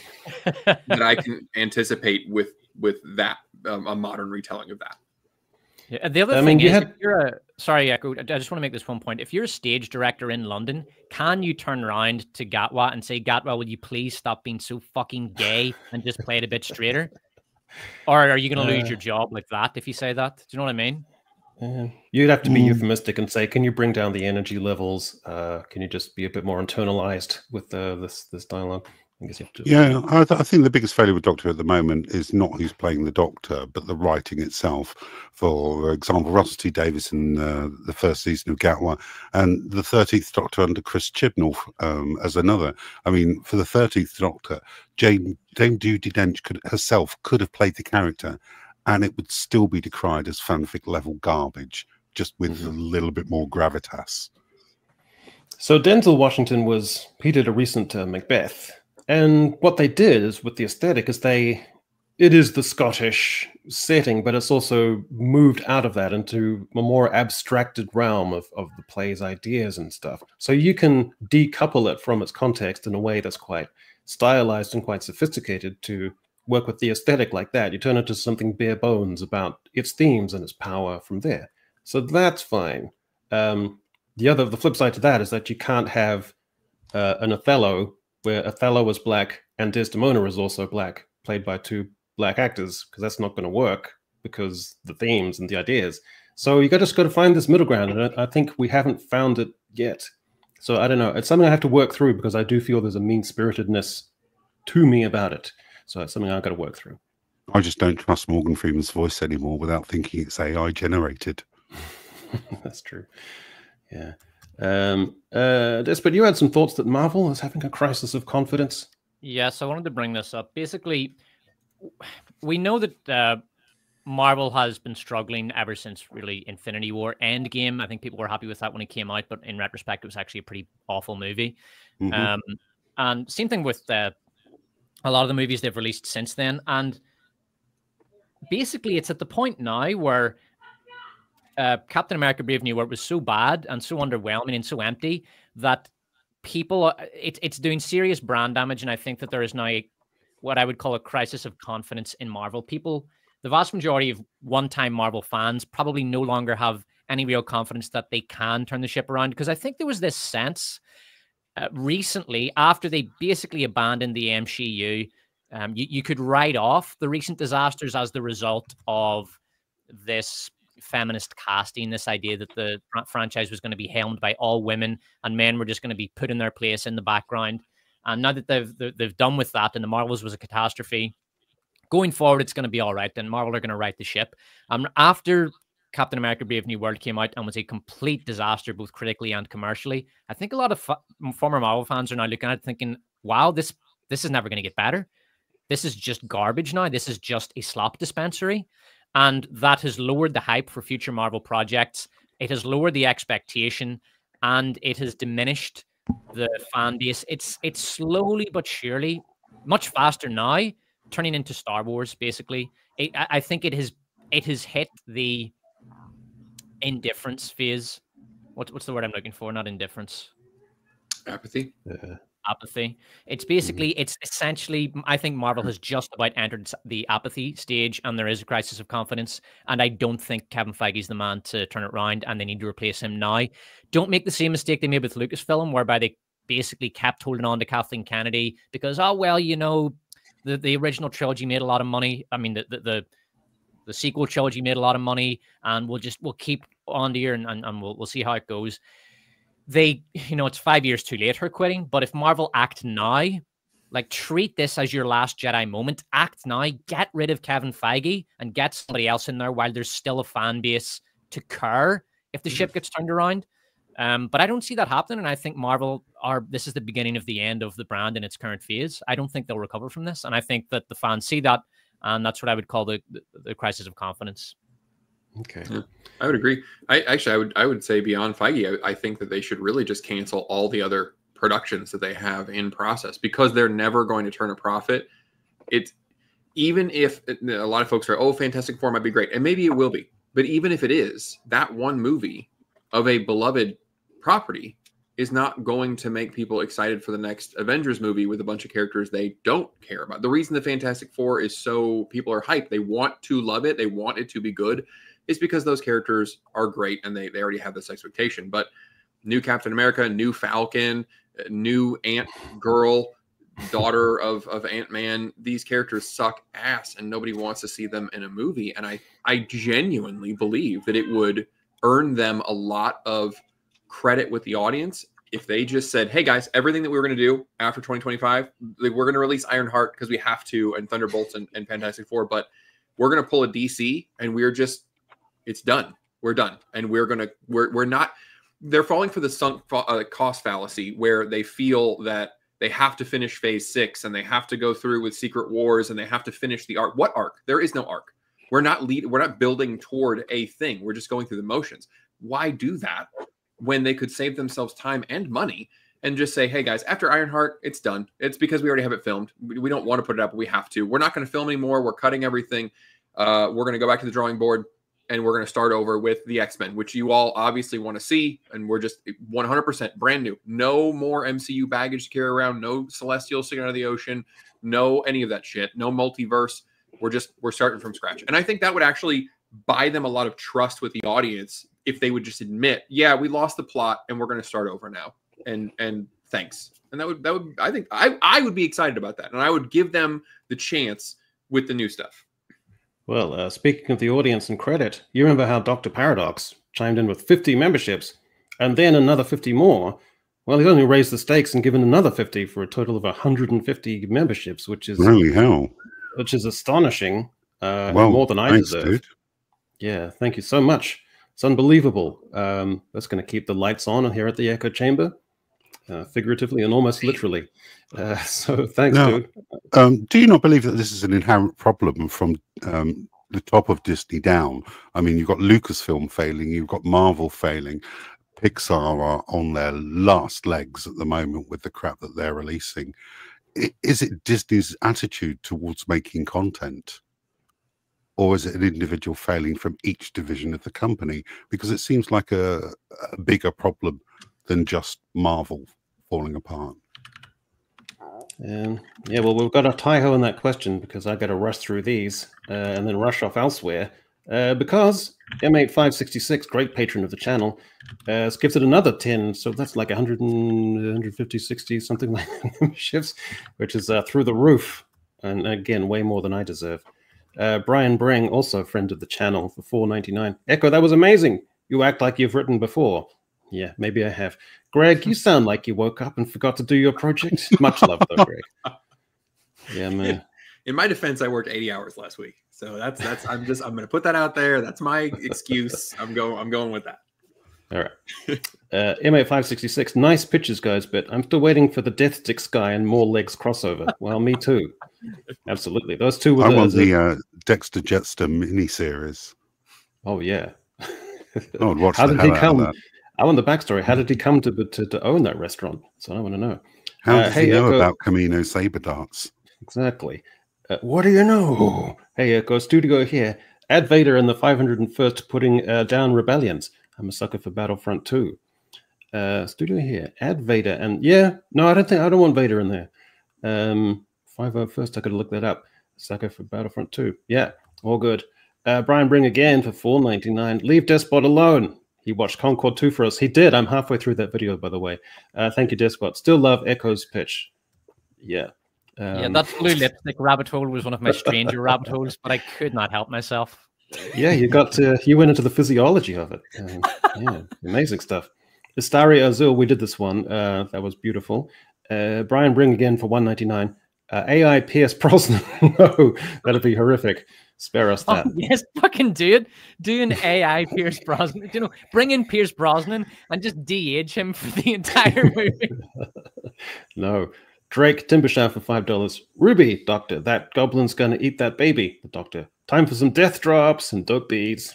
Speaker 2: anticipate with that a modern retelling of that.
Speaker 3: Yeah, the other thing is, sorry, Echo, I just want to make this one point. If you're a stage director in London, can you turn around to Gatwa and say, Gatwa, will you please stop being so fucking gay and just play it a bit straighter? Or are you going to lose your job like that if you say that? Do you know what I mean?
Speaker 1: You'd have to be euphemistic and say, can you bring down the energy levels? Can you just be a bit more internalized with this dialogue? I guess you have to.
Speaker 4: Yeah, I think the biggest failure with Doctor at the moment is not who's playing the Doctor, but the writing itself. For example, Russell T Davies in the first season of Gatwa, and the 13th Doctor under Chris Chibnall as another. I mean, for the 13th Doctor, Dame Judi Dench could have played the character, and it would still be decried as fanfic level garbage, just with a little bit more gravitas.
Speaker 1: So Denzel Washington he did a recent Macbeth. And what they did is, with the aesthetic, is they it is the Scottish setting, but it's also moved out of that into a more abstracted realm of the play's ideas and stuff. So you can decouple it from its context in a way that's quite stylized and quite sophisticated to work with the aesthetic like that. You turn it to something bare bones about its themes and its power from there. So that's fine. The flip side to that is that you can't have an Othello where Othello was black and Desdemona is also black, played by two black actors, because that's not going to work because the themes and the ideas. So you just got to find this middle ground, and I think we haven't found it yet. So I don't know. It's something I have to work through because I do feel there's a mean-spiritedness to me about it. So it's something I've got to work through.
Speaker 4: I just don't trust Morgan Freeman's voice anymore without thinking it's AI generated.
Speaker 1: That's true. Yeah. Despot, you had some thoughts that Marvel is having a crisis of confidence.
Speaker 3: Yes, I wanted to bring this up. Basically, we know that Marvel has been struggling ever since really Infinity War Endgame. I think people were happy with that when it came out, but in retrospect, it was actually a pretty awful movie. And same thing with a lot of the movies they've released since then. And basically, it's at the point now where Captain America Brave New World was so bad and so underwhelming and so empty that people, it's doing serious brand damage. And I think that there is now what I would call a crisis of confidence in Marvel. People, the vast majority of one-time Marvel fans probably no longer have any real confidence that they can turn the ship around, because I think there was this sense recently, after they basically abandoned the MCU, you could write off the recent disasters as the result of this feminist casting, this idea that the franchise was going to be helmed by all women and men were just going to be put in their place in the background. And now that they've done with that and the Marvels was a catastrophe, going forward, it's going to be all right. And Marvel are going to right the ship. After Captain America Brave New World came out and was a complete disaster, both critically and commercially, I think a lot of former Marvel fans are now looking at it thinking, wow, this is never going to get better. This is just garbage now. This is just a slop dispensary. And that has lowered the hype for future Marvel projects. It has lowered the expectation, and it has diminished the fan base. It's slowly but surely, much faster now, turning into Star Wars, basically. I think it has hit the indifference phase. What's the word I'm looking for? Not indifference.
Speaker 2: Apathy.
Speaker 3: Apathy. It's basically, it's essentially, I think Marvel has just about entered the apathy stage, and there is a crisis of confidence. And I don't think Kevin Feige is the man to turn it around, and they need to replace him now. Don't make the same mistake they made with Lucasfilm, whereby they basically kept holding on to Kathleen Kennedy because, oh, well, you know, the original trilogy made a lot of money. I mean, the sequel trilogy made a lot of money, and we'll keep on to here and we'll see how it goes. They, you know, it's 5 years too late her quitting, but if Marvel act now, like treat this as your last Jedi moment, act now, get rid of Kevin Feige and get somebody else in there while there's still a fan base to care if the ship gets turned around. But I don't see that happening, and I think Marvel this is the beginning of the end of the brand in its current phase. I don't think they'll recover from this, and I think that the fans see that, and that's what I would call the crisis of confidence.
Speaker 1: Okay.
Speaker 2: Yeah, I would agree. I would say beyond Feige, I think that they should really just cancel all the other productions that they have in process, because they're never going to turn a profit. It's even if a lot of folks are, oh, Fantastic Four might be great, and maybe it will be, but even if it is, that one movie of a beloved property is not going to make people excited for the next Avengers movie with a bunch of characters they don't care about. The reason the Fantastic Four is so people are hyped, they want to love it, they want it to be good, is because those characters are great and they already have this expectation. But new Captain America, new Falcon, new Ant Girl, daughter of Ant-Man, these characters suck ass and nobody wants to see them in a movie. And I genuinely believe that it would earn them a lot of credit with the audience if they just said, hey guys, everything that we were going to do after 2025, we're going to release Ironheart because we have to, and Thunderbolts and Fantastic Four, but we're going to pull a DC and it's done. We're done. And we're not, they're falling for the sunk cost fallacy where they feel that they have to finish phase 6 and they have to go through with Secret Wars and they have to finish the arc. What arc? There is no arc. We're not building toward a thing. We're just going through the motions. Why do that when they could save themselves time and money and just say, hey guys, after Ironheart, it's done. It's because we already have it filmed. We don't want to put it up, but we have to. We're not going to film anymore. We're cutting everything. We're going to go back to the drawing board, and we're going to start over with the X-Men, which you all obviously want to see. And we're just 100% brand new. No more MCU baggage to carry around. No Celestials sticking out of the ocean. No any of that shit. No multiverse. We're starting from scratch. And I think that would actually buy them a lot of trust with the audience if they would just admit, yeah, we lost the plot and we're going to start over now. And thanks. And that would I think I would be excited about that. And I would give them the chance with the new stuff.
Speaker 1: Well, speaking of the audience and credit, you remember how Dr. Paradox chimed in with 50 memberships and then another 50 more. Well, he's only raised the stakes and given another 50 for a total of 150 memberships, which is
Speaker 4: holy hell,
Speaker 1: which is astonishing.
Speaker 4: Well,
Speaker 1: more than I
Speaker 4: thanks,
Speaker 1: deserve.
Speaker 4: dude.
Speaker 1: Yeah, thank you so much. It's unbelievable. That's going to keep the lights on here at the Echo Chamber, figuratively and almost literally. So thanks, dude.
Speaker 4: Do you not believe that this is an inherent problem from the top of Disney down? I mean, you've got Lucasfilm failing, you've got Marvel failing, Pixar are on their last legs at the moment with the crap that they're releasing. Is it Disney's attitude towards making content? Or is it an individual failing from each division of the company? Because it seems like a bigger problem than just Marvel falling apart.
Speaker 1: Yeah, well, we've got a tie-ho on that question because I got to rush through these and then rush off elsewhere. Because M8566, great patron of the channel, has gifted another 10, so that's like 100 150, 60, something like memberships, which is through the roof, and again, way more than I deserve. Brian Bring, also a friend of the channel, for $4.99. Echo, that was amazing. You act like you've written before. Yeah, maybe I have. Greg, you sound like you woke up and forgot to do your project. Much love, though, Greg. Yeah, man.
Speaker 2: In my defense, I worked 80 hours last week, so that's I'm going to put that out there. That's my excuse. I'm going with that.
Speaker 1: All right. M8566, nice pictures, guys, but I'm still waiting for the Death Stick Sky and More Legs crossover. Well, me too. Absolutely. Those two were
Speaker 4: I want the Dexter Jetster miniseries.
Speaker 1: Oh, yeah.
Speaker 4: I would watch
Speaker 1: How
Speaker 4: the
Speaker 1: did
Speaker 4: hell
Speaker 1: he
Speaker 4: out
Speaker 1: come?
Speaker 4: of that.
Speaker 1: I want the backstory. How did he come to own that restaurant? So I want to know.
Speaker 4: How does he know
Speaker 1: Echo,
Speaker 4: about Camino Saber Darts?
Speaker 1: Exactly. What do you know? Hey, Echo, Studio here. Add Vader in the 501st putting down rebellions. I'm a sucker for Battlefront 2. Studio here. Add Vader. And yeah, no, I don't want Vader in there. 501st, I could look that up. Sucker for Battlefront 2. Yeah, all good. Brian Bring again for $4.99. Leave Despot alone. He watched Concord 2 for us. He did. I'm halfway through that video, by the way. Thank you, Despot. Still love Echo's pitch. Yeah.
Speaker 3: Yeah, that blue lipstick rabbit hole was one of my stranger rabbit holes, but I could not help myself.
Speaker 1: Yeah, you went into the physiology of it. Yeah, amazing stuff. Istari Azul, we did this one. That was beautiful. Brian Bring again for $1.99. AI Pierce Brosnan. No, that'd be horrific. Spare us that.
Speaker 3: Oh, yes, fucking do it. Do an AI Pierce Brosnan. You know, bring in Pierce Brosnan and just de-age him for the entire movie.
Speaker 1: No. Drake Timbershaft for $5. Ruby, Doctor, that goblin's gonna eat that baby. The Doctor. Time for some death drops and dope beads.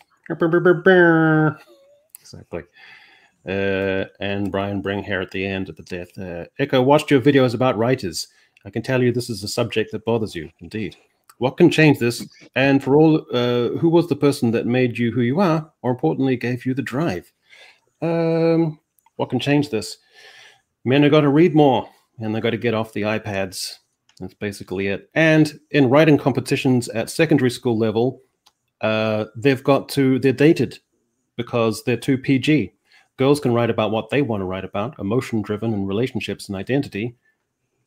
Speaker 1: Exactly. And Brian Bring here at the end of the death. Echo, watched your videos about writers. I can tell you this is a subject that bothers you, indeed. What can change this? And for all, who was the person that made you who you are, or importantly, gave you the drive? What can change this? Men have got to read more, and they've got to get off the iPads. That's basically it. And in writing competitions at secondary school level, they're dated because they're too PG. Girls can write about what they want to write about, emotion-driven and relationships and identity.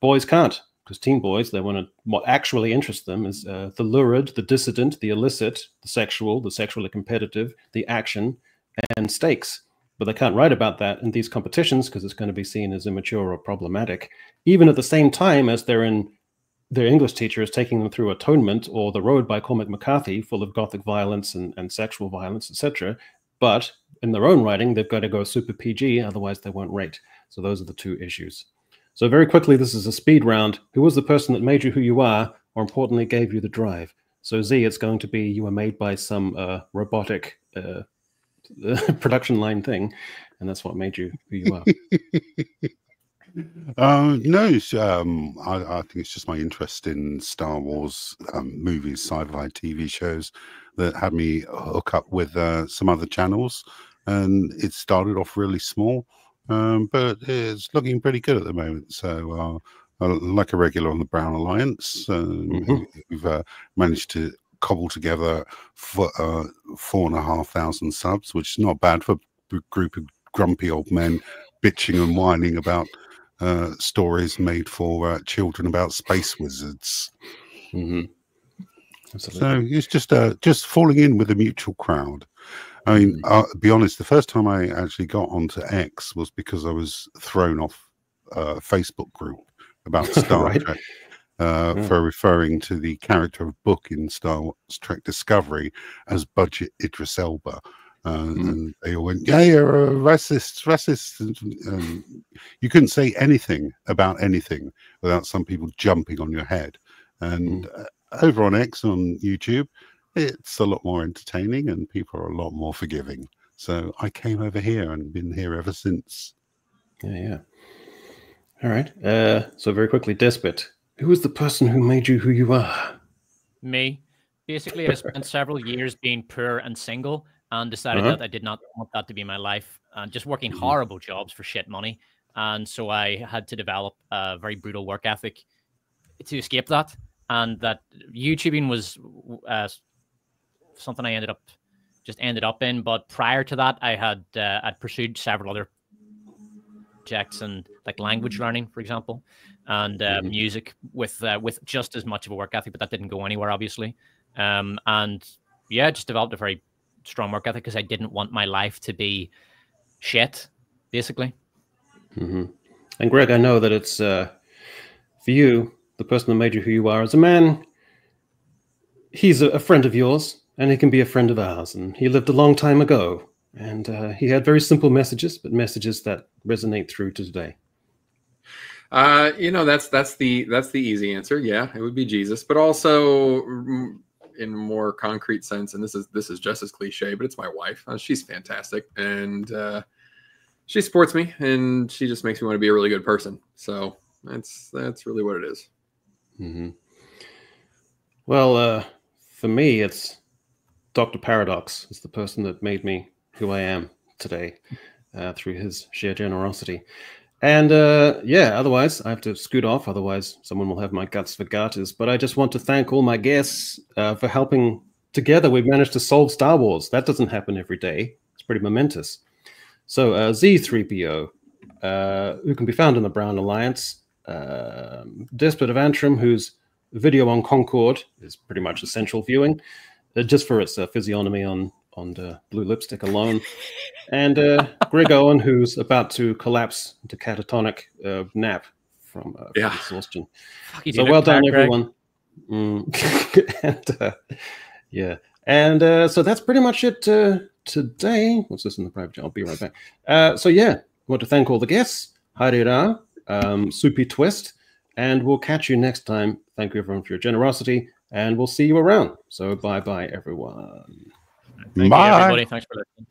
Speaker 1: Boys can't, because teen boys, what actually interests them is the lurid, the dissident, the illicit, the sexually competitive, the action, and stakes. But they can't write about that in these competitions because it's going to be seen as immature or problematic, even at the same time as their English teacher is taking them through Atonement or The Road by Cormac McCarthy, full of gothic violence and sexual violence, etc. But in their own writing, they've got to go super PG, otherwise they won't rate. So those are the two issues. So very quickly, this is a speed round. Who was the person that made you who you are, or importantly, gave you the drive? So Z, it's going to be you were made by some robotic production line thing, and that's what made you who you are.
Speaker 4: No, I think it's just my interest in Star Wars movies, sci-fi TV shows that had me hook up with some other channels, and it started off really small, but it's looking pretty good at the moment. So, like a regular on the Brown Alliance, we've managed to cobble together 4,500 subs, which is not bad for a group of grumpy old men bitching and whining about stories made for children about space wizards. So it's just falling in with a mutual crowd. I mean, to be honest, the first time I actually got onto X was because I was thrown off a Facebook group about Star Trek for referring to the character of Book in Star Trek Discovery as Budget Idris Elba. And they all went, yeah, you're a racist. And you couldn't say anything about anything without some people jumping on your head. And over on X, on YouTube, it's a lot more entertaining and people are a lot more forgiving. So I came over here and been here ever since.
Speaker 1: Yeah. All right. So very quickly, Despot, who was the person who made you who you are?
Speaker 3: Me. Basically, I spent several years being poor and single, and decided that I did not want that to be my life, and just working horrible jobs for shit money. And so I had to develop a very brutal work ethic to escape that. And that YouTubing was something I ended up in. But prior to that, I had I'd pursued several other projects, and like language learning, for example, and music with just as much of a work ethic, but that didn't go anywhere, obviously. And yeah, just developed a very strong work ethic because I didn't want my life to be shit, basically.
Speaker 1: And Greg, I know that it's for you, the person that made you who you are as a man. He's a friend of yours, and he can be a friend of ours. And he lived a long time ago, and he had very simple messages, but messages that resonate through to today.
Speaker 2: That's the easy answer. Yeah, it would be Jesus, but also in a more concrete sense, and this is just as cliche, but it's my wife. She's fantastic, and she supports me, and she just makes me want to be a really good person. So that's really what it is.
Speaker 1: Well, for me, it's Dr. Paradox is the person that made me who I am today through his sheer generosity. And otherwise I have to scoot off. Otherwise someone will have my guts for garters. But I just want to thank all my guests for helping. Together we've managed to solve Star Wars. That doesn't happen every day. It's pretty momentous. So Z3PO, who can be found in the Brown Alliance, Despot of Antrim, whose video on Concord is pretty much essential viewing, just for its physiognomy on the blue lipstick alone. And Greg Owen, who's about to collapse into catatonic nap from exhaustion. So well done, everyone. So that's pretty much it today. What's this in the private chat? I'll be right back. I want to thank all the guests. Harira, Soupy Twist, and we'll catch you next time. Thank you, everyone, for your generosity, and we'll see you around. So bye-bye, everyone.
Speaker 3: Thank you, everybody. Thanks for listening.